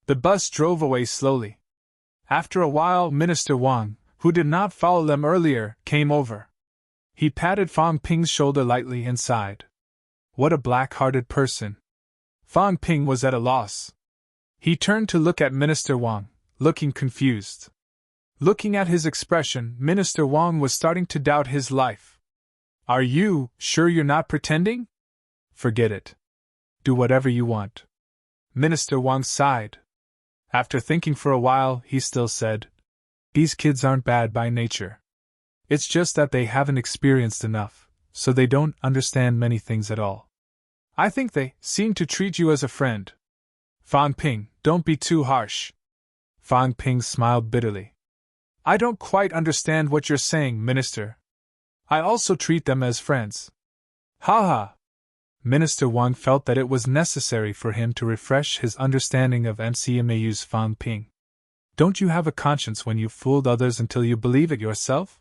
The bus drove away slowly. After a while, Minister Wang, who did not follow them earlier, came over. He patted Fang Ping's shoulder lightly and sighed. What a black-hearted person. Fang Ping was at a loss. He turned to look at Minister Wang, looking confused. Looking at his expression, Minister Wang was starting to doubt his life. Are you sure you're not pretending? Forget it. Do whatever you want. Minister Wang sighed. After thinking for a while, he still said, These kids aren't bad by nature. It's just that they haven't experienced enough, so they don't understand many things at all. I think they seem to treat you as a friend. Fang Ping, don't be too harsh. Fang Ping smiled bitterly. I don't quite understand what you're saying, Minister. I also treat them as friends. Ha ha! Minister Wang felt that it was necessary for him to refresh his understanding of MCMAU's Fang Ping. Don't you have a conscience when you fooled others until you believe it yourself?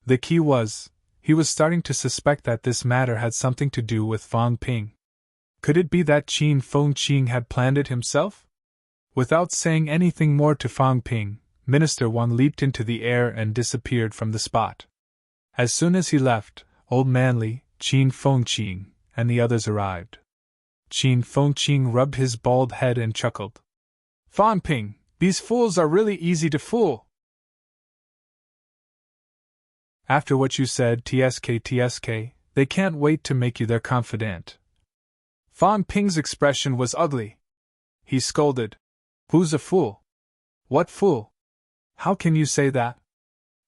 The key was, he was starting to suspect that this matter had something to do with Fang Ping. Could it be that Qin Fengqing had planned it himself? Without saying anything more to Fang Ping, Minister Wang leaped into the air and disappeared from the spot. As soon as he left, Old Manly, Qin Fengqing, and the others arrived. Qin Fengqing rubbed his bald head and chuckled. Fang Ping, these fools are really easy to fool. After what you said, TSK, they can't wait to make you their confidant. Fang Ping's expression was ugly. He scolded. Who's a fool? What fool? How can you say that?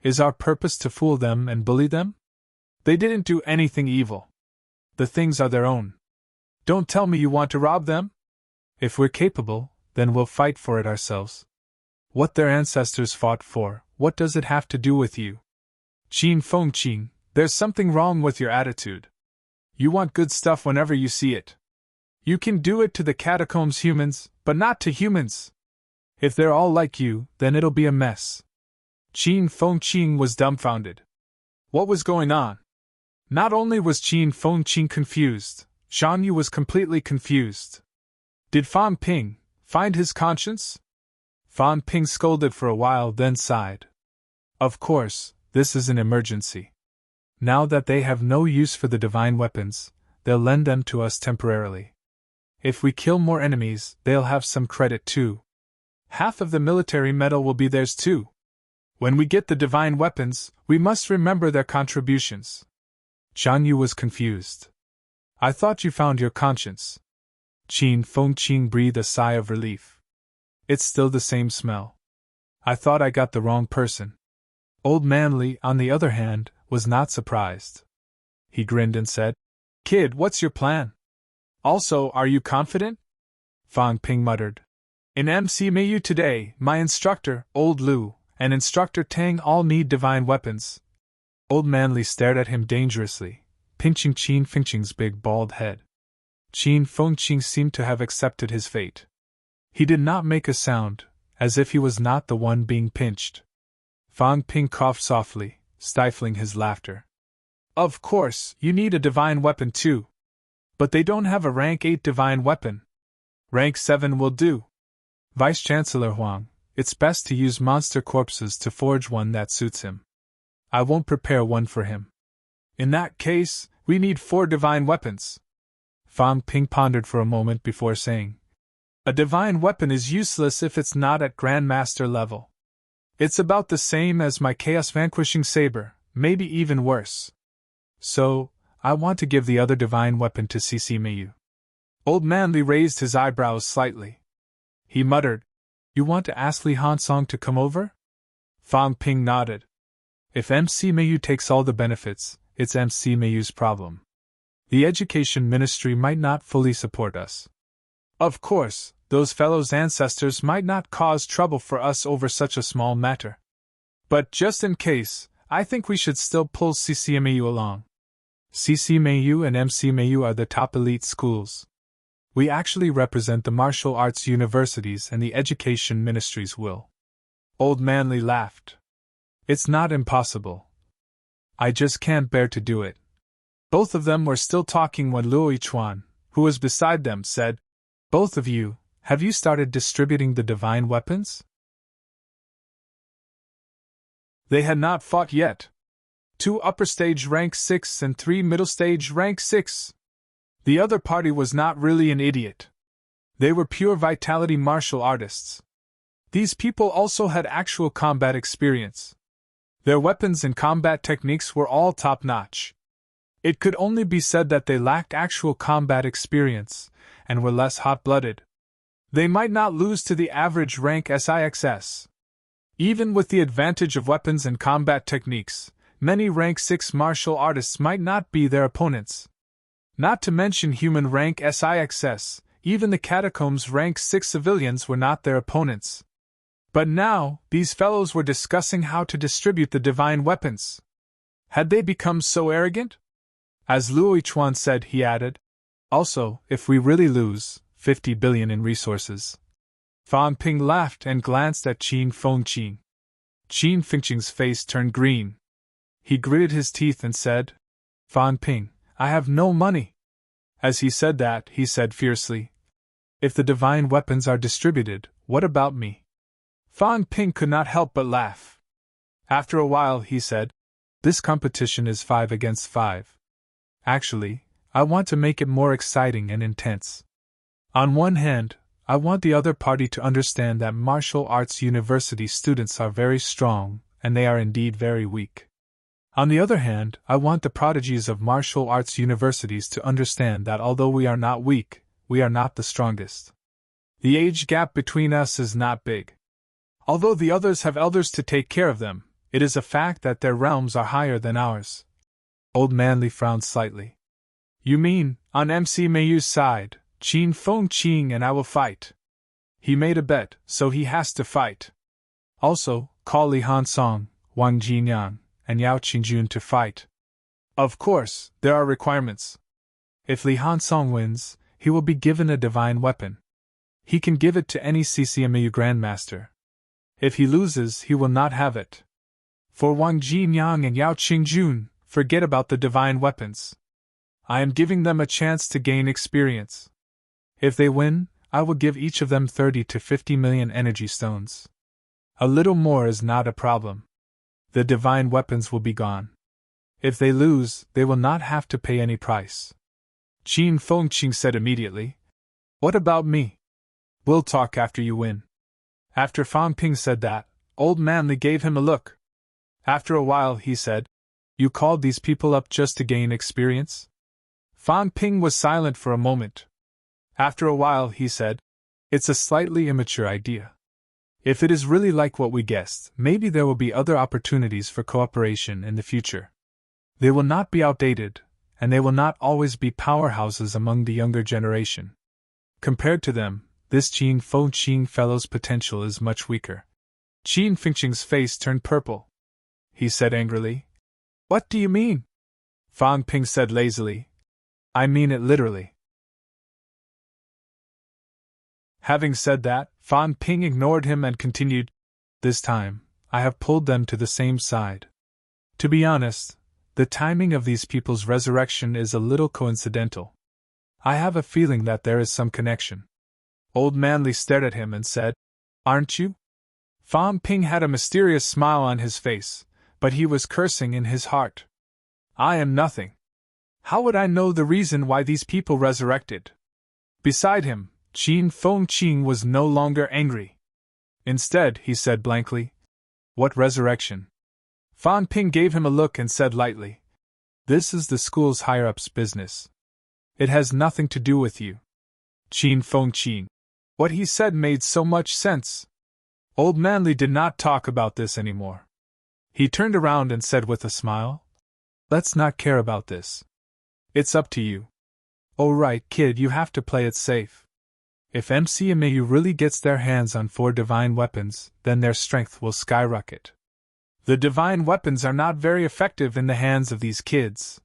Is our purpose to fool them and bully them? They didn't do anything evil. The things are their own. Don't tell me you want to rob them? If we're capable, then we'll fight for it ourselves. What their ancestors fought for, what does it have to do with you? Qin Fengqing, there's something wrong with your attitude. You want good stuff whenever you see it. You can do it to the catacombs humans, but not to humans. If they're all like you, then it'll be a mess. Qin Fengqing was dumbfounded. What was going on? Not only was Qin Fengqing confused, Shan Yu was completely confused. Did Fang Ping find his conscience? Fang Ping scolded for a while, then sighed. Of course, this is an emergency. Now that they have no use for the divine weapons, they'll lend them to us temporarily. If we kill more enemies, they'll have some credit too. Half of the military metal will be theirs too. When we get the divine weapons, we must remember their contributions. Shan Yu was confused. I thought you found your conscience. Qin Fengqing breathed a sigh of relief. It's still the same smell. I thought I got the wrong person. Old Manly, on the other hand, was not surprised. He grinned and said, Kid, what's your plan? Also, are you confident? Fang Ping muttered. In MCMAU today, my instructor, Old Lu, and Instructor Tang all need divine weapons. Old Manly stared at him dangerously, pinching Qin Fengqing's big bald head. Qin Fengqing seemed to have accepted his fate. He did not make a sound, as if he was not the one being pinched. Fang Ping coughed softly, stifling his laughter. Of course, you need a divine weapon too. But they don't have a rank 8 divine weapon. Rank 7 will do. Vice-Chancellor Huang, it's best to use monster corpses to forge one that suits him. I won't prepare one for him. In that case, we need 4 divine weapons. Fang Ping pondered for a moment before saying, A divine weapon is useless if it's not at Grandmaster level. It's about the same as my Chaos Vanquishing Saber, maybe even worse. So, I want to give the other divine weapon to CCMAU. Old Manly raised his eyebrows slightly. He muttered, You want to ask Li Hansong to come over? Fang Ping nodded. If MC Mayu takes all the benefits, it's MC Mayu's problem. The education ministry might not fully support us. Of course, those fellows' ancestors might not cause trouble for us over such a small matter. But just in case, I think we should still pull CCMAU along. CCMAU and MCMAU are the top elite schools. We actually represent the martial arts universities and the education ministry's will. Old Manly laughed. It's not impossible. I just can't bear to do it. Both of them were still talking when Luo Yichuan, who was beside them, said, "Both of you, have you started distributing the divine weapons?" They had not fought yet. 2 upper stage rank 6 and 3 middle stage rank 6. The other party was not really an idiot. They were pure vitality martial artists. These people also had actual combat experience. Their weapons and combat techniques were all top-notch. It could only be said that they lacked actual combat experience, and were less hot-blooded. They might not lose to the average rank SIXS. Even with the advantage of weapons and combat techniques, many rank 6 martial artists might not be their opponents. Not to mention human rank SIXS, even the catacombs rank 6 civilians were not their opponents. But now, these fellows were discussing how to distribute the divine weapons. Had they become so arrogant? As Luo Yichuan said, he added, "Also, if we really lose 50 billion in resources." Fan Ping laughed and glanced at Qin Fengqing. Qin Fengqing's face turned green. He gritted his teeth and said, "Fan Ping, I have no money." As he said that, he said fiercely, "If the divine weapons are distributed, what about me?" Fan Ping could not help but laugh. After a while, he said, "This competition is 5 against 5. Actually, I want to make it more exciting and intense. On one hand, I want the other party to understand that martial arts university students are very strong, and they are indeed very weak. On the other hand, I want the prodigies of martial arts universities to understand that although we are not weak, we are not the strongest. The age gap between us is not big. Although the others have elders to take care of them, it is a fact that their realms are higher than ours." Old Manly frowned slightly. "You mean, on MC Mayu's side, Qin Fengqing and I will fight. He made a bet, so he has to fight. Also, call Li Hansong, Wang Jinyang, and Yao Qingjun to fight. Of course, there are requirements. If Li Hansong wins, he will be given a divine weapon. He can give it to any CCMAU Grandmaster. If he loses, he will not have it. For Wang Jinyang and Yao Qingjun, forget about the divine weapons. I am giving them a chance to gain experience. If they win, I will give each of them 30 to 50 million energy stones. A little more is not a problem. The divine weapons will be gone. If they lose, they will not have to pay any price." Qin Fengqing said immediately, "What about me? We'll talk after you win." After Fan Ping said that, Old Manly gave him a look. After a while, he said, "You called these people up just to gain experience?" Fan Ping was silent for a moment. After a while, he said, "It's a slightly immature idea. If it is really like what we guessed, maybe there will be other opportunities for cooperation in the future. They will not be outdated, and they will not always be powerhouses among the younger generation. Compared to them, this Qin Fengqing fellow's potential is much weaker." Qin Fengqing's face turned purple. He said angrily, "What do you mean?" Fan Ping said lazily, "I mean it literally." Having said that, Fan Ping ignored him and continued, "This time, I have pulled them to the same side. To be honest, the timing of these people's resurrection is a little coincidental. I have a feeling that there is some connection." Old Manly stared at him and said, "Aren't you?" Fan Ping had a mysterious smile on his face, but he was cursing in his heart. "I am nothing. How would I know the reason why these people resurrected?" Beside him, Qin Fengqing was no longer angry. Instead, he said blankly, "What resurrection?" Fan Ping gave him a look and said lightly, "This is the school's higher-ups' business. It has nothing to do with you." Qin Fengqing. What he said made so much sense. Old Manly did not talk about this anymore. He turned around and said with a smile, "Let's not care about this. It's up to you. Oh right, kid, you have to play it safe. If MCMAU really gets their hands on 4 divine weapons, then their strength will skyrocket. The divine weapons are not very effective in the hands of these kids.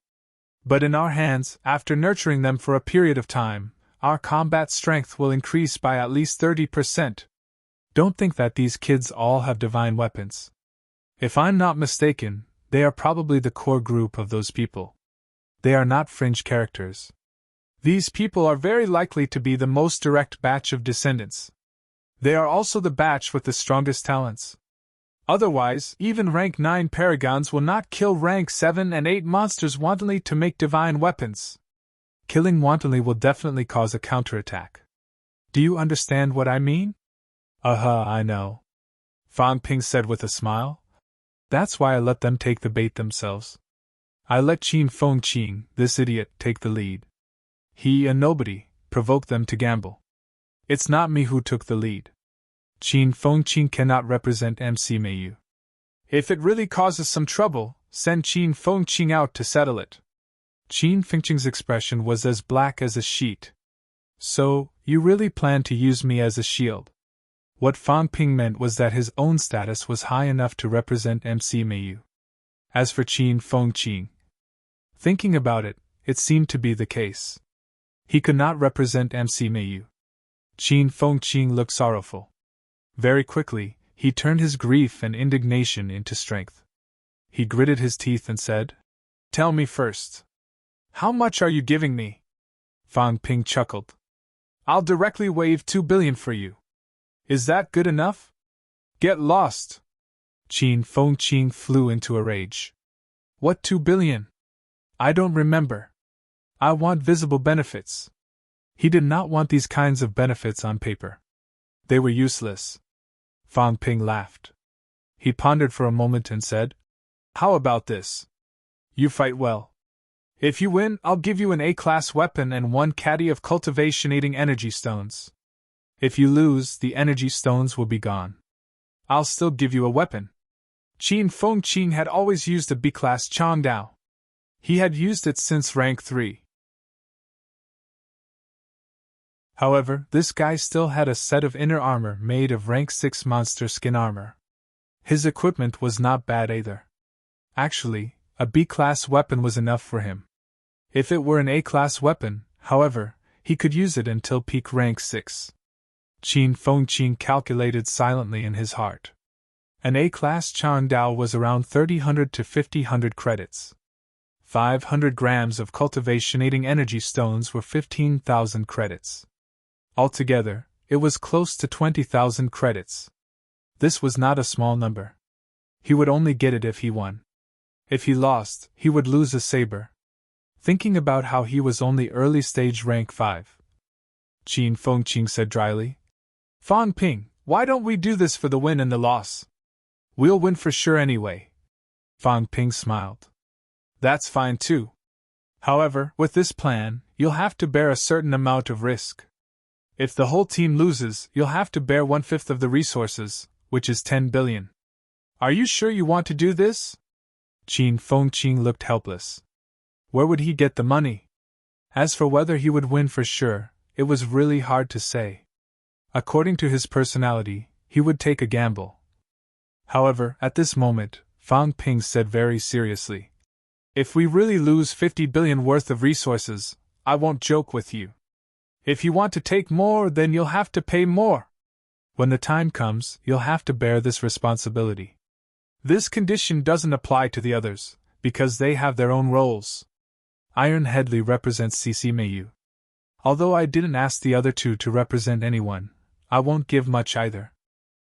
But in our hands, after nurturing them for a period of time, our combat strength will increase by at least 30%. Don't think that these kids all have divine weapons. If I'm not mistaken, they are probably the core group of those people. They are not fringe characters. These people are very likely to be the most direct batch of descendants. They are also the batch with the strongest talents. Otherwise, even rank 9 paragons will not kill rank 7 and 8 monsters wantonly to make divine weapons. Killing wantonly will definitely cause a counterattack. Do you understand what I mean?" I know," Fan Ping said with a smile. "That's why I let them take the bait themselves. I let Qin Feng Qing, this idiot, take the lead. He, a nobody, provoked them to gamble. It's not me who took the lead. Qin Feng Qing cannot represent MC Mayu. If it really causes some trouble, send Qin Feng Qing out to settle it." Qin Feng Qing's expression was as black as a sheet. "So, you really plan to use me as a shield?" What Fan Ping meant was that his own status was high enough to represent MC Mayu. As for Qin Feng Qing, thinking about it, it seemed to be the case. He could not represent MC Mayu. Qin Feng Qing looked sorrowful. Very quickly, he turned his grief and indignation into strength. He gritted his teeth and said, "Tell me first. How much are you giving me?" Fan Ping chuckled. "I'll directly waive 2 billion for you. Is that good enough? Get lost!" Qin Feng Qing flew into a rage. "What 2 billion? I don't remember. I want visible benefits." He did not want these kinds of benefits on paper. They were useless. Fan Ping laughed. He pondered for a moment and said, "How about this? You fight well. If you win, I'll give you an A-class weapon and 1 caddy of cultivation-aiding energy stones. If you lose, the energy stones will be gone. I'll still give you a weapon." Qin Feng Qing had always used a B-class Changdao. He had used it since rank 3. However, this guy still had a set of inner armor made of rank 6 monster skin armor. His equipment was not bad either. Actually, a B-class weapon was enough for him. If it were an A-class weapon, however, he could use it until peak rank 6. Qin Feng Qing calculated silently in his heart. An A-class Changdao was around 3000 to 5000 credits. 500 grams of cultivation-aiding energy stones were 15,000 credits. Altogether, it was close to 20,000 credits. This was not a small number. He would only get it if he won. If he lost, he would lose a saber. Thinking about how he was only early stage rank 5, Qin Feng Qing said dryly, "Fan Ping, why don't we do this for the win and the loss? We'll win for sure anyway." Fan Ping smiled. "That's fine too. However, with this plan, you'll have to bear a certain amount of risk. If the whole team loses, you'll have to bear 1/5 of the resources, which is 10 billion. Are you sure you want to do this?" Qin Feng Qing looked helpless. Where would he get the money? As for whether he would win for sure, it was really hard to say. According to his personality, he would take a gamble. However, at this moment, Fan Ping said very seriously, "If we really lose 50 billion worth of resources, I won't joke with you. If you want to take more, then you'll have to pay more. When the time comes, you'll have to bear this responsibility. This condition doesn't apply to the others, because they have their own roles. Iron Headley represents CC Mayu. Although I didn't ask the other 2 to represent anyone, I won't give much either.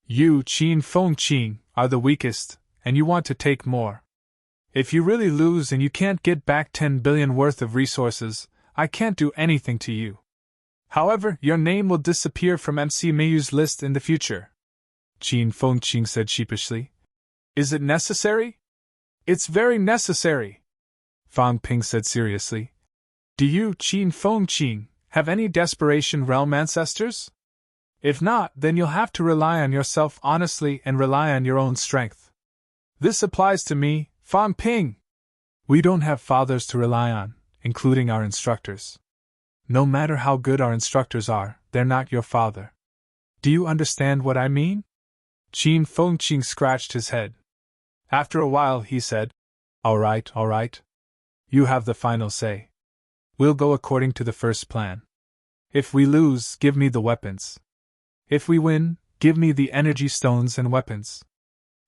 You, Qin Feng Qing, are the weakest, and you want to take more. If you really lose and you can't get back 10 billion worth of resources, I can't do anything to you. However, your name will disappear from MC Mayu's list in the future." Qin Feng Qing said sheepishly. "Is it necessary?" "It's very necessary," Fan Ping said seriously. "Do you, Qin Feng Qing, have any Desperation Realm ancestors?" If not, then you'll have to rely on yourself honestly and rely on your own strength. This applies to me, Fan Ping. We don't have fathers to rely on, including our instructors. No matter how good our instructors are, they're not your father. Do you understand what I mean? Qin Fengqing scratched his head. After a while, he said, all right. You have the final say. We'll go according to the first plan. If we lose, give me the weapons. If we win, give me the energy stones and weapons.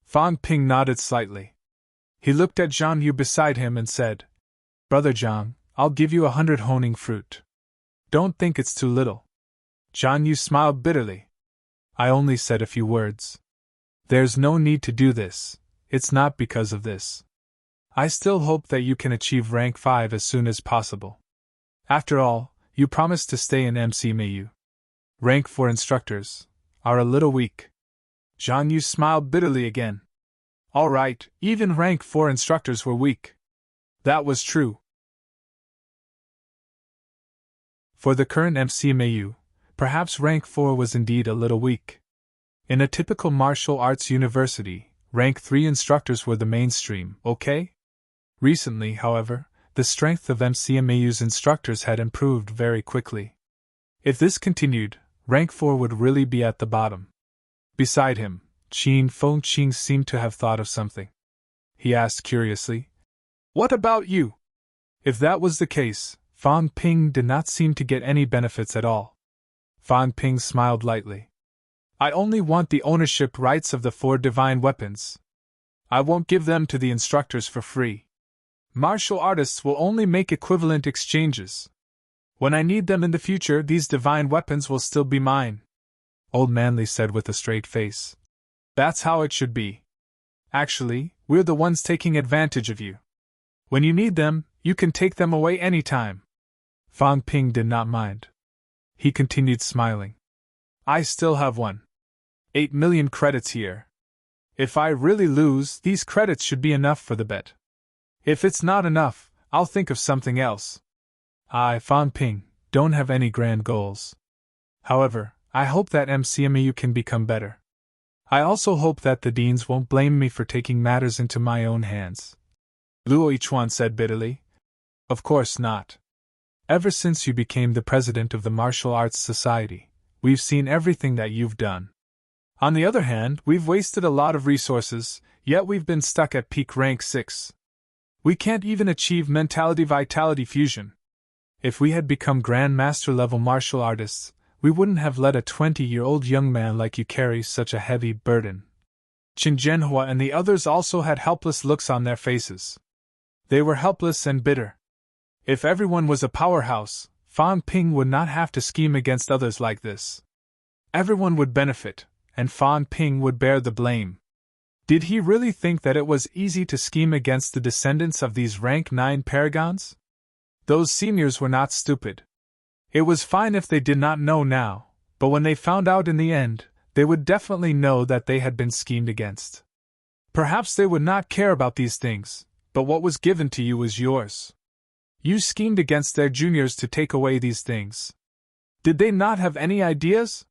Fan Ping nodded slightly. He looked at Zhang Yu beside him and said, Brother Zhang, I'll give you 100 honing fruit. Don't think it's too little. Zhang Yu smiled bitterly. I only said a few words. There's no need to do this. It's not because of this. I still hope that you can achieve rank 5 as soon as possible. After all, you promised to stay in MCMAU. Rank 4 instructors are a little weak. Zhang Yu smiled bitterly again. All right, even rank 4 instructors were weak. That was true. For the current MCMAU, perhaps rank 4 was indeed a little weak. In a typical martial arts university, rank 3 instructors were the mainstream, okay? Recently, however, the strength of MCMAU's instructors had improved very quickly. If this continued, rank 4 would really be at the bottom. Beside him, Qin Fengqing seemed to have thought of something. He asked curiously, What about you? If that was the case, Fan Ping did not seem to get any benefits at all. Fan Ping smiled lightly. I only want the ownership rights of the 4 divine weapons. I won't give them to the instructors for free. Martial artists will only make equivalent exchanges. When I need them in the future, these divine weapons will still be mine. Old Manly said with a straight face. That's how it should be. Actually, we're the ones taking advantage of you. When you need them, you can take them away anytime. Fan Ping did not mind. He continued smiling. I still have 8 million credits here. If I really lose, these credits should be enough for the bet. If it's not enough, I'll think of something else. I, Fan Ping, don't have any grand goals. However, I hope that MCMAU can become better. I also hope that the deans won't blame me for taking matters into my own hands. Luo Yichuan said bitterly. Of course not. Ever since you became the president of the Martial Arts Society, we've seen everything that you've done. On the other hand, we've wasted a lot of resources, yet we've been stuck at peak rank 6. We can't even achieve mentality-vitality fusion. If we had become Grandmaster-level martial artists, we wouldn't have let a 20-year-old young man like you carry such a heavy burden. Qin Zhenhua and the others also had helpless looks on their faces. They were helpless and bitter. If everyone was a powerhouse, Fan Ping would not have to scheme against others like this. Everyone would benefit, and Fan Ping would bear the blame. Did he really think that it was easy to scheme against the descendants of these rank 9 paragons? Those seniors were not stupid. It was fine if they did not know now, but when they found out in the end, they would definitely know that they had been schemed against. Perhaps they would not care about these things, but what was given to you was yours. You schemed against their juniors to take away these things. Did they not have any ideas?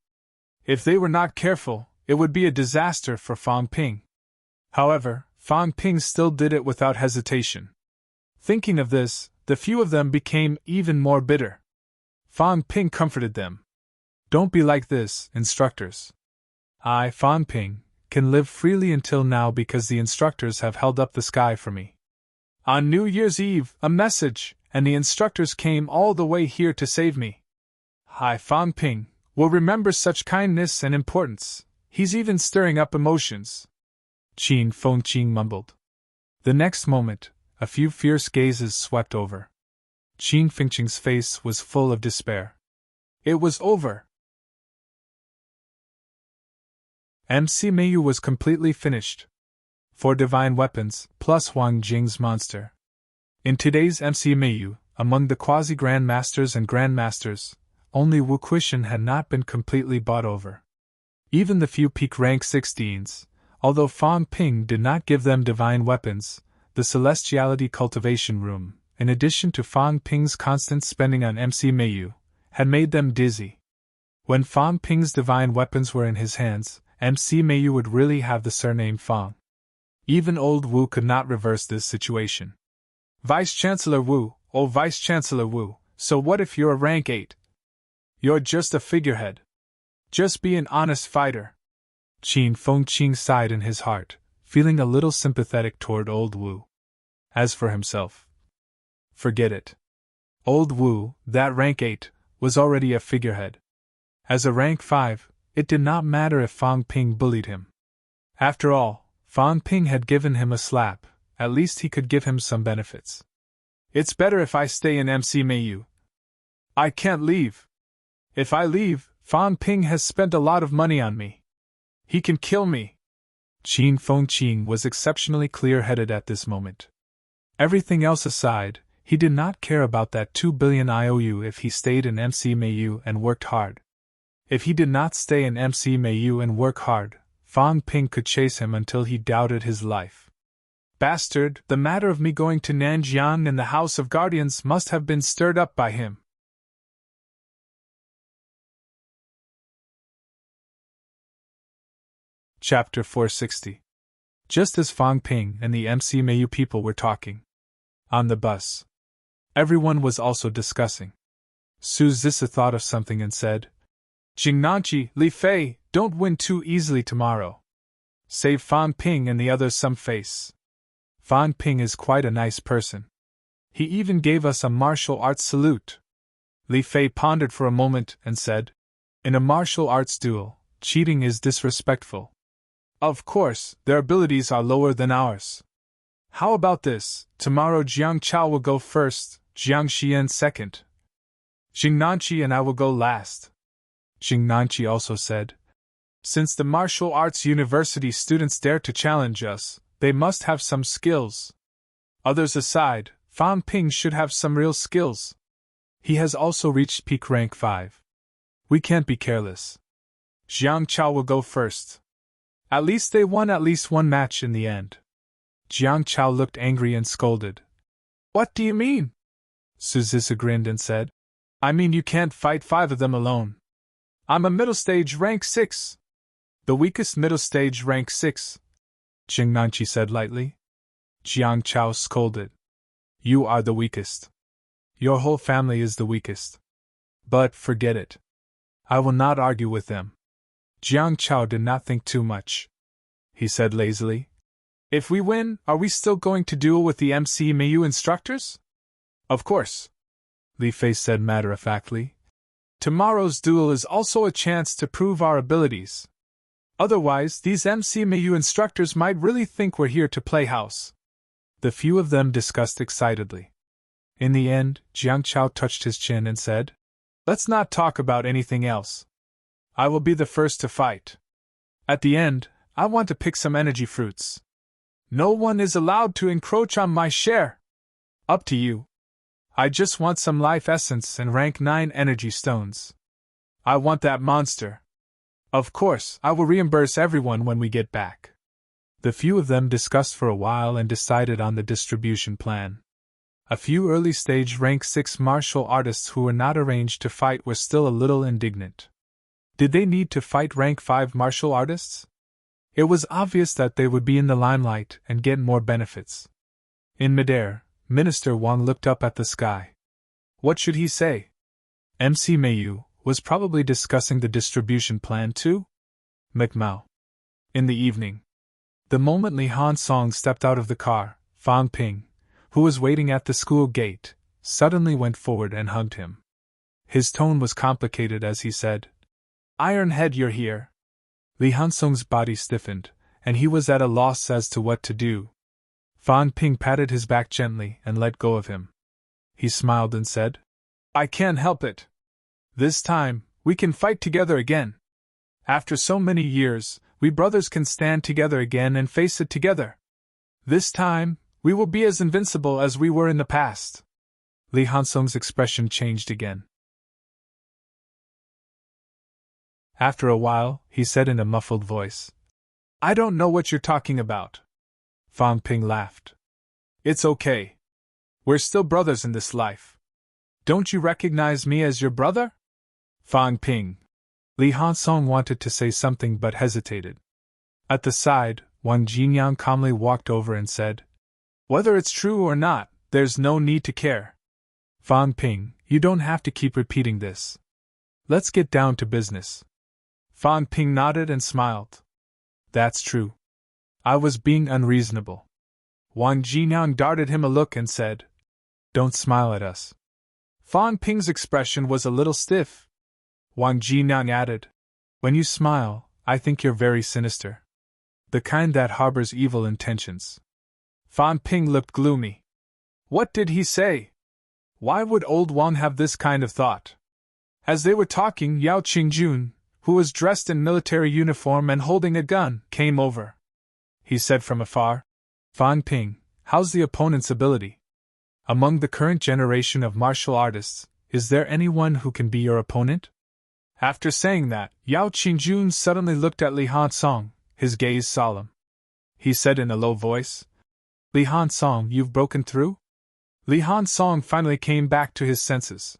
If they were not careful, it would be a disaster for Fan Ping. However, Fan Ping still did it without hesitation. Thinking of this, the few of them became even more bitter. Fan Ping comforted them. Don't be like this, instructors. I, Fan Ping, can live freely until now because the instructors have held up the sky for me. On New Year's Eve, a message, and the instructors came all the way here to save me. I, Fan Ping, will remember such kindness and importance. He's even stirring up emotions. Qin Fengqing mumbled. The next moment, a few fierce gazes swept over. Qin Fengqing's face was full of despair. It was over. MCMAU was completely finished. 4 divine weapons, plus Wang Jing's monster. In today's MCMAU, among the quasi-grandmasters and grandmasters, only Wu Quishan had not been completely bought over. Even the few peak rank 16s, although Fan Ping did not give them divine weapons, the Celestiality Cultivation Room, in addition to Fan Ping's constant spending on MCMAU, had made them dizzy. When Fang Ping's divine weapons were in his hands, MC Meiyu would really have the surname Fang. Even old Wu could not reverse this situation. Vice-Chancellor Wu, oh Vice-Chancellor Wu, so what if you're a rank 8? You're just a figurehead. Just be an honest fighter. Qin Fengqing sighed in his heart, feeling a little sympathetic toward old Wu. As for himself, forget it. Old Wu, that rank 8, was already a figurehead. As a rank 5, it did not matter if Fang Ping bullied him. After all, Fang Ping had given him a slap, at least he could give him some benefits. It's better if I stay in MC Meiyu. I can't leave. If I leave, Fang Ping has spent a lot of money on me. He can kill me. Qin Fengqing was exceptionally clear-headed at this moment. Everything else aside, he did not care about that 2 billion IOU if he stayed in MC Meiyu and worked hard. If he did not stay in MC Meiyu and work hard, Fang Ping could chase him until he doubted his life. Bastard, the matter of me going to Nanjiang and the House of Guardians must have been stirred up by him. Chapter 460. Just as Fang Ping and the MC Meiyu people were talking on the bus, everyone was also discussing. Su Zisa thought of something and said, Jingnanchi, Li Fei, don't win too easily tomorrow. Save Fang Ping and the others some face. Fang Ping is quite a nice person. He even gave us a martial arts salute. Li Fei pondered for a moment and said, in a martial arts duel, cheating is disrespectful. Of course, their abilities are lower than ours. How about this? Tomorrow Jiang Chao will go first, Jiang Xian second. Jingnanchi and I will go last. Jingnanchi also said, since the martial arts university students dare to challenge us, they must have some skills. Others aside, Fang Ping should have some real skills. He has also reached peak rank 5. We can't be careless. Jiang Chao will go first. At least they won at least one match in the end. Jiang Chao looked angry and scolded. What do you mean? Su Zisa grinned and said, I mean you can't fight 5 of them alone. I'm a middle stage rank 6. The weakest middle stage rank 6. Jingnanchi said lightly. Jiang Chao scolded. You are the weakest. Your whole family is the weakest. But forget it. I will not argue with them. Jiang Chao did not think too much. He said lazily, if we win, are we still going to duel with the MC Meiyu instructors? Of course. Li Fei said matter-of-factly. Tomorrow's duel is also a chance to prove our abilities. Otherwise, these MC Meiyu instructors might really think we're here to play house. The few of them discussed excitedly. In the end, Jiang Chao touched his chin and said, let's not talk about anything else. I will be the first to fight. At the end, I want to pick some energy fruits. No one is allowed to encroach on my share. Up to you. I just want some life essence and rank 9 energy stones. I want that monster. Of course, I will reimburse everyone when we get back. The few of them discussed for a while and decided on the distribution plan. A few early-stage rank 6 martial artists who were not arranged to fight were still a little indignant. Did they need to fight rank 5 martial artists? It was obvious that they would be in the limelight and get more benefits. In midair, Minister Wang looked up at the sky. What should he say? MC Meiyu was probably discussing the distribution plan too? McMao. In the evening. The moment Li Hansong stepped out of the car, Fang Ping, who was waiting at the school gate, suddenly went forward and hugged him. His tone was complicated as he said, Ironhead, you're here. Li Hansong's body stiffened, and he was at a loss as to what to do. Fang Ping patted his back gently and let go of him. He smiled and said, I can't help it. This time, we can fight together again. After so many years, we brothers can stand together again and face it together. This time, we will be as invincible as we were in the past. Li Hansong's expression changed again. After a while, he said in a muffled voice, I don't know what you're talking about. Fang Ping laughed. It's okay. We're still brothers in this life. Don't you recognize me as your brother? Fang Ping. Li Hansong wanted to say something but hesitated. At the side, Wang Jinyang calmly walked over and said, "Whether it's true or not, there's no need to care. Fan Ping, you don't have to keep repeating this. Let's get down to business." Fan Ping nodded and smiled. "That's true. I was being unreasonable." Wang Jinyang darted him a look and said, "Don't smile at us." Fan Ping's expression was a little stiff. Wang Jinyang added, "When you smile, I think you're very sinister. The kind that harbors evil intentions." Fan Ping looked gloomy. What did he say? Why would old Wang have this kind of thought? As they were talking, Yao Qingjun, who was dressed in military uniform and holding a gun, came over. He said from afar, "Fan Ping, how's the opponent's ability? Among the current generation of martial artists, is there anyone who can be your opponent?" After saying that, Yao Qingjun suddenly looked at Li Hansong, his gaze solemn. He said in a low voice, "Li Hansong, you've broken through?" Li Hansong finally came back to his senses.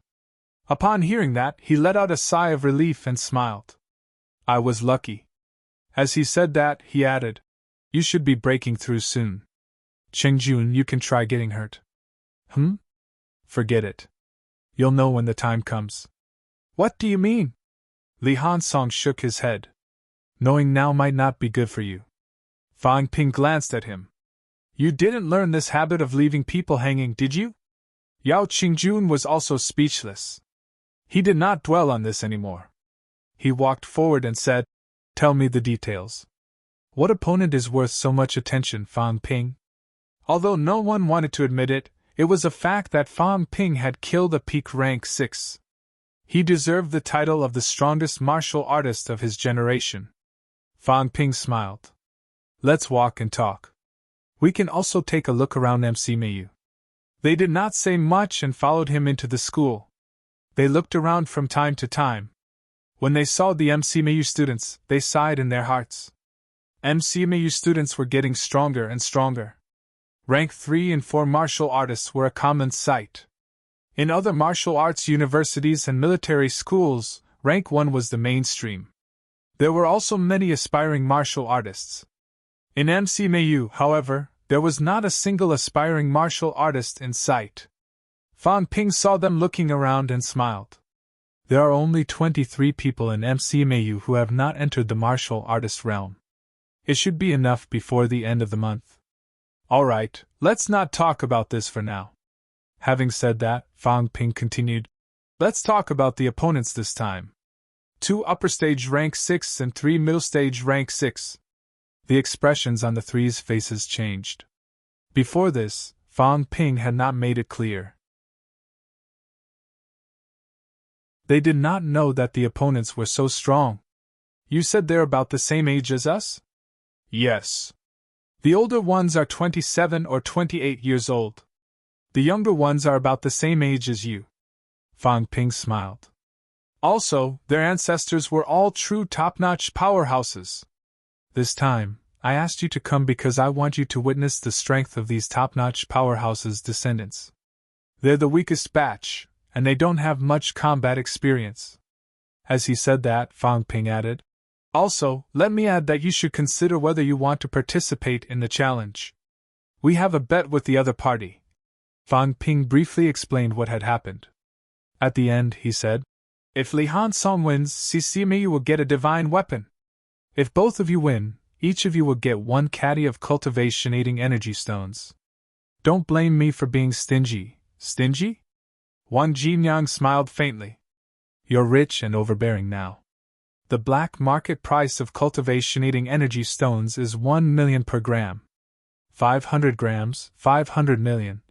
Upon hearing that, he let out a sigh of relief and smiled. "I was lucky." As he said that, he added, "You should be breaking through soon. Qingjun, you can try getting hurt." Forget it. You'll know when the time comes." "What do you mean?" Li Hansong shook his head. "Knowing now might not be good for you." Fan Ping glanced at him. "You didn't learn this habit of leaving people hanging, did you?" Yao Qingjun was also speechless. He did not dwell on this anymore. He walked forward and said, "Tell me the details. What opponent is worth so much attention, Fan Ping?" Although no one wanted to admit it, it was a fact that Fan Ping had killed a peak rank 6. He deserved the title of the strongest martial artist of his generation. Fan Ping smiled. "Let's walk and talk. We can also take a look around MC Mayu." They did not say much and followed him into the school. They looked around from time to time. When they saw the MC Mayu students, they sighed in their hearts. MC Mayu students were getting stronger and stronger. Rank 3 and 4 martial artists were a common sight. In other martial arts universities and military schools, rank 1 was the mainstream. There were also many aspiring martial artists. In MC Mayu, however, there was not a single aspiring martial artist in sight. Fan Ping saw them looking around and smiled. There are only 23 people in MC Mayu who have not entered the martial artist realm. It should be enough before the end of the month. Alright, let's not talk about this for now. Having said that, Fan Ping continued, "Let's talk about the opponents this time. 2 upper stage rank 6 and 3 middle stage rank 6. The expressions on the three's faces changed. Before this, Fan Ping had not made it clear. They did not know that the opponents were so strong. "You said they're about the same age as us?" "Yes. The older ones are 27 or 28 years old. The younger ones are about the same age as you." Fan Ping smiled. "Also, their ancestors were all true top-notch powerhouses. This time, I asked you to come because I want you to witness the strength of these top-notch powerhouses' descendants. They're the weakest batch, and they don't have much combat experience." As he said that, Fan Ping added, "Also, let me add that you should consider whether you want to participate in the challenge. We have a bet with the other party." Fan Ping briefly explained what had happened. At the end, he said, "If Li Hansong wins, Sisimiyu will get a divine weapon. If both of you win, each of you will get 1 caddy of cultivation-aiding energy stones. Don't blame me for being stingy." "Stingy?" Wang Jinyang smiled faintly. "You're rich and overbearing now. The black market price of cultivation-aiding energy stones is 1 million per gram. 500 grams, 500 million.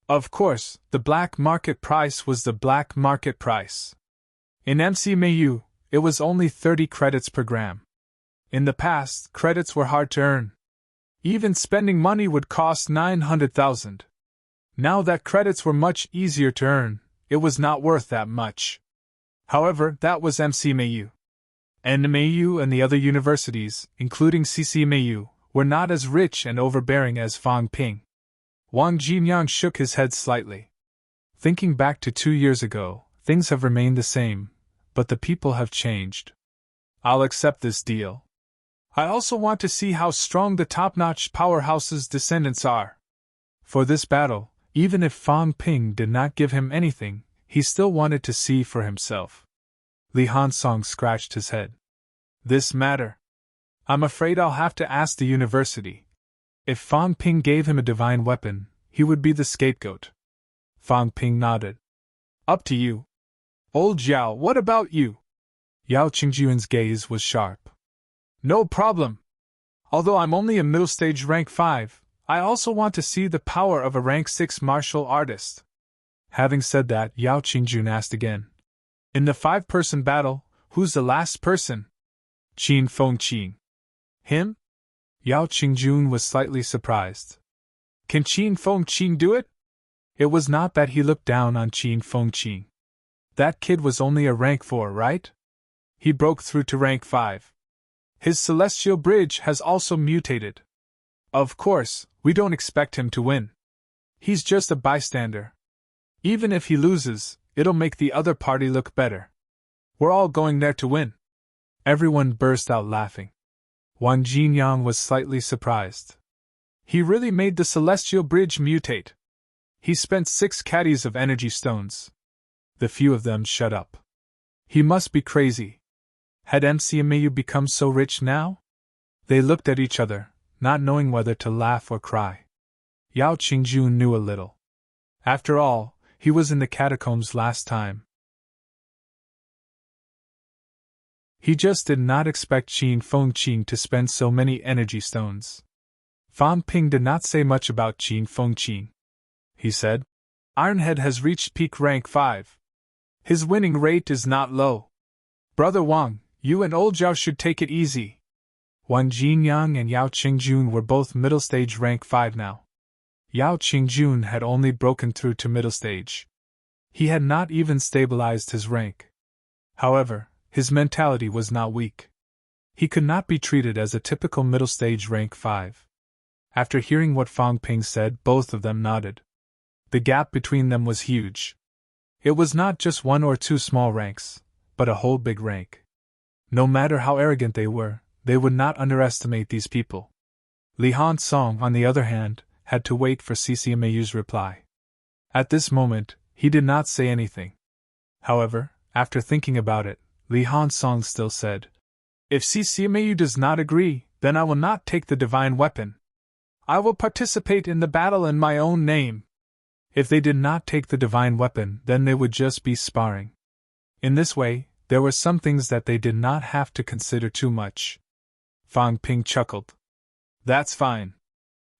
Of course, the black market price was the black market price. In MC Mayu, it was only 30 credits per gram. In the past, credits were hard to earn. Even spending money would cost 900,000. Now that credits were much easier to earn, it was not worth that much. However, that was MC Mayu. NMAU and the other universities, including CCMAU, were not as rich and overbearing as Fan Ping. Wang Jinyang shook his head slightly. Thinking back to 2 years ago, things have remained the same, but the people have changed. I'll accept this deal. I also want to see how strong the top-notch powerhouse's descendants are. For this battle, even if Fang Ping did not give him anything, he still wanted to see for himself. Li Hansong scratched his head. This matter? I'm afraid I'll have to ask the university. If Fang Ping gave him a divine weapon, he would be the scapegoat. Fang Ping nodded. Up to you. Old Zhao, what about you? Yao Qingjuan's gaze was sharp. No problem. Although I'm only a middle stage rank 5, I also want to see the power of a rank 6 martial artist. Having said that, Yao Qingjun asked again. In the 5-person battle, who's the last person? Qin Fengqin. Him? Yao Qingjun was slightly surprised. Can Qin Fengqin do it? It was not that he looked down on Qin Fengqin. That kid was only a rank 4, right? He broke through to rank 5. His celestial bridge has also mutated. Of course, we don't expect him to win. He's just a bystander. Even if he loses, it'll make the other party look better. We're all going there to win. Everyone burst out laughing. Wang Jinyang was slightly surprised. He really made the celestial bridge mutate. He spent 6 caddies of energy stones. The few of them shut up. He must be crazy. Had MCMAU become so rich now? They looked at each other, not knowing whether to laugh or cry. Yao Qingjun knew a little. After all, he was in the catacombs last time. He just did not expect Qin Fengqin to spend so many energy stones. Fan Ping did not say much about Qin Fengqin. He said, Ironhead has reached peak rank 5. His winning rate is not low. Brother Wang, you and Old Zhao should take it easy. Wang Jinyang and Yao Qingjun were both middle stage rank 5 now. Yao Qingjun had only broken through to middle stage. He had not even stabilized his rank. However, his mentality was not weak. He could not be treated as a typical middle stage rank 5. After hearing what Fang Ping said, both of them nodded. The gap between them was huge. It was not just 1 or 2 small ranks, but a whole big rank. No matter how arrogant they were, they would not underestimate these people. Li Hansong, on the other hand, had to wait for CCMAU's reply. At this moment, he did not say anything. However, after thinking about it, Li Hansong still said, If CCMAU does not agree, then I will not take the divine weapon. I will participate in the battle in my own name. If they did not take the divine weapon, then they would just be sparring. In this way, there were some things that they did not have to consider too much. Fang Ping chuckled. That's fine.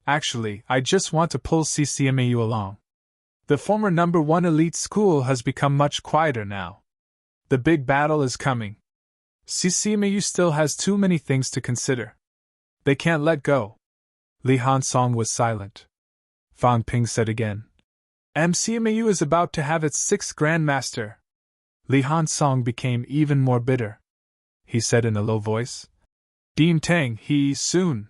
Actually, I just want to pull CCMAU along. The former number 1 elite school has become much quieter now. The big battle is coming. CCMAU still has too many things to consider. They can't let go. Li Hansong was silent. Fang Ping said again. MCMAU is about to have its 6th Grandmaster. Li Hansong became even more bitter. He said in a low voice. Dean Tang, soon.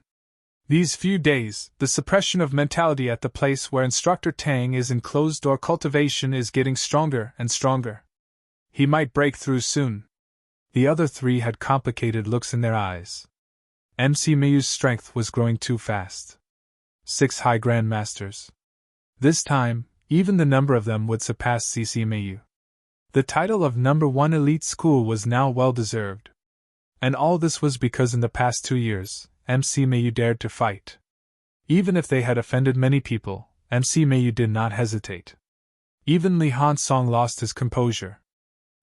These few days, the suppression of mentality at the place where Instructor Tang is in closed-door cultivation is getting stronger and stronger. He might break through soon. The other 3 had complicated looks in their eyes. MCMAU's strength was growing too fast. 6 high grandmasters. This time, even the number of them would surpass CCMAU. The title of number 1 elite school was now well-deserved. And all this was because in the past 2 years, MCMAU dared to fight. Even if they had offended many people, MCMAU did not hesitate. Even Li Hansong lost his composure.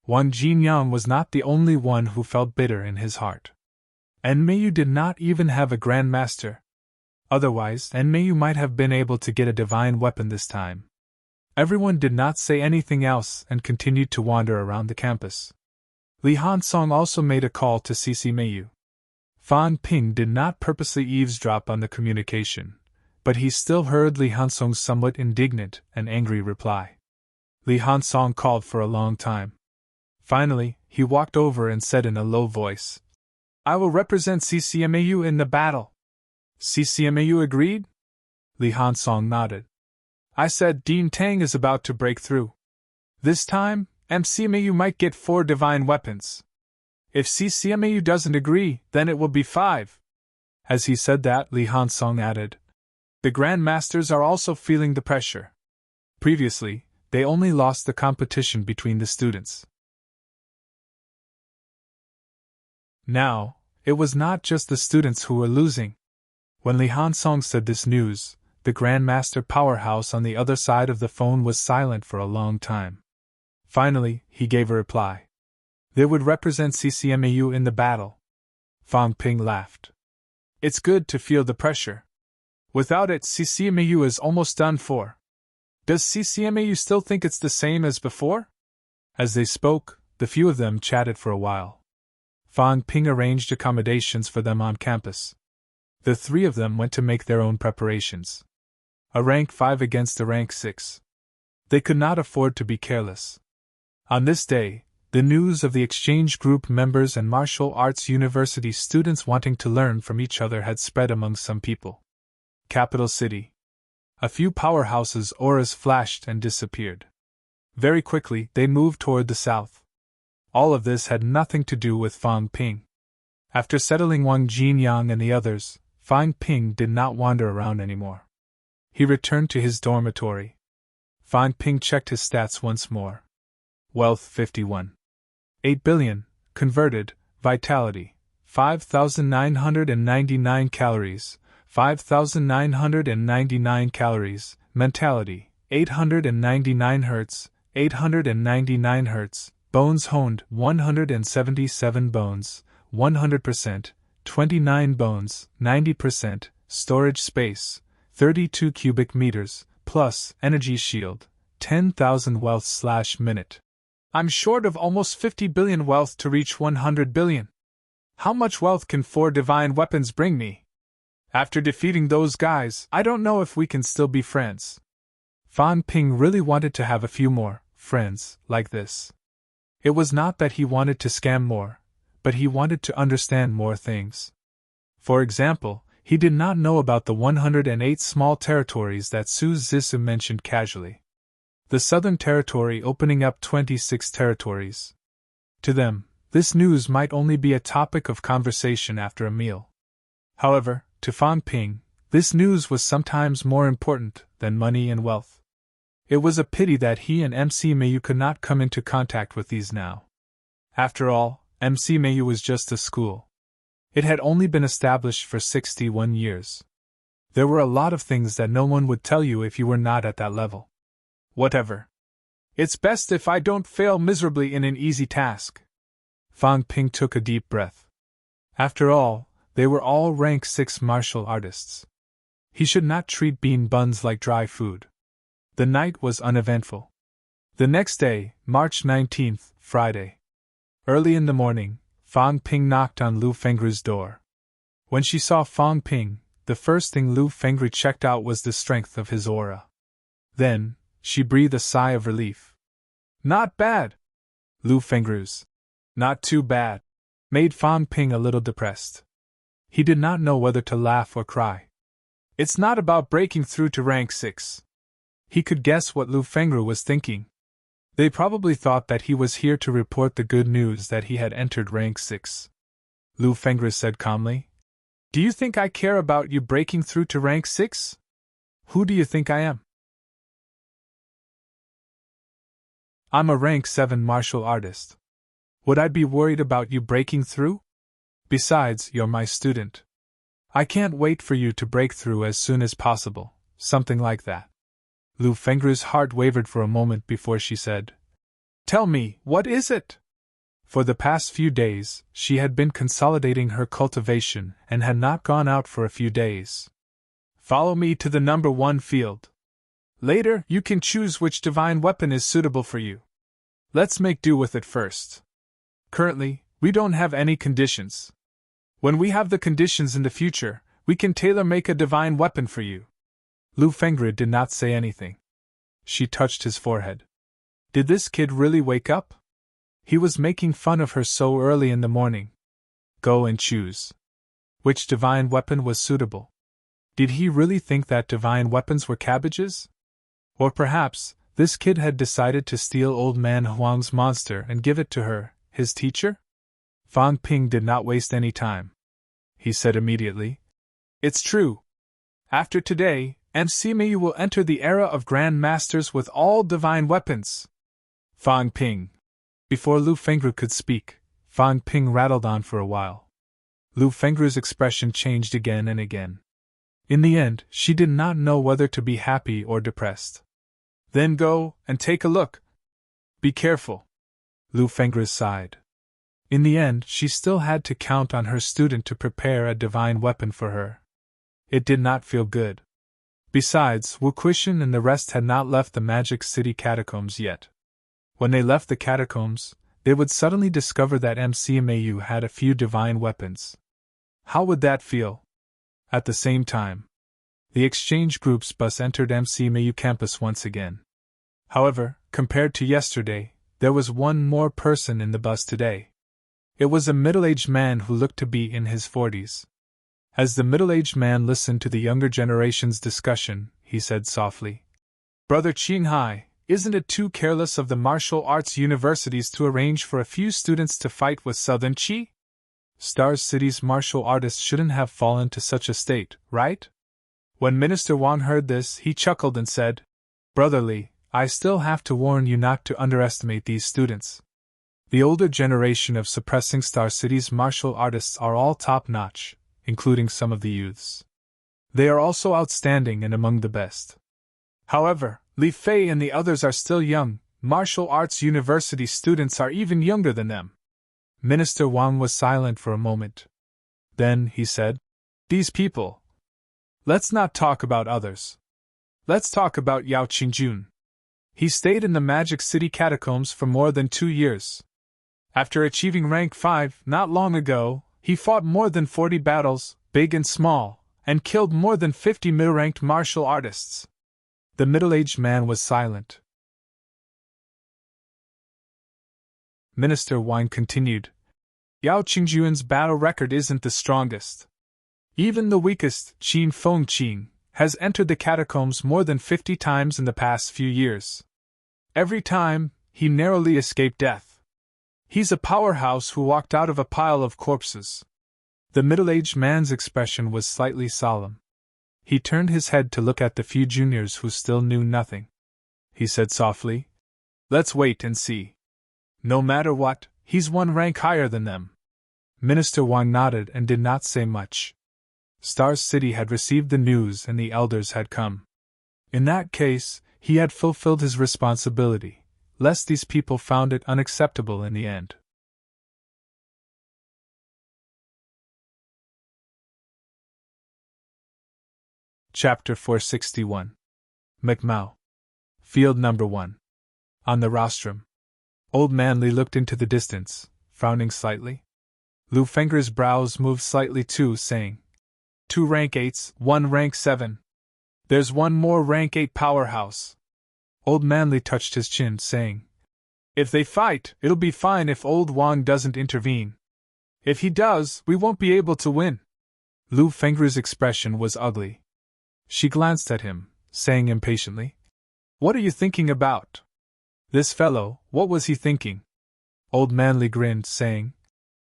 Wang Jinyang was not the only one who felt bitter in his heart. Enmayu did not even have a grandmaster. Otherwise, Enmayu might have been able to get a divine weapon this time. Everyone did not say anything else and continued to wander around the campus. Li Hansong also made a call to CCMAU. Fan Ping did not purposely eavesdrop on the communication, but he still heard Li Hansong's somewhat indignant and angry reply. Li Hansong called for a long time. Finally, he walked over and said in a low voice, I will represent CCMAU in the battle. CCMAU agreed? Li Hansong nodded. I said Dean Tang is about to break through. This time, MCMAU might get 4 divine weapons. If CCMAU doesn't agree, then it will be 5. As he said that, Li Hansong added, the Grand Masters are also feeling the pressure. Previously, they only lost the competition between the students. Now, it was not just the students who were losing. When Li Hansong said this news, the Grandmaster powerhouse on the other side of the phone was silent for a long time. Finally, he gave a reply. They would represent CCMAU in the battle. Fang Ping laughed. It's good to feel the pressure. Without it, CCMAU is almost done for. Does CCMAU still think it's the same as before? As they spoke, the few of them chatted for a while. Fang Ping arranged accommodations for them on campus. The 3 of them went to make their own preparations. A rank 5 against a rank 6. They could not afford to be careless. On this day, the news of the exchange group members and martial arts university students wanting to learn from each other had spread among some people. Capital City. A few powerhouses' auras flashed and disappeared. Very quickly, they moved toward the south. All of this had nothing to do with Fang Ping. After settling Wang Jinyang and the others, Fang Ping did not wander around anymore. He returned to his dormitory. Fang Ping checked his stats once more. Wealth 51. 8 billion, converted, vitality, 5,999 calories, 5,999 calories, mentality, 899 Hz, 899 Hz, bones honed, 177 bones, 100%, 29 bones, 90%, storage space, 32 cubic meters, plus energy shield, 10,000 wealth/minute. I'm short of almost 50 billion wealth to reach 100 billion. How much wealth can 4 divine weapons bring me? After defeating those guys, I don't know if we can still be friends. Fang Ping really wanted to have a few more friends like this. It was not that he wanted to scam more, but he wanted to understand more things. For example, he did not know about the 108 small territories that Su Zissou mentioned casually. The Southern Territory opening up 26 territories. To them, this news might only be a topic of conversation after a meal. However, to Fang Ping, this news was sometimes more important than money and wealth. It was a pity that he and MC Mayu could not come into contact with these now. After all, MC Mayu was just a school. It had only been established for 61 years. There were a lot of things that no one would tell you if you were not at that level. Whatever. It's best if I don't fail miserably in an easy task. Fang Ping took a deep breath. After all, they were all rank 6 martial artists. He should not treat bean buns like dry food. The night was uneventful. The next day, March 19th, Friday. Early in the morning, Fang Ping knocked on Lu Fengru's door. When she saw Fang Ping, the first thing Lu Fengru checked out was the strength of his aura. Then, she breathed a sigh of relief. Not bad! Lu Fengru's "not too bad" made Fang Ping a little depressed. He did not know whether to laugh or cry. It's not about breaking through to rank 6. He could guess what Lu Fengru was thinking. They probably thought that he was here to report the good news that he had entered rank 6. Lu Fengru said calmly, "Do you think I care about you breaking through to rank 6? Who do you think I am?" "I'm a rank 7 martial artist. Would I be worried about you breaking through? Besides, you're my student. I can't wait for you to break through as soon as possible," something like that. Lu Fengru's heart wavered for a moment before she said, "Tell me, what is it?" For the past few days, she had been consolidating her cultivation and had not gone out for a few days. "Follow me to the number 1 field. Later, you can choose which divine weapon is suitable for you. Let's make do with it first. Currently, we don't have any conditions. When we have the conditions in the future, we can tailor-make a divine weapon for you." Lu Fengru did not say anything. She touched his forehead. Did this kid really wake up? He was making fun of her so early in the morning. Go and choose. Which divine weapon was suitable? Did he really think that divine weapons were cabbages? Or perhaps, This kid had decided to steal Old Man Huang's monster and give it to her, his teacher? Fan Ping did not waste any time. He said immediately, "It's true. After today, MCMU will enter the era of Grand Masters with all divine weapons." Fan Ping. Before Lu Fengru could speak, Fan Ping rattled on for a while. Lu Fengru's expression changed again and again. In the end, she did not know whether to be happy or depressed. "Then go and take a look. Be careful." Lu Fengru sighed. In the end, she still had to count on her student to prepare a divine weapon for her. It did not feel good. Besides, Wu Quishan and the rest had not left the Magic City catacombs yet. When they left the catacombs, they would suddenly discover that MCMAU had a few divine weapons. How would that feel? At the same time, the exchange group's bus entered MCMAU campus once again. However, compared to yesterday, there was one more person in the bus today. It was a middle-aged man who looked to be in his 40s. As the middle-aged man listened to the younger generation's discussion, he said softly, "Brother Qinghai, isn't it too careless of the martial arts universities to arrange for a few students to fight with Southern Qi? Star City's martial artists shouldn't have fallen to such a state, right?" When Minister Wang heard this, he chuckled and said, "Brother Li, I still have to warn you not to underestimate these students. The older generation of suppressing Star City's martial artists are all top-notch, including some of the youths. They are also outstanding and among the best. However, Li Fei and the others are still young. Martial arts university students are even younger than them." Minister Wang was silent for a moment. Then he said, "These people. Let's not talk about others. Let's talk about Yao Qingjun. He stayed in the Magic City catacombs for more than 2 years. After achieving rank 5 not long ago, he fought more than 40 battles, big and small, and killed more than 50 mid-ranked martial artists." The middle-aged man was silent. Minister Wang continued, "Yao Qingjun's battle record isn't the strongest. Even the weakest, Qin Feng Qing, has entered the catacombs more than 50 times in the past few years. Every time, he narrowly escaped death. He's a powerhouse who walked out of a pile of corpses." The middle-aged man's expression was slightly solemn. He turned his head to look at the few juniors who still knew nothing. He said softly, "Let's wait and see. No matter what, he's one rank higher than them." Minister Wang nodded and did not say much. Star City had received the news and the elders had come. In that case, he had fulfilled his responsibility, lest these people found it unacceptable in the end. Chapter 461. McMao. Field Number 1. On the rostrum. Old Man Li looked into the distance, frowning slightly. Lu Fengru's brows moved slightly too, saying, 2 rank 8s, 1 rank 7. There's one more rank 8 powerhouse." Old Man Li touched his chin, saying, "If they fight, it'll be fine if Old Wang doesn't intervene. If he does, we won't be able to win." Lu Fengru's expression was ugly. She glanced at him, saying impatiently, "What are you thinking about? This fellow, what was he thinking?" Old Man Li grinned, saying,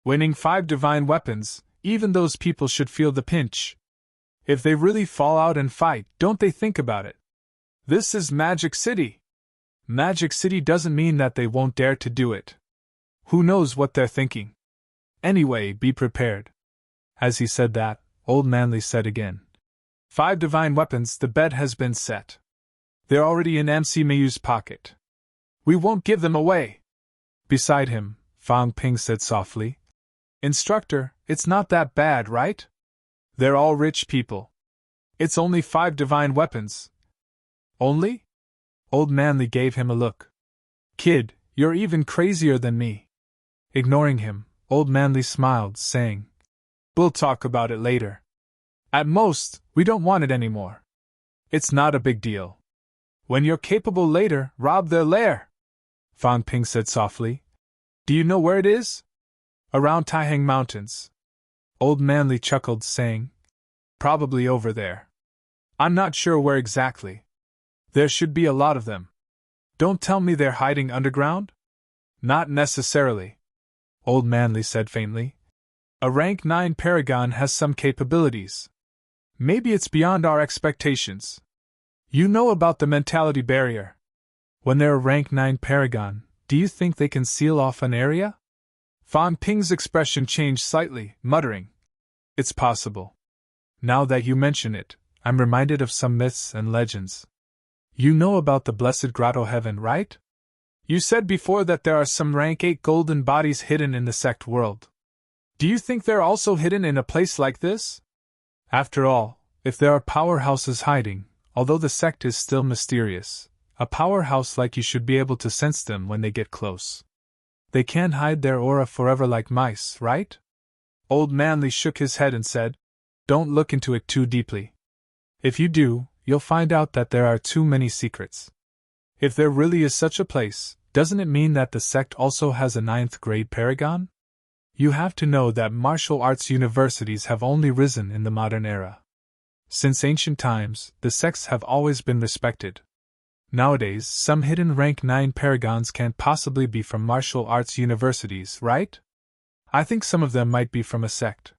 "Winning 5 divine weapons, even those people should feel the pinch. If they really fall out and fight, don't they think about it? This is Magic City. Magic City doesn't mean that they won't dare to do it. Who knows what they're thinking? Anyway, be prepared." As he said that, Old Man Li said again, 5 divine weapons, the bet has been set. They're already in MC Mayu's pocket. We won't give them away." Beside him, Fang Ping said softly, "Instructor, it's not that bad, right? They're all rich people. It's only 5 divine weapons." "Only?" Old Man Li gave him a look. "Kid, you're even crazier than me." Ignoring him, Old Man Li smiled, saying, "We'll talk about it later. At most, we don't want it anymore. It's not a big deal. When you're capable later, rob their lair." Fang Ping said softly, "Do you know where it is?" "Around Taihang Mountains." Old Man Li chuckled, saying, "Probably over there. I'm not sure where exactly. There should be a lot of them." Don't tell me they're hiding underground? Not necessarily, Old Manly said faintly. A rank 9 paragon has some capabilities. Maybe it's beyond our expectations. You know about the mentality barrier. When they're a rank 9 paragon, do you think they can seal off an area? Fan Ping's expression changed slightly, muttering, It's possible. Now that you mention it, I'm reminded of some myths and legends. You know about the Blessed Grotto Heaven, right? You said before that there are some rank 8 golden bodies hidden in the sect world. Do you think they're also hidden in a place like this? After all, if there are powerhouses hiding, although the sect is still mysterious, a powerhouse like you should be able to sense them when they get close. They can't hide their aura forever like mice, right? Old Manly shook his head and said, Don't look into it too deeply. If you do, you'll find out that there are too many secrets. If there really is such a place, doesn't it mean that the sect also has a 9th grade paragon? You have to know that martial arts universities have only risen in the modern era. Since ancient times, the sects have always been respected. Nowadays, some hidden rank 9 paragons can't possibly be from martial arts universities, right? I think some of them might be from a sect.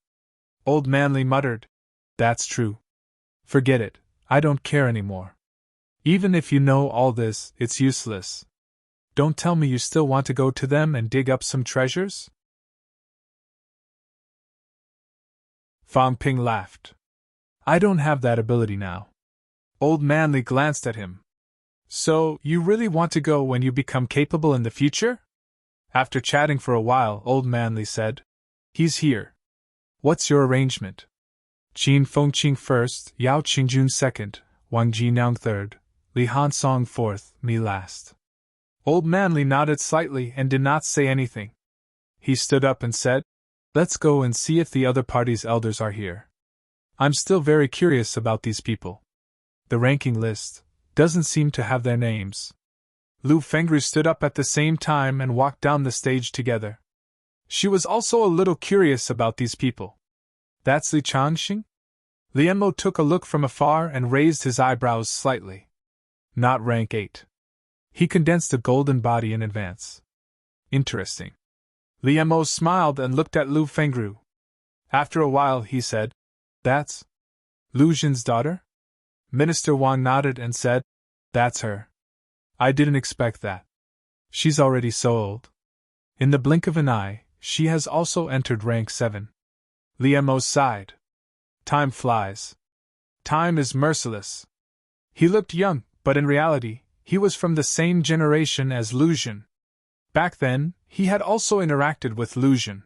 Old Manly muttered, That's true. Forget it, I don't care anymore. Even if you know all this, it's useless. Don't tell me you still want to go to them and dig up some treasures? Fan Ping laughed. I don't have that ability now. Old Manly glanced at him. So, you really want to go when you become capable in the future? After chatting for a while, Old Manly said, He's here. What's your arrangement? Qin Fengqing first, Yao Qingjun second, Wang Jinang third, Li Hansong fourth, me last. Old Manly nodded slightly and did not say anything. He stood up and said, Let's go and see if the other party's elders are here. I'm still very curious about these people. The ranking list doesn't seem to have their names. Lu Fengru stood up at the same time and walked down the stage together. She was also a little curious about these people. That's Li Changxing? Liemo took a look from afar and raised his eyebrows slightly. Not rank 8. He condensed a golden body in advance. Interesting. Liemo smiled and looked at Lu Fengru. After a while he said, That's Lu Jin's daughter? Minister Wang nodded and said, That's her. I didn't expect that. She's already so old. In the blink of an eye, she has also entered rank 7. Liemo sighed. Time flies. Time is merciless. He looked young, but in reality, he was from the same generation as Lu Jin. Back then, he had also interacted with Lu Jin.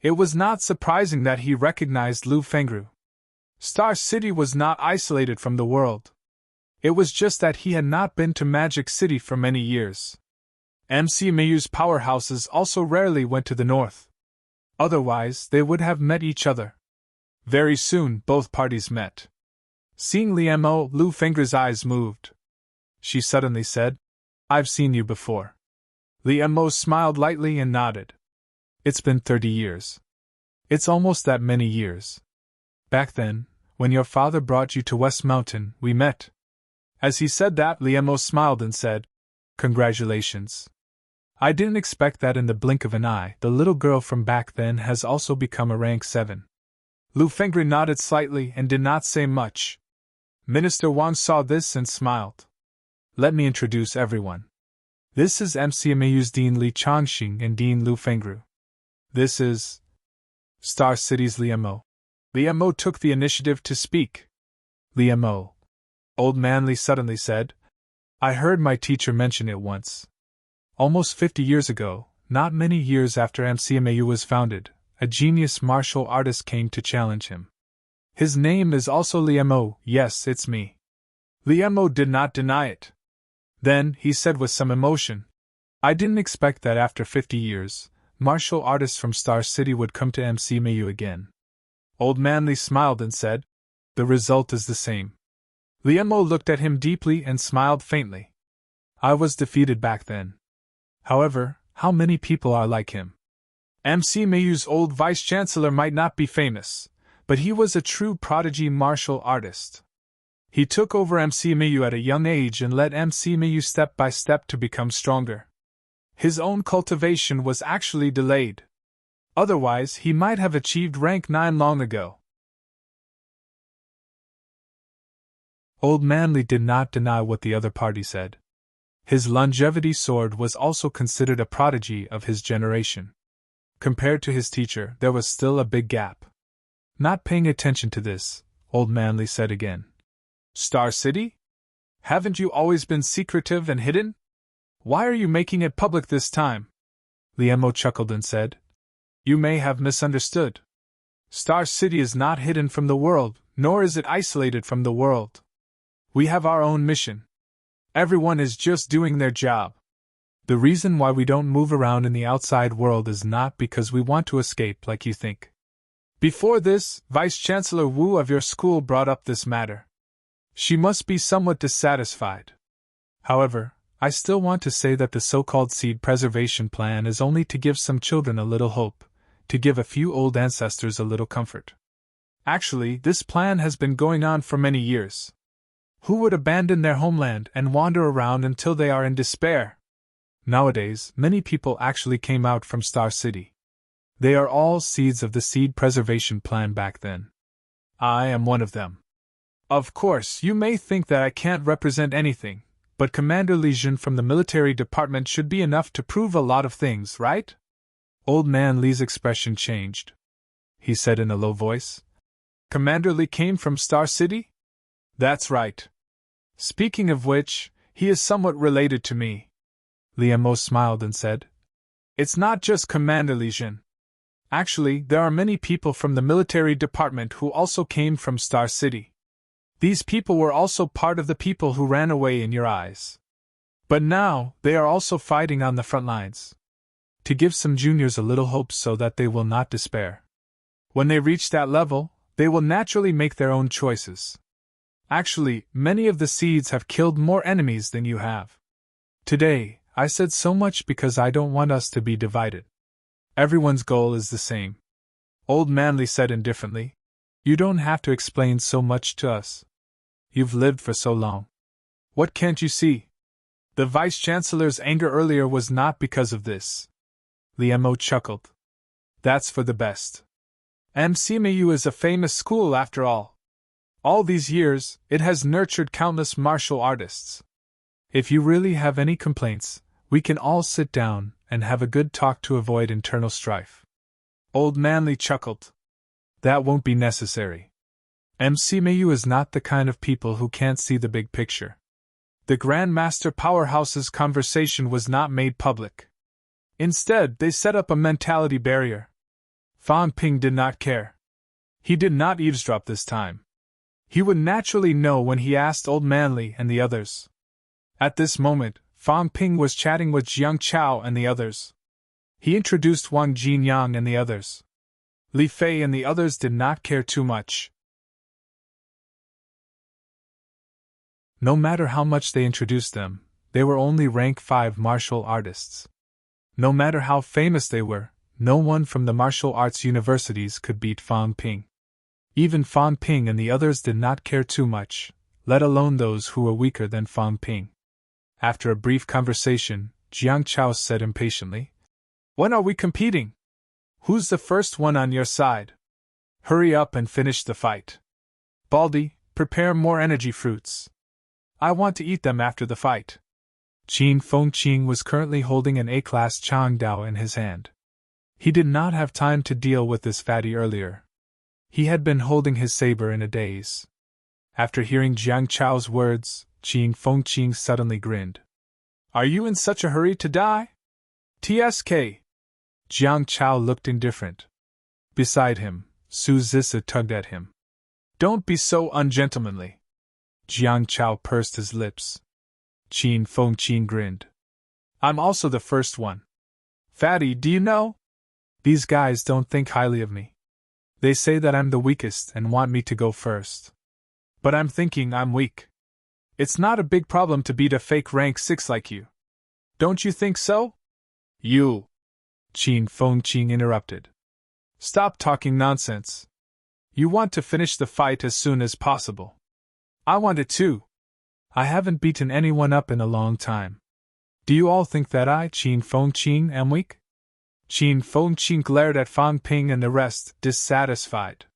It was not surprising that he recognized Lu Fengru. Star City was not isolated from the world. It was just that he had not been to Magic City for many years. MC Mayu's powerhouses also rarely went to the north. Otherwise, they would have met each other. Very soon, both parties met. Seeing Liemo, Lu Fengru's eyes moved. She suddenly said, I've seen you before. Liemo smiled lightly and nodded. It's been 30 years. It's almost that many years. Back then, when your father brought you to West Mountain, we met. As he said that, Liemo smiled and said, Congratulations. I didn't expect that in the blink of an eye. The little girl from back then has also become a rank 7. Lu Fengru nodded slightly and did not say much. Minister Wang saw this and smiled. Let me introduce everyone. This is MCMAU's Dean Li Changxing and Dean Lu Fengru. This is Star City's Liemo. Liemo took the initiative to speak. Liemo. Old Manly suddenly said, I heard my teacher mention it once. Almost 50 years ago, not many years after MCMAU was founded, a genius martial artist came to challenge him. His name is also Liemo. Yes, it's me. Liemo did not deny it. Then, he said with some emotion, I didn't expect that after 50 years, martial artists from Star City would come to MCMAU again. Old Manly smiled and said, The result is the same. Liemo looked at him deeply and smiled faintly. I was defeated back then. However, how many people are like him? MCMAU's old vice-chancellor might not be famous, but he was a true prodigy martial artist. He took over MC Miyu at a young age and led MC Miyu step by step to become stronger. His own cultivation was actually delayed. Otherwise, he might have achieved rank 9 long ago. Old Manly did not deny what the other party said. His longevity sword was also considered a prodigy of his generation. Compared to his teacher, there was still a big gap. Not paying attention to this, Old Manly said again. Star City? Haven't you always been secretive and hidden? Why are you making it public this time? Liemo chuckled and said. You may have misunderstood. Star City is not hidden from the world, nor is it isolated from the world. We have our own mission. Everyone is just doing their job. The reason why we don't move around in the outside world is not because we want to escape like you think. Before this, Vice-Chancellor Wu of your school brought up this matter. She must be somewhat dissatisfied. However, I still want to say that the so-called seed preservation plan is only to give some children a little hope, to give a few old ancestors a little comfort. Actually, this plan has been going on for many years. Who would abandon their homeland and wander around until they are in despair? Nowadays, many people actually came out from Star City. They are all seeds of the seed preservation plan back then. I am one of them. Of course, you may think that I can't represent anything, but Commander Legion from the military department should be enough to prove a lot of things, right? Old Man Lee's expression changed. He said in a low voice. Commander Lee came from Star City? That's right. Speaking of which, he is somewhat related to me. Liemo smiled and said. It's not just Commander Legion. Actually, there are many people from the military department who also came from Star City. These people were also part of the people who ran away in your eyes. But now, they are also fighting on the front lines. To give some juniors a little hope so that they will not despair. When they reach that level, they will naturally make their own choices. Actually, many of the seeds have killed more enemies than you have. Today, I said so much because I don't want us to be divided. Everyone's goal is the same. Old Manly said indifferently. You don't have to explain so much to us. You've lived for so long. What can't you see? The Vice-Chancellor's anger earlier was not because of this. Liemo chuckled. That's for the best. MCMU is a famous school after all. All these years, it has nurtured countless martial artists. If you really have any complaints, we can all sit down and have a good talk to avoid internal strife. Old Manly chuckled. That won't be necessary. MCMU is not the kind of people who can't see the big picture. The Grandmaster Powerhouse's conversation was not made public. Instead, they set up a mentality barrier. Fan Ping did not care. He did not eavesdrop this time. He would naturally know when he asked Old Manly and the others. At this moment, Fan Ping was chatting with Jiang Chao and the others. He introduced Wang Jinyang and the others. Li Fei and the others did not care too much. No matter how much they introduced them, they were only rank 5 martial artists. No matter how famous they were, no one from the martial arts universities could beat Fan Ping. Even Fan Ping and the others did not care too much, let alone those who were weaker than Fan Ping. After a brief conversation, Jiang Chao said impatiently, When are we competing? Who's the first one on your side? Hurry up and finish the fight. Baldy, prepare more energy fruits. I want to eat them after the fight. Qin Fengqing was currently holding an A-class Changdao in his hand. He did not have time to deal with this fatty earlier. He had been holding his saber in a daze. After hearing Jiang Chao's words, Qin Fengqing suddenly grinned. Are you in such a hurry to die? TSK. Jiang Chao looked indifferent. Beside him, Su Zisa tugged at him. Don't be so ungentlemanly. Jiang Chao pursed his lips. Qin Fengqing grinned. I'm also the first one. Fatty, do you know? These guys don't think highly of me. They say that I'm the weakest and want me to go first. But I'm thinking I'm weak. It's not a big problem to beat a fake rank 6 like you. Don't you think so? You. Qin Fengqing interrupted. Stop talking nonsense. You want to finish the fight as soon as possible. I want it too. I haven't beaten anyone up in a long time. Do you all think that I, Qin Fengqing, am weak? Qin Fengqing glared at Fan Ping and the rest, dissatisfied.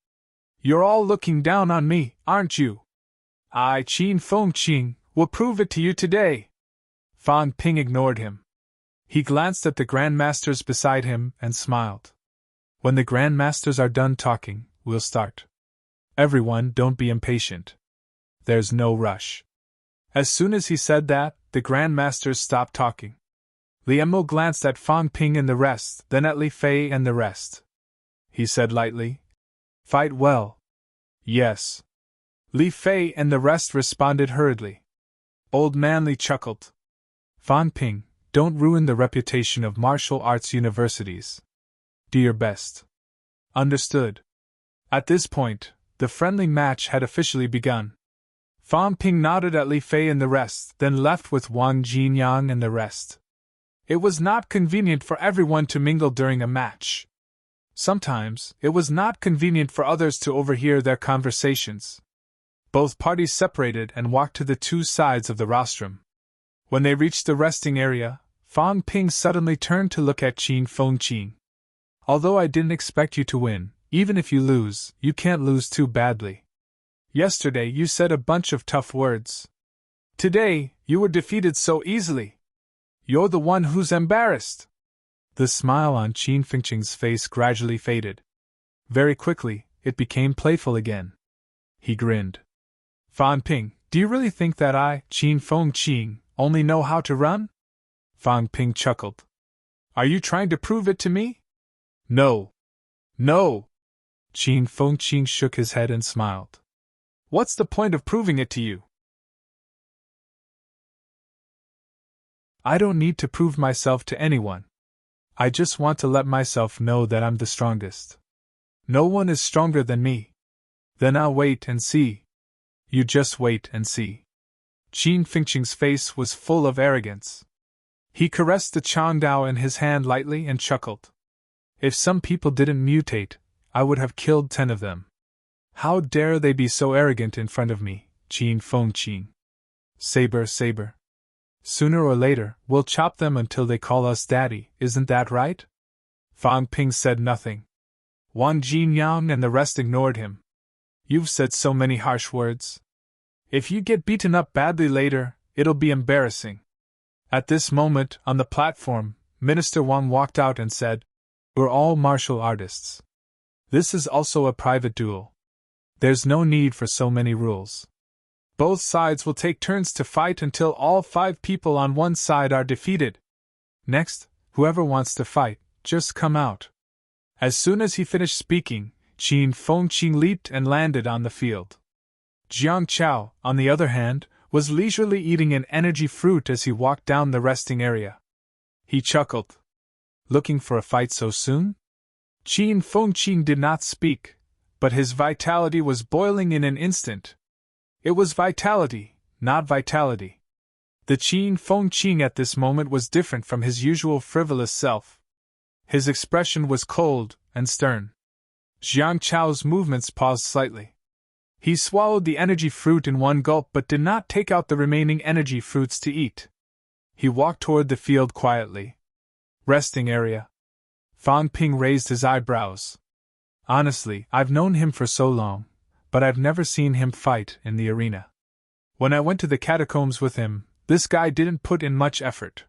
You're all looking down on me, aren't you? I, Qin Fengqing, will prove it to you today. Fan Ping ignored him. He glanced at the grandmasters beside him and smiled. When the grandmasters are done talking, we'll start. Everyone, don't be impatient. There's no rush. As soon as he said that, the grandmasters stopped talking. Liemo glanced at Fan Ping and the rest, then at Li Fei and the rest. He said lightly, "Fight well." "Yes." Li Fei and the rest responded hurriedly. Old Man Li chuckled. "Fan Ping, don't ruin the reputation of martial arts universities. Do your best." "Understood." At this point, the friendly match had officially begun. Fan Ping nodded at Li Fei and the rest, then left with Wang Jinyang and the rest. It was not convenient for everyone to mingle during a match. Sometimes, it was not convenient for others to overhear their conversations. Both parties separated and walked to the two sides of the rostrum. When they reached the resting area, Fan Ping suddenly turned to look at Qin Fengqing. "Although I didn't expect you to win, even if you lose, you can't lose too badly. Yesterday you said a bunch of tough words. Today, you were defeated so easily. You're the one who's embarrassed." The smile on Qin Fengqing's face gradually faded. Very quickly, it became playful again. He grinned. "Fan Ping, do you really think that I, Qin Fengqing, only know how to run?" Fan Ping chuckled. "Are you trying to prove it to me?" "No. No." Qin Fengqing shook his head and smiled. "What's the point of proving it to you?" "I don't need to prove myself to anyone. I just want to let myself know that I'm the strongest. No one is stronger than me. Then I'll wait and see." "You just wait and see." Qin Fengqing's face was full of arrogance. He caressed the Changdao in his hand lightly and chuckled. "If some people didn't mutate, I would have killed 10 of them. How dare they be so arrogant in front of me, Qin Fengqing. Saber, saber. Sooner or later, we'll chop them until they call us daddy, isn't that right?" Fan Ping said nothing. Wang Jinyang and the rest ignored him. "You've said so many harsh words. If you get beaten up badly later, it'll be embarrassing." At this moment, on the platform, Minister Wang walked out and said, "We're all martial artists. This is also a private duel. There's no need for so many rules. Both sides will take turns to fight until all 5 people on one side are defeated. Next, whoever wants to fight, just come out." As soon as he finished speaking, Qin Fengqing leaped and landed on the field. Jiang Chao, on the other hand, was leisurely eating an energy fruit as he walked down the resting area. He chuckled. "Looking for a fight so soon?" Qin Fengqing did not speak, but his vitality was boiling in an instant. It was vitality, not vitality. The Qin Fengqing at this moment was different from his usual frivolous self. His expression was cold and stern. Jiang Chao's movements paused slightly. He swallowed the energy fruit in one gulp but did not take out the remaining energy fruits to eat. He walked toward the field quietly. Resting area. Fan Ping raised his eyebrows. "Honestly, I've known him for so long, but I've never seen him fight in the arena. When I went to the catacombs with him, this guy didn't put in much effort.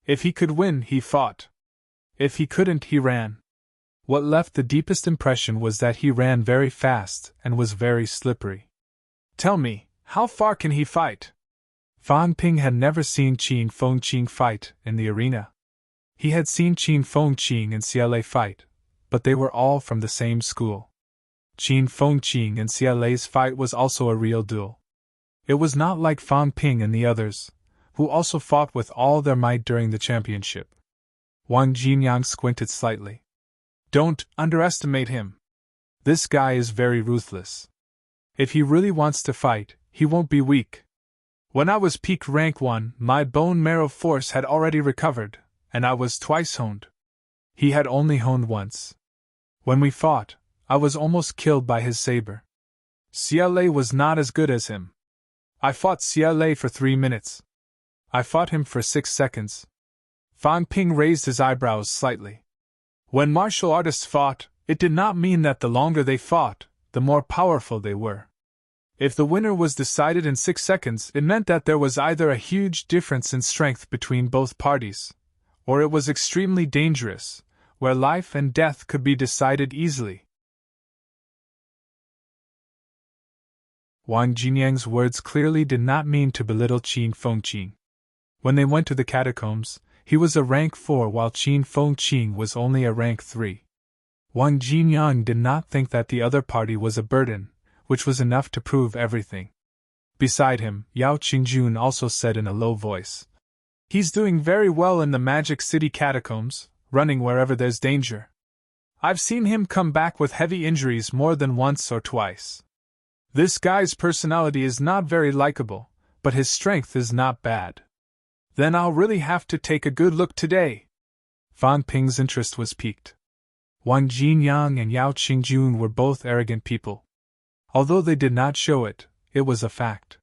If he could win, he fought. If he couldn't, he ran. What left the deepest impression was that he ran very fast and was very slippery. Tell me, how far can he fight?" Fan Ping had never seen Qin Fengqing fight in the arena. He had seen Qin Fengqing and Xialei fight, but they were all from the same school. Qin Fengqing and Xialei's fight was also a real duel. It was not like Fan Ping and the others, who also fought with all their might during the championship. Wang Jinyang squinted slightly. "Don't underestimate him. This guy is very ruthless. If he really wants to fight, he won't be weak. When I was peak rank 1, my bone marrow force had already recovered, and I was twice honed. He had only honed once. When we fought, I was almost killed by his saber. Xialei was not as good as him. I fought Xia Lei for 3 minutes. I fought him for 6 seconds. Fan Ping raised his eyebrows slightly. When martial artists fought, it did not mean that the longer they fought, the more powerful they were. If the winner was decided in 6 seconds, it meant that there was either a huge difference in strength between both parties, or it was extremely dangerous, where life and death could be decided easily. Wang Jinyang's words clearly did not mean to belittle Qin Fengqing. When they went to the catacombs, he was a rank 4 while Qin Fengqing was only a rank 3. Wang Jinyang did not think that the other party was a burden, which was enough to prove everything. Beside him, Yao Qingjun also said in a low voice, "He's doing very well in the Magic City catacombs, running wherever there's danger. I've seen him come back with heavy injuries more than once or twice. This guy's personality is not very likable, but his strength is not bad. Then I'll really have to take a good look today." Fan Ping's interest was piqued. Wang Jinyang and Yao Qingjun were both arrogant people. Although they did not show it, it was a fact.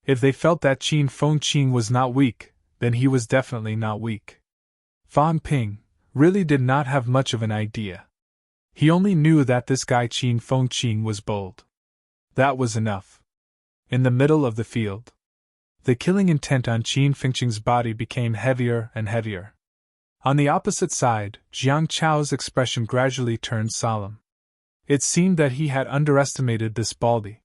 If they felt that Qin Fengqing was not weak, then he was definitely not weak. Fan Ping really did not have much of an idea. He only knew that this guy Qin Fengqing was bold. That was enough. In the middle of the field, the killing intent on Qin Fengqing's body became heavier and heavier. On the opposite side, Jiang Chao's expression gradually turned solemn. It seemed that he had underestimated this baldy.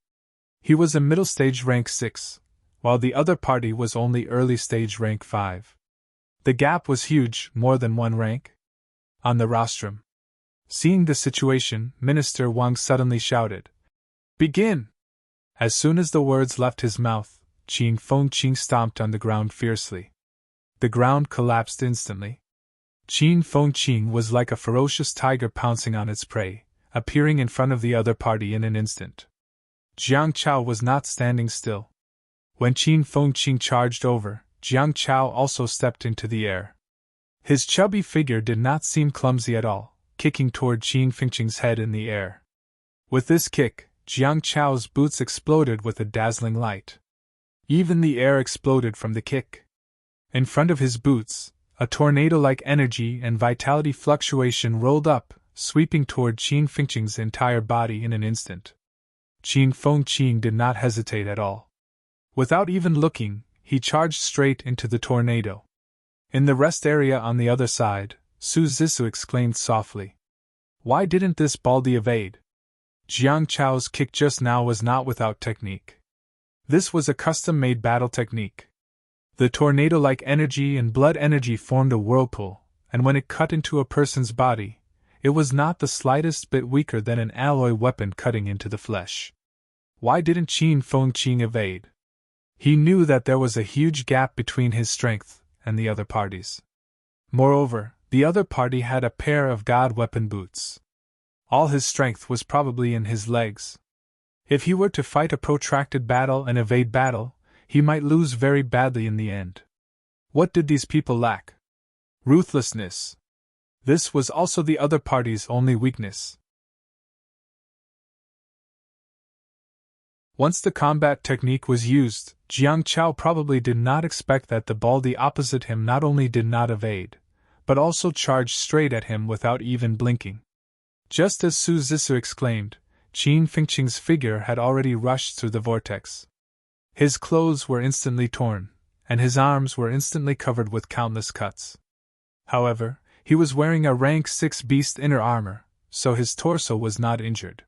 He was a middle stage rank 6, while the other party was only early stage rank 5. The gap was huge, more than 1 rank. On the rostrum. Seeing the situation, Minister Wang suddenly shouted, "Begin!" As soon as the words left his mouth, Qin Fengqing stomped on the ground fiercely. The ground collapsed instantly. Qin Fengqing was like a ferocious tiger pouncing on its prey, appearing in front of the other party in an instant. Jiang Chao was not standing still. When Qin Fengqing charged over, Jiang Chao also stepped into the air. His chubby figure did not seem clumsy at all, kicking toward Qin Fengqing's head in the air. With this kick, Jiang Chao's boots exploded with a dazzling light. Even the air exploded from the kick. In front of his boots, a tornado-like energy and vitality fluctuation rolled up, sweeping toward Qin Fengqing's entire body in an instant. Qin Fengqing did not hesitate at all. Without even looking, he charged straight into the tornado. In the rest area on the other side, Su Zissou exclaimed softly, "Why didn't this baldy evade?" Jiang Chao's kick just now was not without technique. This was a custom-made battle technique. The tornado-like energy and blood energy formed a whirlpool, and when it cut into a person's body, it was not the slightest bit weaker than an alloy weapon cutting into the flesh. Why didn't Qin Fengqing evade? He knew that there was a huge gap between his strength and the other party's. Moreover, the other party had a pair of god weapon boots. All his strength was probably in his legs. If he were to fight a protracted battle and evade battle, he might lose very badly in the end. What did these people lack? Ruthlessness. This was also the other party's only weakness. Once the combat technique was used, Jiang Chao probably did not expect that the baldy opposite him not only did not evade, but also charged straight at him without even blinking. Just as Su Zissou exclaimed, Qin Fengqing's figure had already rushed through the vortex. His clothes were instantly torn, and his arms were instantly covered with countless cuts. However, he was wearing a rank 6 beast inner armor, so his torso was not injured.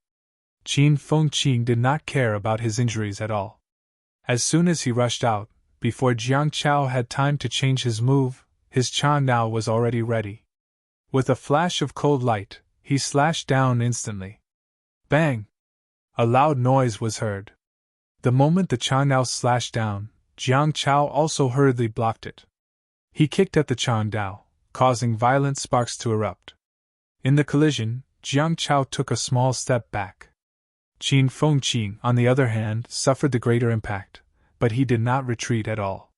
Qin Fengqing did not care about his injuries at all. As soon as he rushed out, before Jiang Chao had time to change his move, his Cha Now was already ready. With a flash of cold light, he slashed down instantly. Bang! A loud noise was heard. The moment the Cha Now slashed down, Jiang Chao also hurriedly blocked it. He kicked at the Cha Now, causing violent sparks to erupt. In the collision, Jiang Chao took a small step back. Qin Fengqing, on the other hand, suffered the greater impact, but he did not retreat at all.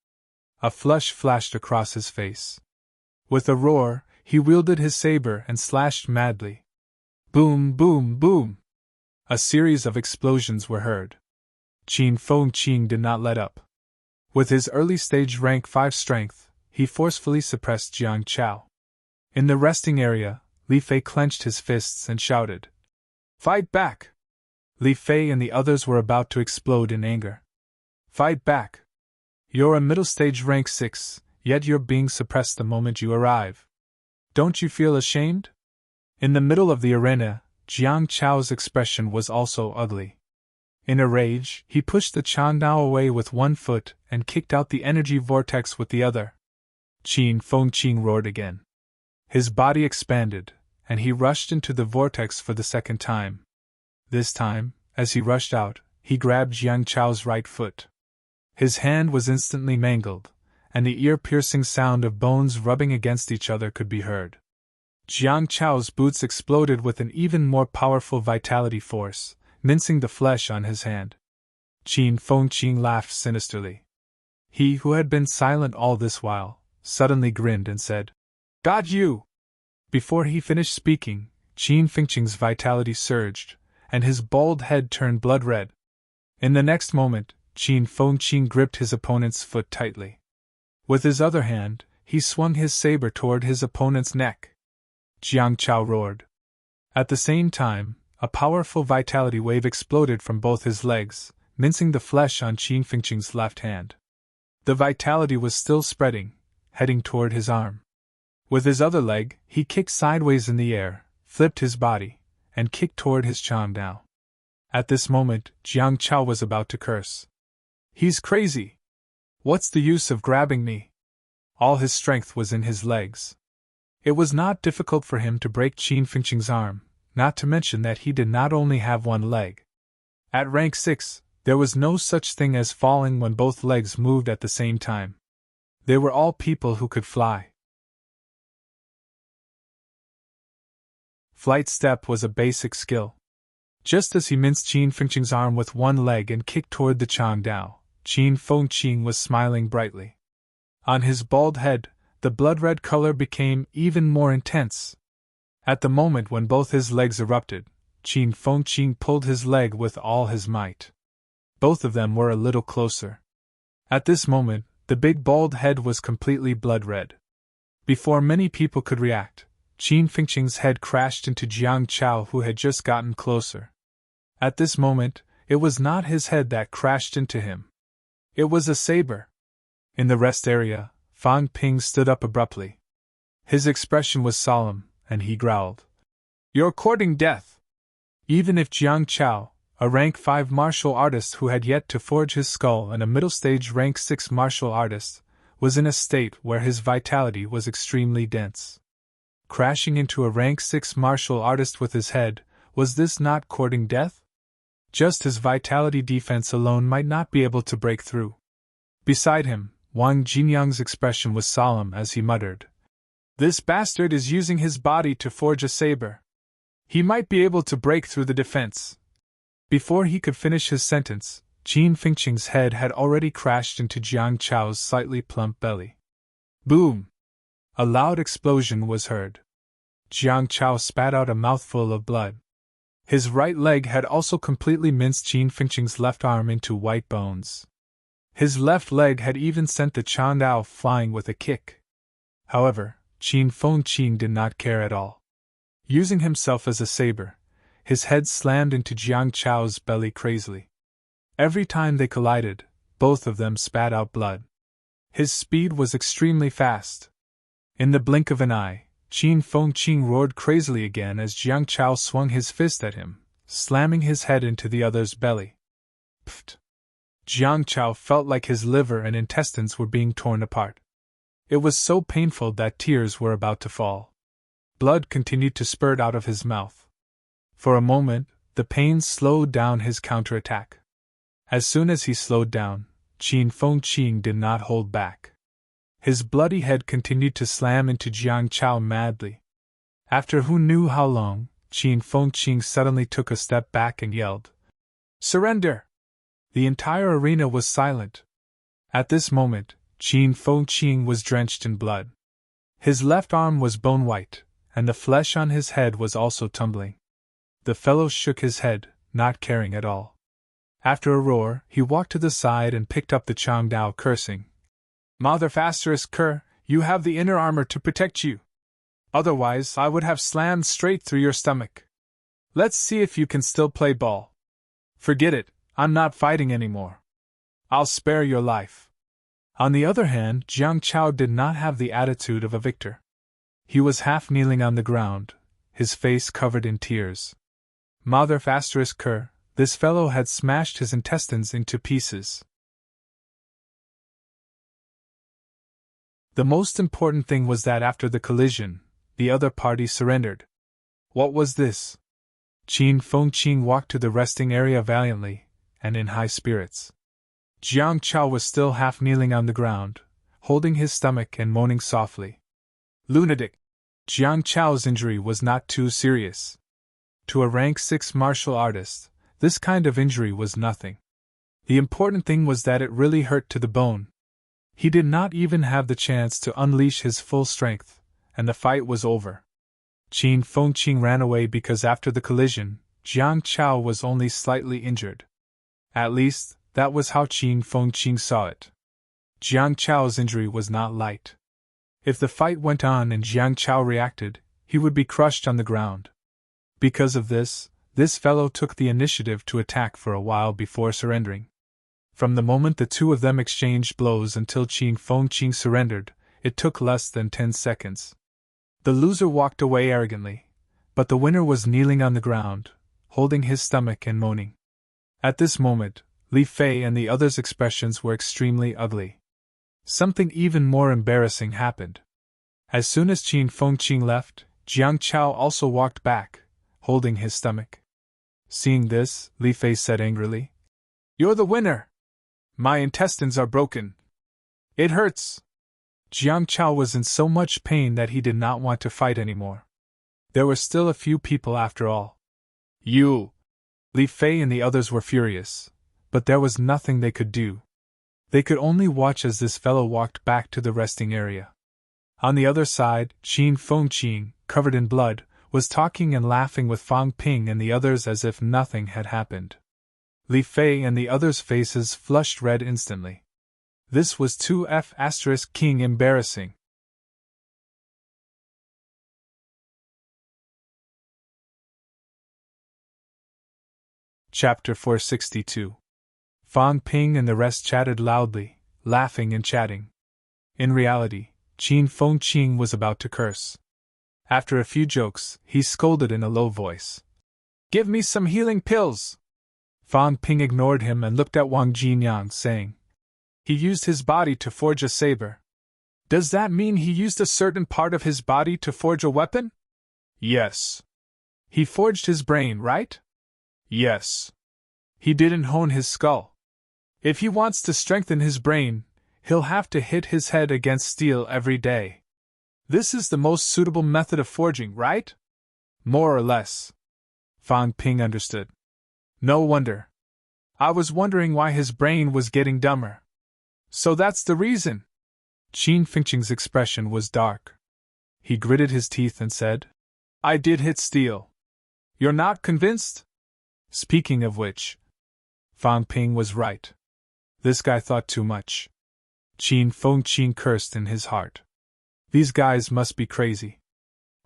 A flush flashed across his face. With a roar, he wielded his saber and slashed madly. Boom, boom, boom! A series of explosions were heard. Qin Fengqing did not let up. With his early-stage rank 5 strength, he forcefully suppressed Jiang Chao. In the resting area, Li Fei clenched his fists and shouted, "Fight back!" Li Fei and the others were about to explode in anger. "Fight back! You're a middle-stage rank 6, yet you're being suppressed the moment you arrive. Don't you feel ashamed?" In the middle of the arena, Jiang Chao's expression was also ugly. In a rage, he pushed the Chandao away with one foot and kicked out the energy vortex with the other. Qin Fengqing roared again. His body expanded, and he rushed into the vortex for the second time. This time, as he rushed out, he grabbed Jiang Chao's right foot. His hand was instantly mangled, and the ear-piercing sound of bones rubbing against each other could be heard. Jiang Chao's boots exploded with an even more powerful vitality force, mincing the flesh on his hand. Qin Fengqing laughed sinisterly. He who had been silent all this while, suddenly grinned and said, "Got you!" Before he finished speaking, Qin Fengqing's vitality surged, and his bald head turned blood red. In the next moment, Qin Fengqing gripped his opponent's foot tightly. With his other hand, he swung his saber toward his opponent's neck. Jiang Chao roared. At the same time, a powerful vitality wave exploded from both his legs, mincing the flesh on Qin Fengqing's left hand. The vitality was still spreading, heading toward his arm. With his other leg, he kicked sideways in the air, flipped his body, and kicked toward his Chandao. At this moment, Jiang Chao was about to curse. "He's crazy! What's the use of grabbing me?" All his strength was in his legs. It was not difficult for him to break Qin Fengqing's arm, not to mention that he did not only have one leg. At rank 6, there was no such thing as falling when both legs moved at the same time. They were all people who could fly. Flight step was a basic skill. Just as he minced Qin Fengqing's arm with one leg and kicked toward the Changdao, Qin Fengqing was smiling brightly. On his bald head, the blood-red color became even more intense. At the moment when both his legs erupted, Qin Fengqing pulled his leg with all his might. Both of them were a little closer. At this moment, the big bald head was completely blood-red. Before many people could react, Qin Fengqing's head crashed into Jiang Chao, who had just gotten closer. At this moment, it was not his head that crashed into him. It was a saber. In the rest area, Fan Ping stood up abruptly. His expression was solemn, and he growled, "You're courting death!" Even if Jiang Chao, a rank 5 martial artist who had yet to forge his skull and a middle-stage rank 6 martial artist, was in a state where his vitality was extremely dense. Crashing into a rank 6 martial artist with his head, was this not courting death? Just his vitality defense alone might not be able to break through. Beside him, Wang Jinyang's expression was solemn as he muttered, "This bastard is using his body to forge a saber. He might be able to break through the defense." Before he could finish his sentence, Qin Fengqing's head had already crashed into Jiang Chao's slightly plump belly. Boom! A loud explosion was heard. Jiang Chao spat out a mouthful of blood. His right leg had also completely minced Qin Fengqing's left arm into white bones. His left leg had even sent the Chandao flying with a kick. However, Qin Fengqing did not care at all. Using himself as a saber, his head slammed into Jiang Chao's belly crazily. Every time they collided, both of them spat out blood. His speed was extremely fast. In the blink of an eye, Qin Fengqing roared crazily again as Jiang Chao swung his fist at him, slamming his head into the other's belly. Pfft! Jiang Chao felt like his liver and intestines were being torn apart. It was so painful that tears were about to fall. Blood continued to spurt out of his mouth. For a moment, the pain slowed down his counterattack. As soon as he slowed down, Qin Fengqing did not hold back. His bloody head continued to slam into Jiang Chao madly. After who knew how long, Qin Fengqing suddenly took a step back and yelled, "Surrender!" The entire arena was silent. At this moment, Qin Fengqing was drenched in blood. His left arm was bone-white, and the flesh on his head was also tumbling. The fellow shook his head, not caring at all. After a roar, he walked to the side and picked up the Changdao, cursing. Mother Asterisk Cur, you have the inner armor to protect you. Otherwise, I would have slammed straight through your stomach. Let's see if you can still play ball. Forget it, I'm not fighting anymore. I'll spare your life. On the other hand, Jiang Chao did not have the attitude of a victor. He was half kneeling on the ground, his face covered in tears. Mother Asterisk Cur, this fellow had smashed his intestines into pieces. The most important thing was that after the collision, the other party surrendered. What was this? Qin Fengqing walked to the resting area valiantly, and in high spirits. Jiang Chao was still half kneeling on the ground, holding his stomach and moaning softly. Lunatic! Jiang Chao's injury was not too serious. To a rank 6 martial artist, this kind of injury was nothing. The important thing was that it really hurt to the bone. He did not even have the chance to unleash his full strength, and the fight was over. Qin Fengqing ran away because after the collision, Jiang Chao was only slightly injured. At least, that was how Qin Fengqing saw it. Jiang Chao's injury was not light. If the fight went on and Jiang Chao reacted, he would be crushed on the ground. Because of this fellow took the initiative to attack for a while before surrendering. From the moment the two of them exchanged blows until Qin Fengqing surrendered, it took less than 10 seconds. The loser walked away arrogantly, but the winner was kneeling on the ground, holding his stomach and moaning. At this moment, Li Fei and the others' expressions were extremely ugly. Something even more embarrassing happened. As soon as Qin Fengqing left, Jiang Chao also walked back, holding his stomach. Seeing this, Li Fei said angrily, "You're the winner! My intestines are broken. It hurts." Jiang Chao was in so much pain that he did not want to fight anymore. There were still a few people after all. You! Li Fei and the others were furious, but there was nothing they could do. They could only watch as this fellow walked back to the resting area. On the other side, Qin Fengqing, covered in blood, was talking and laughing with Fang Ping and the others as if nothing had happened. Li Fei and the others' faces flushed red instantly. This was too King embarrassing. Chapter 462. Fang Ping and the rest chatted loudly, laughing and chatting. In reality, Qin Fengqing was about to curse. After a few jokes, he scolded in a low voice. "Give me some healing pills!" Fang Ping ignored him and looked at Wang Jinyang, saying, "He used his body to forge a saber. Does that mean he used a certain part of his body to forge a weapon?" "Yes." "He forged his brain, right?" "Yes." "He didn't hone his skull. If he wants to strengthen his brain, he'll have to hit his head against steel every day. This is the most suitable method of forging, right?" "More or less." Fang Ping understood. "No wonder. I was wondering why his brain was getting dumber." "So that's the reason." Qin Fengqing's expression was dark. He gritted his teeth and said, "I did hit steel. You're not convinced?" Speaking of which, Fang Ping was right. This guy thought too much. Qin Fengqing cursed in his heart. These guys must be crazy.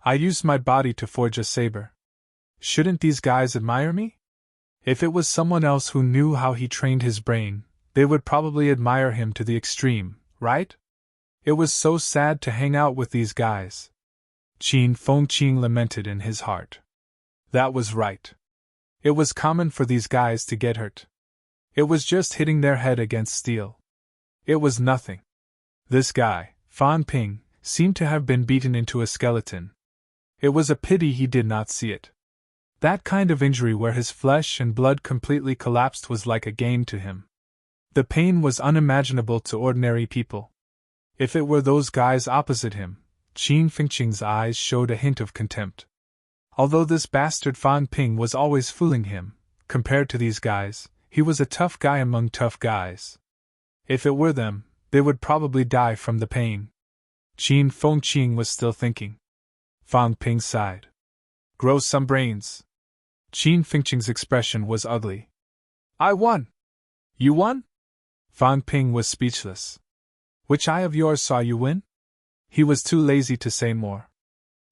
I used my body to forge a saber. Shouldn't these guys admire me? If it was someone else who knew how he trained his brain, they would probably admire him to the extreme, right? It was so sad to hang out with these guys. Qin Fengqing lamented in his heart. That was right. It was common for these guys to get hurt. It was just hitting their head against steel. It was nothing. This guy, Fang Ping, seemed to have been beaten into a skeleton. It was a pity he did not see it. That kind of injury where his flesh and blood completely collapsed was like a game to him. The pain was unimaginable to ordinary people. If it were those guys opposite him, Qin Fengqing's eyes showed a hint of contempt. Although this bastard Fang Ping was always fooling him, compared to these guys, he was a tough guy among tough guys. If it were them, they would probably die from the pain. Qin Fengqing was still thinking. Fang Ping sighed. "Grow some brains." Qin Fengqing's expression was ugly. I won! You won? Fan Ping was speechless. Which eye of yours saw you win? He was too lazy to say more.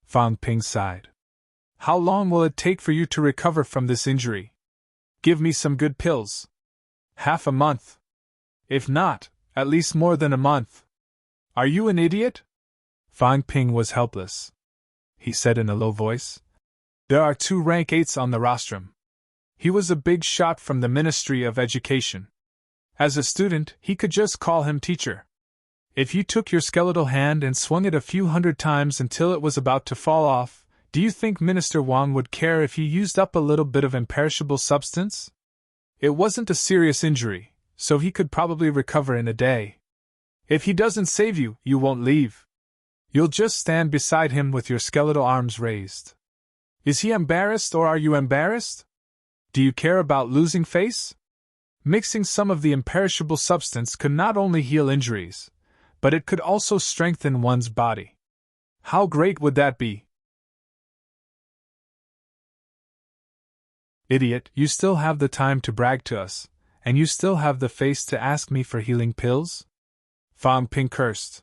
Fan Ping sighed. How long will it take for you to recover from this injury? Give me some good pills. Half a month. If not, at least more than a month. Are you an idiot? Fan Ping was helpless. He said in a low voice. There are 2 rank 8s on the rostrum. He was a big shot from the Ministry of Education. As a student, he could just call him teacher. If you took your skeletal hand and swung it a few hundred times until it was about to fall off, do you think Minister Wang would care if you used up a little bit of imperishable substance? It wasn't a serious injury, so he could probably recover in a day. If he doesn't save you, you won't leave. You'll just stand beside him with your skeletal arms raised. Is he embarrassed or are you embarrassed? Do you care about losing face? Mixing some of the imperishable substance could not only heal injuries, but it could also strengthen one's body. How great would that be? Idiot, you still have the time to brag to us, and you still have the face to ask me for healing pills? Fan Ping cursed.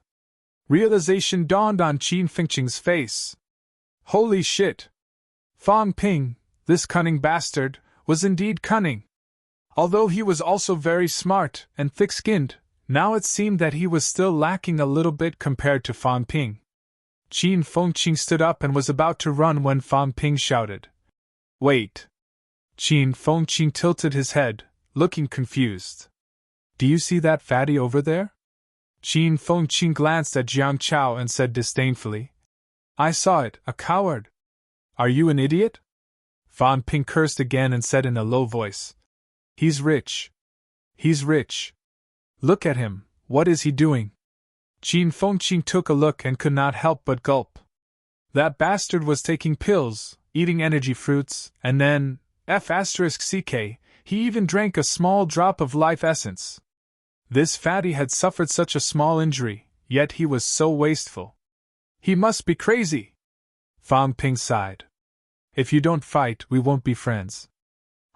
Realization dawned on Qin Fengqing's face. Holy shit! Fan Ping, this cunning bastard, was indeed cunning. Although he was also very smart and thick-skinned, now it seemed that he was still lacking a little bit compared to Fan Ping. Qin Fengqing stood up and was about to run when Fan Ping shouted. Wait! Qin Fengqing tilted his head, looking confused. Do you see that fatty over there? Qin Fengqing glanced at Jiang Chao and said disdainfully. I saw it, a coward. Are you an idiot? Fan Ping cursed again and said in a low voice. He's rich. He's rich. Look at him, what is he doing? Qin Fengqing took a look and could not help but gulp. That bastard was taking pills, eating energy fruits, and then, *CK, he even drank a small drop of life essence. This fatty had suffered such a small injury, yet he was so wasteful. He must be crazy. Fan Ping sighed. If you don't fight, we won't be friends.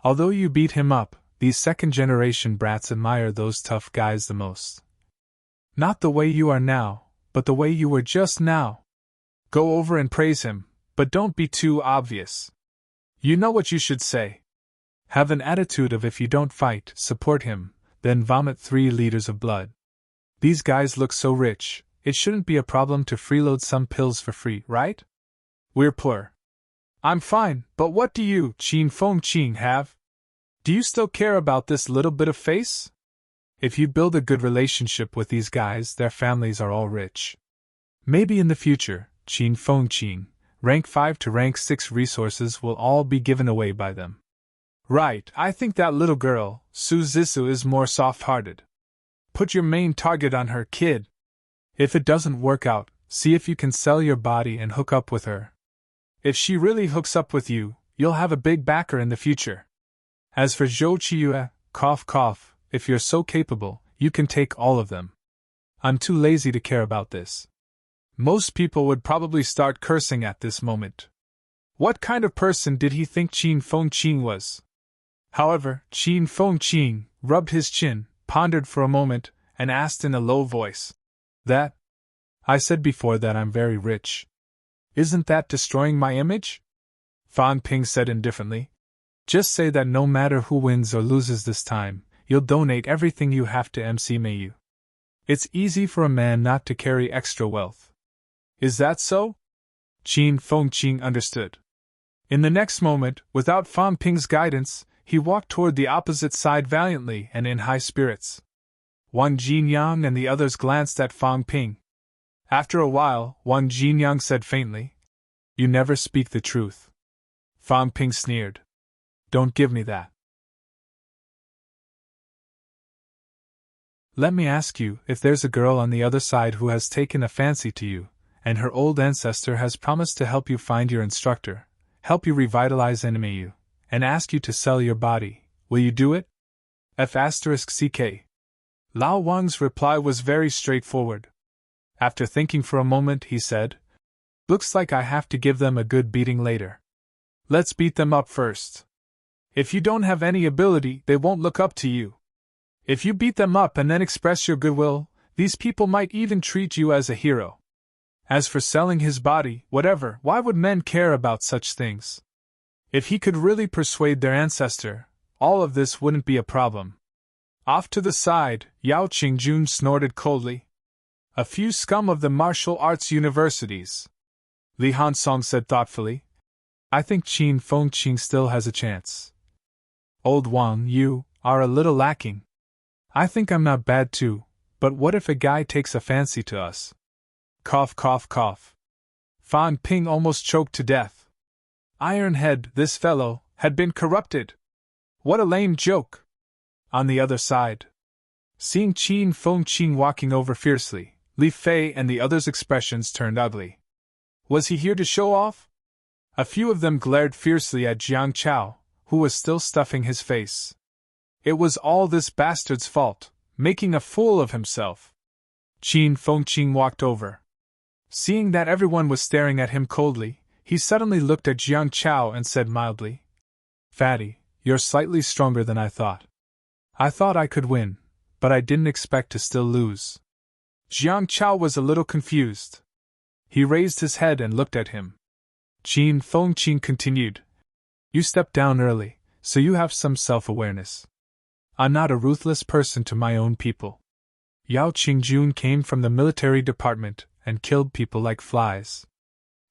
Although you beat him up, these second-generation brats admire those tough guys the most. Not the way you are now, but the way you were just now. Go over and praise him, but don't be too obvious. You know what you should say. Have an attitude of if you don't fight, support him, then vomit 3 liters of blood. These guys look so rich, it shouldn't be a problem to freeload some pills for free, right? We're poor. I'm fine, but what do you, Qin Fengqing, have? Do you still care about this little bit of face? If you build a good relationship with these guys, their families are all rich. Maybe in the future, Qin Fengqing, rank 5 to rank 6 resources will all be given away by them. Right, I think that little girl, Su Zissou, is more soft-hearted. Put your main target on her, kid. If it doesn't work out, see if you can sell your body and hook up with her. If she really hooks up with you, you'll have a big backer in the future. As for Zhou Qiyu, cough cough, if you're so capable, you can take all of them. I'm too lazy to care about this. Most people would probably start cursing at this moment. What kind of person did he think Qin Fengqing was? However, Qin Fengqing rubbed his chin, pondered for a moment, and asked in a low voice. That? I said before that I'm very rich. Isn't that destroying my image? Fan Ping said indifferently. Just say that no matter who wins or loses this time, you'll donate everything you have to MC Mayu. It's easy for a man not to carry extra wealth. Is that so? Qin Fengqing understood. In the next moment, without Fan Ping's guidance, he walked toward the opposite side valiantly and in high spirits. Wang Jinyang and the others glanced at Fan Ping. After a while, Wang Jinyang said faintly, You never speak the truth. Fan Ping sneered. Don't give me that. Let me ask you, if there's a girl on the other side who has taken a fancy to you, and her old ancestor has promised to help you find your instructor, help you revitalize NMAU, and ask you to sell your body, will you do it? *CK. Lao Wang's reply was very straightforward. After thinking for a moment, he said, Looks like I have to give them a good beating later. Let's beat them up first. If you don't have any ability, they won't look up to you. If you beat them up and then express your goodwill, these people might even treat you as a hero. As for selling his body, whatever, why would men care about such things? If he could really persuade their ancestor, all of this wouldn't be a problem. Off to the side, Yao Qingjun snorted coldly. A few scum of the martial arts universities. Li Hansong said thoughtfully. I think Qin Fengqing still has a chance. Old Wang, you are a little lacking. I think I'm not bad too, but what if a guy takes a fancy to us? Cough, cough, cough. Fan Ping almost choked to death. Ironhead, this fellow, had been corrupted. What a lame joke. On the other side, seeing Qin Fengqing walking over fiercely, Li Fei and the others' expressions turned ugly. Was he here to show off? A few of them glared fiercely at Jiang Chao, who was still stuffing his face. It was all this bastard's fault, making a fool of himself. Qin Fengqing walked over. Seeing that everyone was staring at him coldly, he suddenly looked at Jiang Chao and said mildly, Fatty, you're slightly stronger than I thought. I thought I could win, but I didn't expect to still lose. Jiang Chao was a little confused. He raised his head and looked at him. Qin Fengqing continued, You stepped down early, so you have some self-awareness. I'm not a ruthless person to my own people. Yao Qingjun came from the military department and killed people like flies.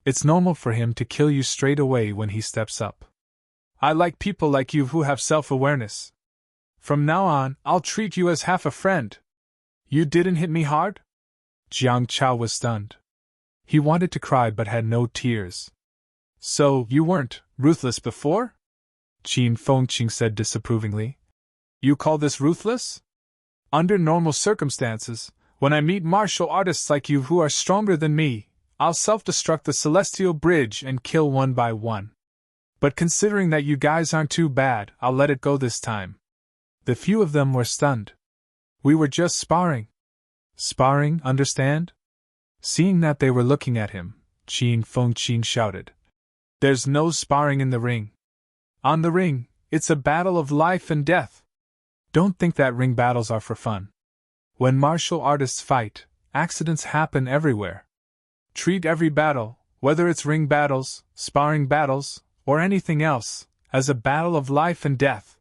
It's normal for him to kill you straight away when he steps up. I like people like you who have self-awareness. From now on, I'll treat you as half a friend. You didn't hit me hard? Jiang Chao was stunned. He wanted to cry but had no tears. So, you weren't ruthless before? Qin Fengqing said disapprovingly. You call this ruthless? Under normal circumstances, when I meet martial artists like you who are stronger than me, I'll self-destruct the Celestial Bridge and kill one by one. But considering that you guys aren't too bad, I'll let it go this time. The few of them were stunned. We were just sparring. Sparring, understand? Seeing that they were looking at him, Qin Fengqing shouted. There's no sparring in the ring. On the ring, it's a battle of life and death. Don't think that ring battles are for fun. When martial artists fight, accidents happen everywhere. Treat every battle, whether it's ring battles, sparring battles, or anything else, as a battle of life and death.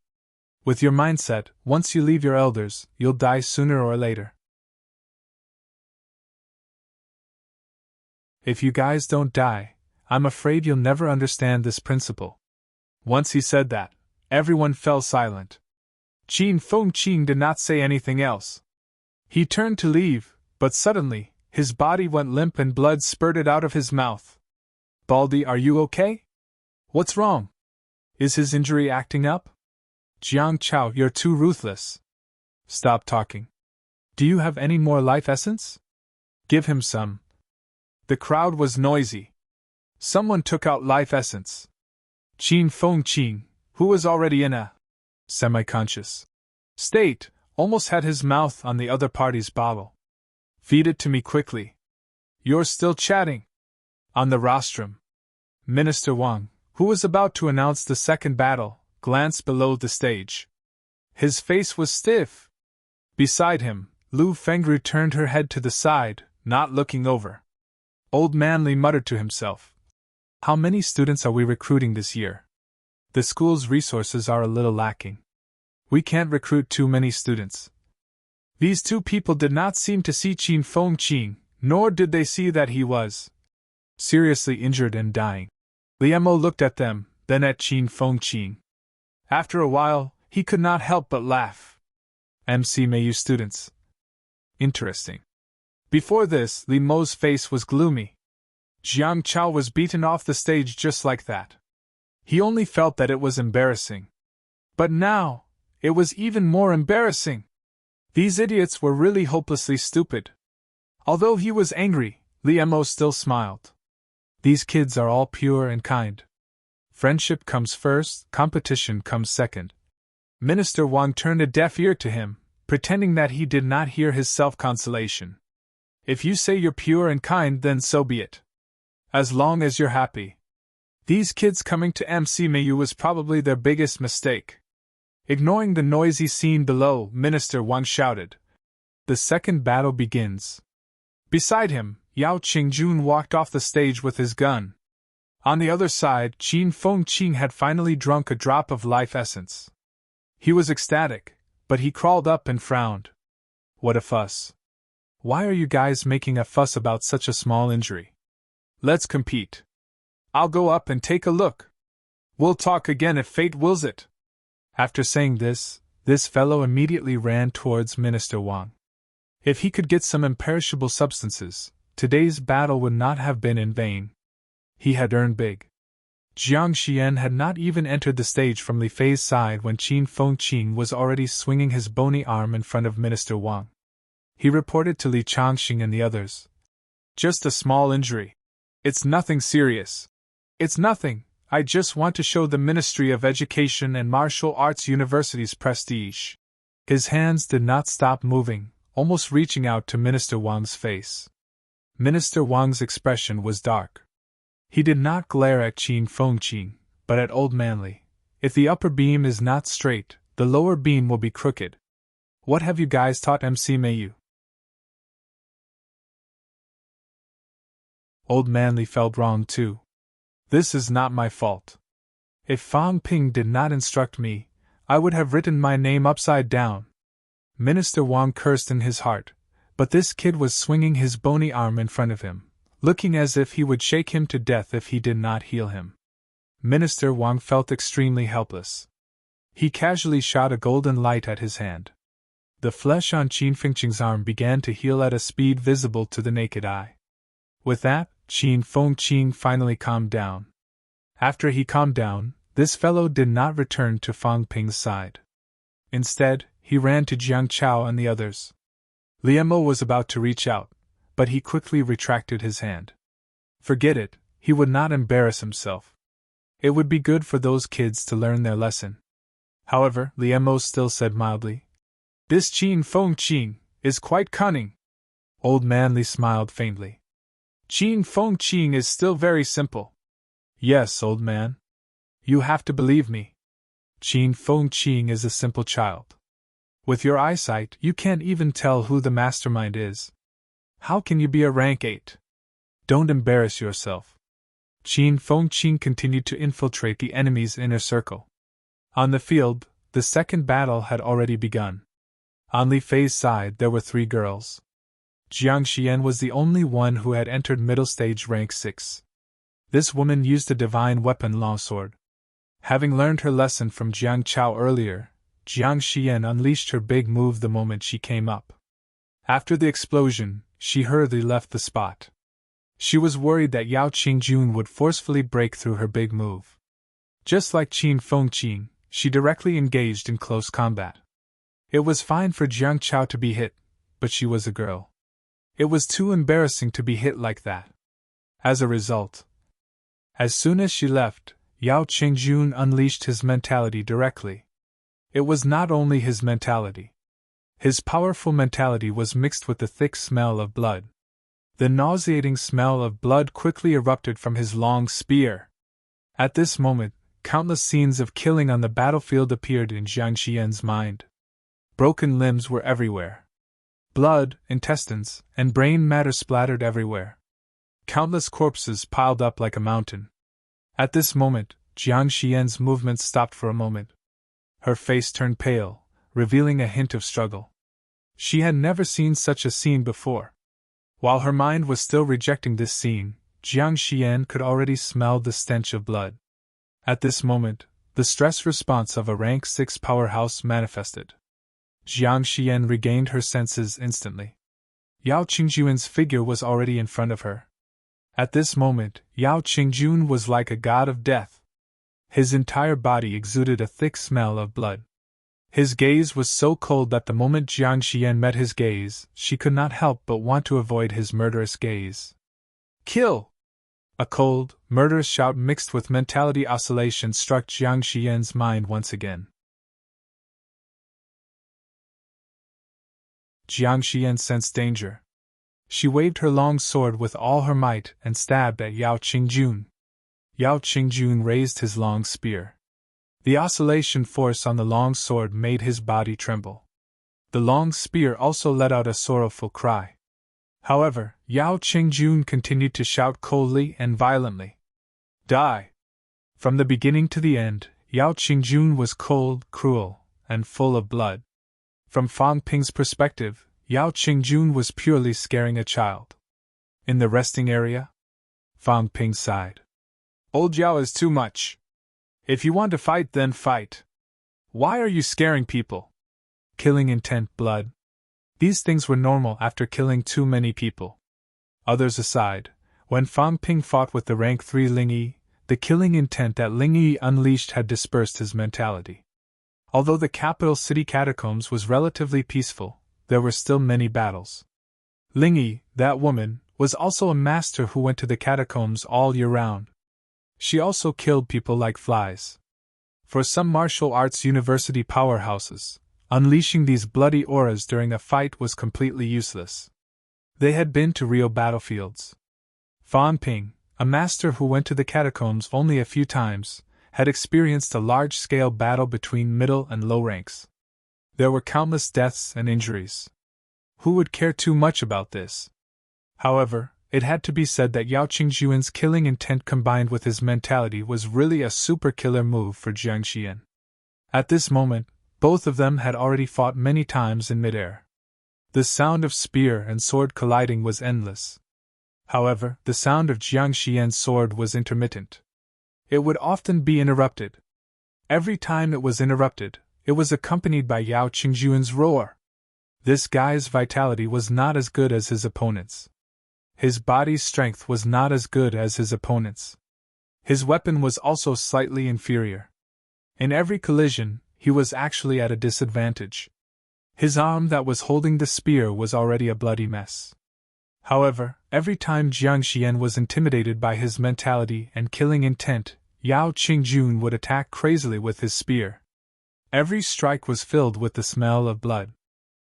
With your mindset, once you leave your elders, you'll die sooner or later. If you guys don't die, I'm afraid you'll never understand this principle. Once he said that, everyone fell silent. Qin Fengqing did not say anything else. He turned to leave, but suddenly, his body went limp and blood spurted out of his mouth. Baldy, are you okay? What's wrong? Is his injury acting up? Jiang Chao, you're too ruthless. Stop talking. Do you have any more life essence? Give him some. The crowd was noisy. Someone took out life essence. Qin Fengqing, who was already in a semi-conscious state, almost had his mouth on the other party's bottle. Feed it to me quickly. You're still chatting. On the rostrum, Minister Wang, who was about to announce the second battle, glanced below the stage. His face was stiff. Beside him, Lu Fengru turned her head to the side, not looking over. Old Man Li muttered to himself. How many students are we recruiting this year? The school's resources are a little lacking. We can't recruit too many students. These two people did not seem to see Qin Fengqing, nor did they see that he was seriously injured and dying. Liemo looked at them, then at Qin Fengqing. After a while, he could not help but laugh. MC Mayu students. Interesting. Before this, Li Mo's face was gloomy. Jiang Chao was beaten off the stage just like that. He only felt that it was embarrassing. But now, it was even more embarrassing. These idiots were really hopelessly stupid. Although he was angry, Li Mo still smiled. These kids are all pure and kind. Friendship comes first, competition comes second. Minister Wang turned a deaf ear to him, pretending that he did not hear his self-consolation. If you say you're pure and kind, then so be it. As long as you're happy. These kids coming to MC Mayu was probably their biggest mistake. Ignoring the noisy scene below, Minister Wang shouted. The second battle begins. Beside him, Yao Qingjun walked off the stage with his gun. On the other side, Qin Fengqing had finally drunk a drop of life essence. He was ecstatic, but he crawled up and frowned. What a fuss. Why are you guys making a fuss about such a small injury? Let's compete. I'll go up and take a look. We'll talk again if fate wills it. After saying this fellow immediately ran towards Minister Wang. If he could get some imperishable substances, today's battle would not have been in vain. He had earned big. Jiang Xian had not even entered the stage from Li Fei's side when Qin Fengqing was already swinging his bony arm in front of Minister Wang. He reported to Li Changxing and the others. Just a small injury. It's nothing serious. It's nothing. I just want to show the Ministry of Education and Martial Arts University's prestige. His hands did not stop moving, almost reaching out to Minister Wang's face. Minister Wang's expression was dark. He did not glare at Qin Fengqing, but at Old Manly. If the upper beam is not straight, the lower beam will be crooked. What have you guys taught MC Mayu? Old Manly felt wrong too. This is not my fault. If Fang Ping did not instruct me, I would have written my name upside down. Minister Wang cursed in his heart, but this kid was swinging his bony arm in front of him, looking as if he would shake him to death if he did not heal him. Minister Wang felt extremely helpless. He casually shot a golden light at his hand. The flesh on Qin Fengqing's arm began to heal at a speed visible to the naked eye. With that, Qin Fengqing finally calmed down. After he calmed down, this fellow did not return to Fang Ping's side. Instead, he ran to Jiang Chao and the others. Liemo was about to reach out, but he quickly retracted his hand. Forget it, he would not embarrass himself. It would be good for those kids to learn their lesson. However, Liemo still said mildly, This Qin Fengqing is quite cunning. Old Manly smiled faintly. Qin Fengqing is still very simple. Yes, old man. You have to believe me. Qin Fengqing is a simple child. With your eyesight, you can't even tell who the mastermind is. How can you be a rank 8? Don't embarrass yourself. Qin Fengqing continued to infiltrate the enemy's inner circle. On the field, the second battle had already begun. On Li Fei's side, there were 3 girls. Jiang Xian was the only one who had entered middle stage rank 6. This woman used a divine weapon longsword. Having learned her lesson from Jiang Chao earlier, Jiang Xian unleashed her big move the moment she came up. After the explosion, she hurriedly left the spot. She was worried that Yao Qingjun would forcefully break through her big move. Just like Qin Fengqing, she directly engaged in close combat. It was fine for Jiang Chao to be hit, but she was a girl. It was too embarrassing to be hit like that. As a result, as soon as she left, Yao Qingjun unleashed his mentality directly. It was not only his mentality. His powerful mentality was mixed with the thick smell of blood. The nauseating smell of blood quickly erupted from his long spear. At this moment, countless scenes of killing on the battlefield appeared in Jiang Xian's mind. Broken limbs were everywhere. Blood, intestines, and brain matter splattered everywhere. Countless corpses piled up like a mountain. At this moment, Jiang Xian's movements stopped for a moment. Her face turned pale, revealing a hint of struggle. She had never seen such a scene before. While her mind was still rejecting this scene, Jiang Xian could already smell the stench of blood. At this moment, the stress response of a rank 6 powerhouse manifested. Jiang Xian regained her senses instantly. Yao Qingjun's figure was already in front of her. At this moment, Yao Qingjun was like a god of death. His entire body exuded a thick smell of blood. His gaze was so cold that the moment Jiang Xian met his gaze, she could not help but want to avoid his murderous gaze. Kill! A cold, murderous shout mixed with mentality oscillation struck Jiang Xian's mind once again. Jiang Xian sensed danger. She waved her long sword with all her might and stabbed at Yao Qingjun. Yao Qingjun raised his long spear. The oscillation force on the long sword made his body tremble. The long spear also let out a sorrowful cry. However, Yao Qingjun continued to shout coldly and violently. Die! From the beginning to the end, Yao Qingjun was cold, cruel, and full of blood. From Fan Ping's perspective, Yao Qingjun was purely scaring a child. In the resting area? Fan Ping sighed. Old Yao is too much. If you want to fight, then fight. Why are you scaring people? Killing intent, blood. These things were normal after killing too many people. Others aside, when Fan Ping fought with the rank 3 Ling Yi, the killing intent that Ling Yi unleashed had dispersed his mentality. Although the capital city catacombs was relatively peaceful, there were still many battles. Ling Yi, that woman, was also a master who went to the catacombs all year round. She also killed people like flies. For some martial arts university powerhouses, unleashing these bloody auras during a fight was completely useless. They had been to real battlefields. Fan Ping, a master who went to the catacombs only a few times, had experienced a large-scale battle between middle and low ranks. There were countless deaths and injuries. Who would care too much about this? However, it had to be said that Yao Qingjun's killing intent combined with his mentality was really a super killer move for Jiang Xian. At this moment, both of them had already fought many times in midair. The sound of spear and sword colliding was endless. However, the sound of Jiang Xian's sword was intermittent. It would often be interrupted. Every time it was interrupted, it was accompanied by Yao Qingjun's roar. This guy's vitality was not as good as his opponent's. His body's strength was not as good as his opponent's. His weapon was also slightly inferior. In every collision, he was actually at a disadvantage. His arm that was holding the spear was already a bloody mess. However, every time Jiang Xian was intimidated by his mentality and killing intent, Yao Qingjun would attack crazily with his spear. Every strike was filled with the smell of blood.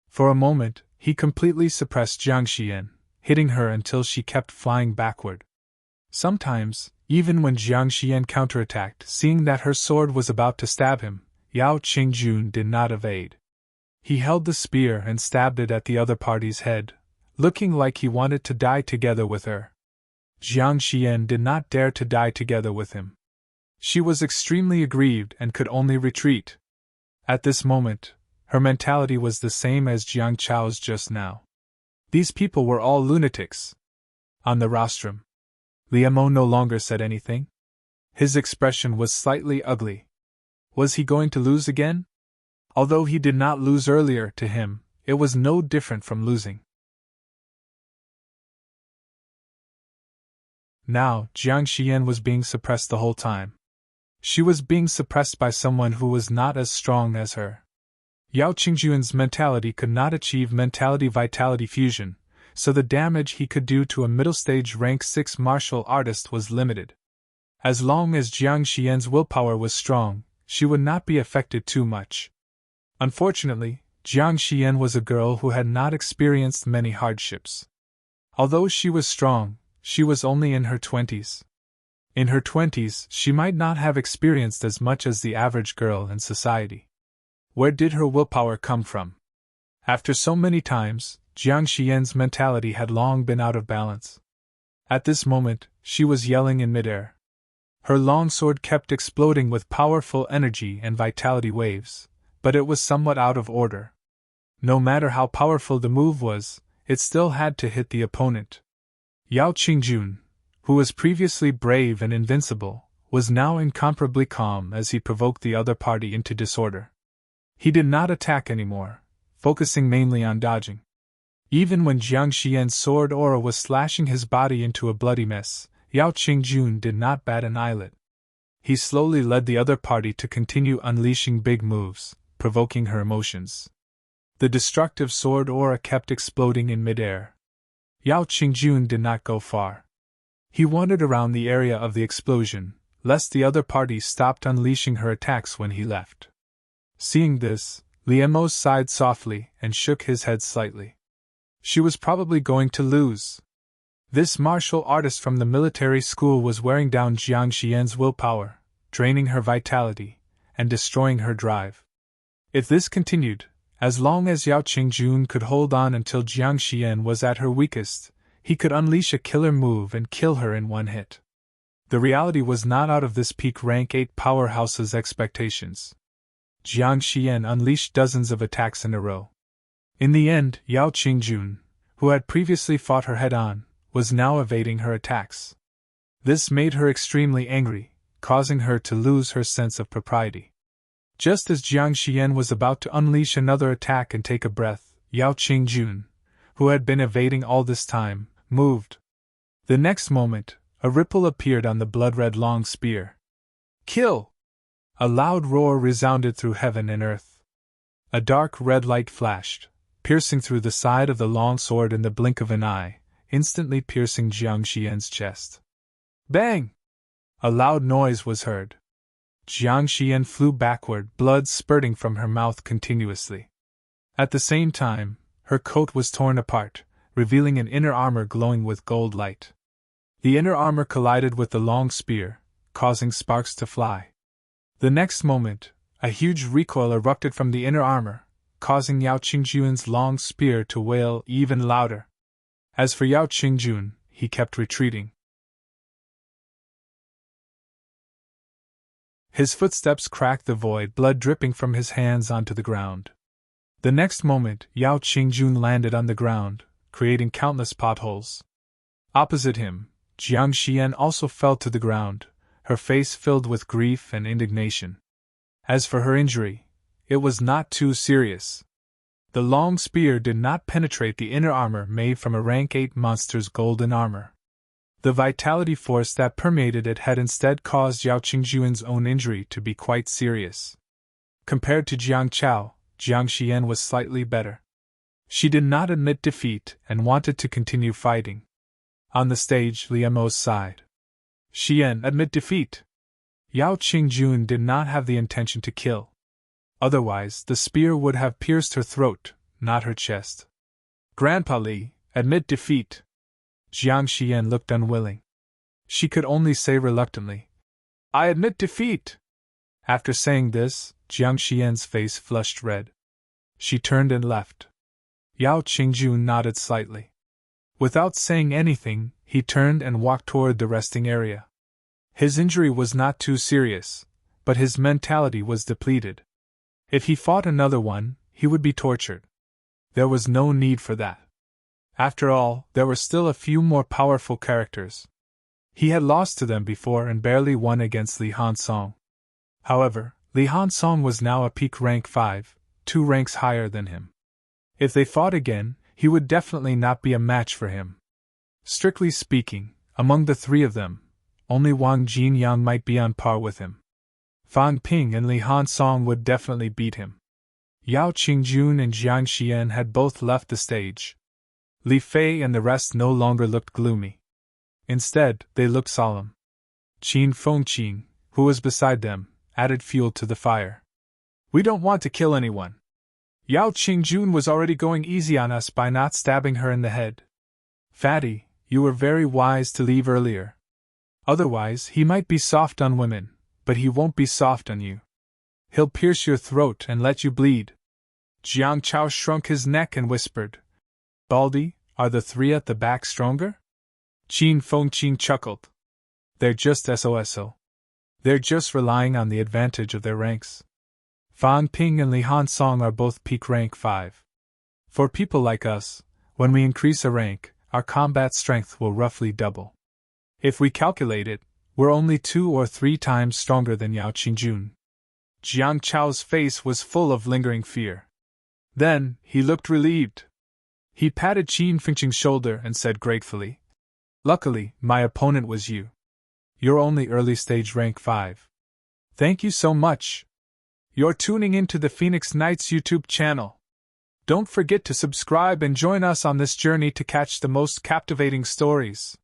For a moment, he completely suppressed Jiang Xian, hitting her until she kept flying backward. Sometimes, even when Jiang Xian counterattacked, seeing that her sword was about to stab him, Yao Qingjun did not evade. He held the spear and stabbed it at the other party's head, looking like he wanted to die together with her. Jiang Xian did not dare to die together with him. She was extremely aggrieved and could only retreat. At this moment, her mentality was the same as Jiang Chao's just now. These people were all lunatics. On the rostrum, Liemo no longer said anything. His expression was slightly ugly. Was he going to lose again? Although he did not lose earlier, to him, it was no different from losing. Now, Jiang Xian was being suppressed the whole time. She was being suppressed by someone who was not as strong as her. Yao Qingjun's mentality could not achieve mentality-vitality fusion, so the damage he could do to a middle-stage rank 6 martial artist was limited. As long as Jiang Xian's willpower was strong, she would not be affected too much. Unfortunately, Jiang Xian was a girl who had not experienced many hardships. Although she was strong, she was only in her 20s. In her 20s, she might not have experienced as much as the average girl in society. Where did her willpower come from? After so many times, Jiang Xian's mentality had long been out of balance. At this moment, she was yelling in midair. Her longsword kept exploding with powerful energy and vitality waves, but it was somewhat out of order. No matter how powerful the move was, it still had to hit the opponent. Yao Qingjun, who was previously brave and invincible, was now incomparably calm as he provoked the other party into disorder. He did not attack anymore, focusing mainly on dodging. Even when Jiang Xian's sword aura was slashing his body into a bloody mess, Yao Qingjun did not bat an eyelid. He slowly led the other party to continue unleashing big moves, provoking her emotions. The destructive sword aura kept exploding in midair. Yao Qingjun did not go far. He wandered around the area of the explosion, lest the other party stopped unleashing her attacks when he left. Seeing this, Liemo sighed softly and shook his head slightly. She was probably going to lose. This martial artist from the military school was wearing down Jiang Xian's willpower, draining her vitality, and destroying her drive. If this continued, as long as Yao Qingjun could hold on until Jiang Xian was at her weakest, he could unleash a killer move and kill her in one hit. The reality was not out of this peak rank 8 powerhouse's expectations. Jiang Xian unleashed dozens of attacks in a row. In the end, Yao Qingjun, who had previously fought her head-on, was now evading her attacks. This made her extremely angry, causing her to lose her sense of propriety. Just as Jiang Xian was about to unleash another attack and take a breath, Yao Qingjun, who had been evading all this time, moved. The next moment, a ripple appeared on the blood-red long spear. Kill! A loud roar resounded through heaven and earth. A dark red light flashed, piercing through the side of the long sword in the blink of an eye, instantly piercing Jiang Xian's chest. Bang! A loud noise was heard. Jiang Xian flew backward, blood spurting from her mouth continuously. At the same time, her coat was torn apart, revealing an inner armor glowing with gold light. The inner armor collided with the long spear, causing sparks to fly. The next moment, a huge recoil erupted from the inner armor, causing Yao Qingjun's long spear to wail even louder. As for Yao Qingjun, he kept retreating. His footsteps cracked the void, blood dripping from his hands onto the ground. The next moment, Yao Qingjun landed on the ground, creating countless potholes. Opposite him, Jiang Xian also fell to the ground, her face filled with grief and indignation. As for her injury, it was not too serious. The long spear did not penetrate the inner armor made from a rank 8 monster's golden armor. The vitality force that permeated it had instead caused Yao Qingjun's own injury to be quite serious. Compared to Jiang Chao, Jiang Xian was slightly better. She did not admit defeat and wanted to continue fighting. On the stage, Li Mo's sighed. Xian, admit defeat. Yao Qingjun did not have the intention to kill. Otherwise, the spear would have pierced her throat, not her chest. Grandpa Li, admit defeat. Jiang Xian looked unwilling. She could only say reluctantly, I admit defeat. After saying this, Jiang Xian's face flushed red. She turned and left. Yao Qingjun nodded slightly. Without saying anything, he turned and walked toward the resting area. His injury was not too serious, but his mentality was depleted. If he fought another one, he would be tortured. There was no need for that. After all, there were still a few more powerful characters. He had lost to them before and barely won against Li Hansong. However, Li Hansong was now a peak rank 5, 2 ranks higher than him. If they fought again, he would definitely not be a match for him. Strictly speaking, among the three of them, only Wang Jinyang might be on par with him. Fan Ping and Li Hansong would definitely beat him. Yao Qingjun and Jiang Xian had both left the stage. Li Fei and the rest no longer looked gloomy. Instead, they looked solemn. Qin Fengqing, who was beside them, added fuel to the fire. We don't want to kill anyone. Yao Qingjun was already going easy on us by not stabbing her in the head. Fatty, you were very wise to leave earlier. Otherwise, he might be soft on women, but he won't be soft on you. He'll pierce your throat and let you bleed. Jiang Chao shrunk his neck and whispered, Baldy, are the three at the back stronger? Qin Fengqing chuckled. They're just SOSO. They're just relying on the advantage of their ranks. Fan Ping and Li Hansong are both peak rank 5. For people like us, when we increase a rank, our combat strength will roughly double. If we calculate it, we're only 2 or 3 times stronger than Yao Qingjun. Jiang Chao's face was full of lingering fear. Then, he looked relieved. He patted Qin Fengqing's shoulder and said gratefully, Luckily, my opponent was you. You're only early stage rank 5. Thank you so much. You're tuning into the Phoenix Knights YouTube channel. Don't forget to subscribe and join us on this journey to catch the most captivating stories.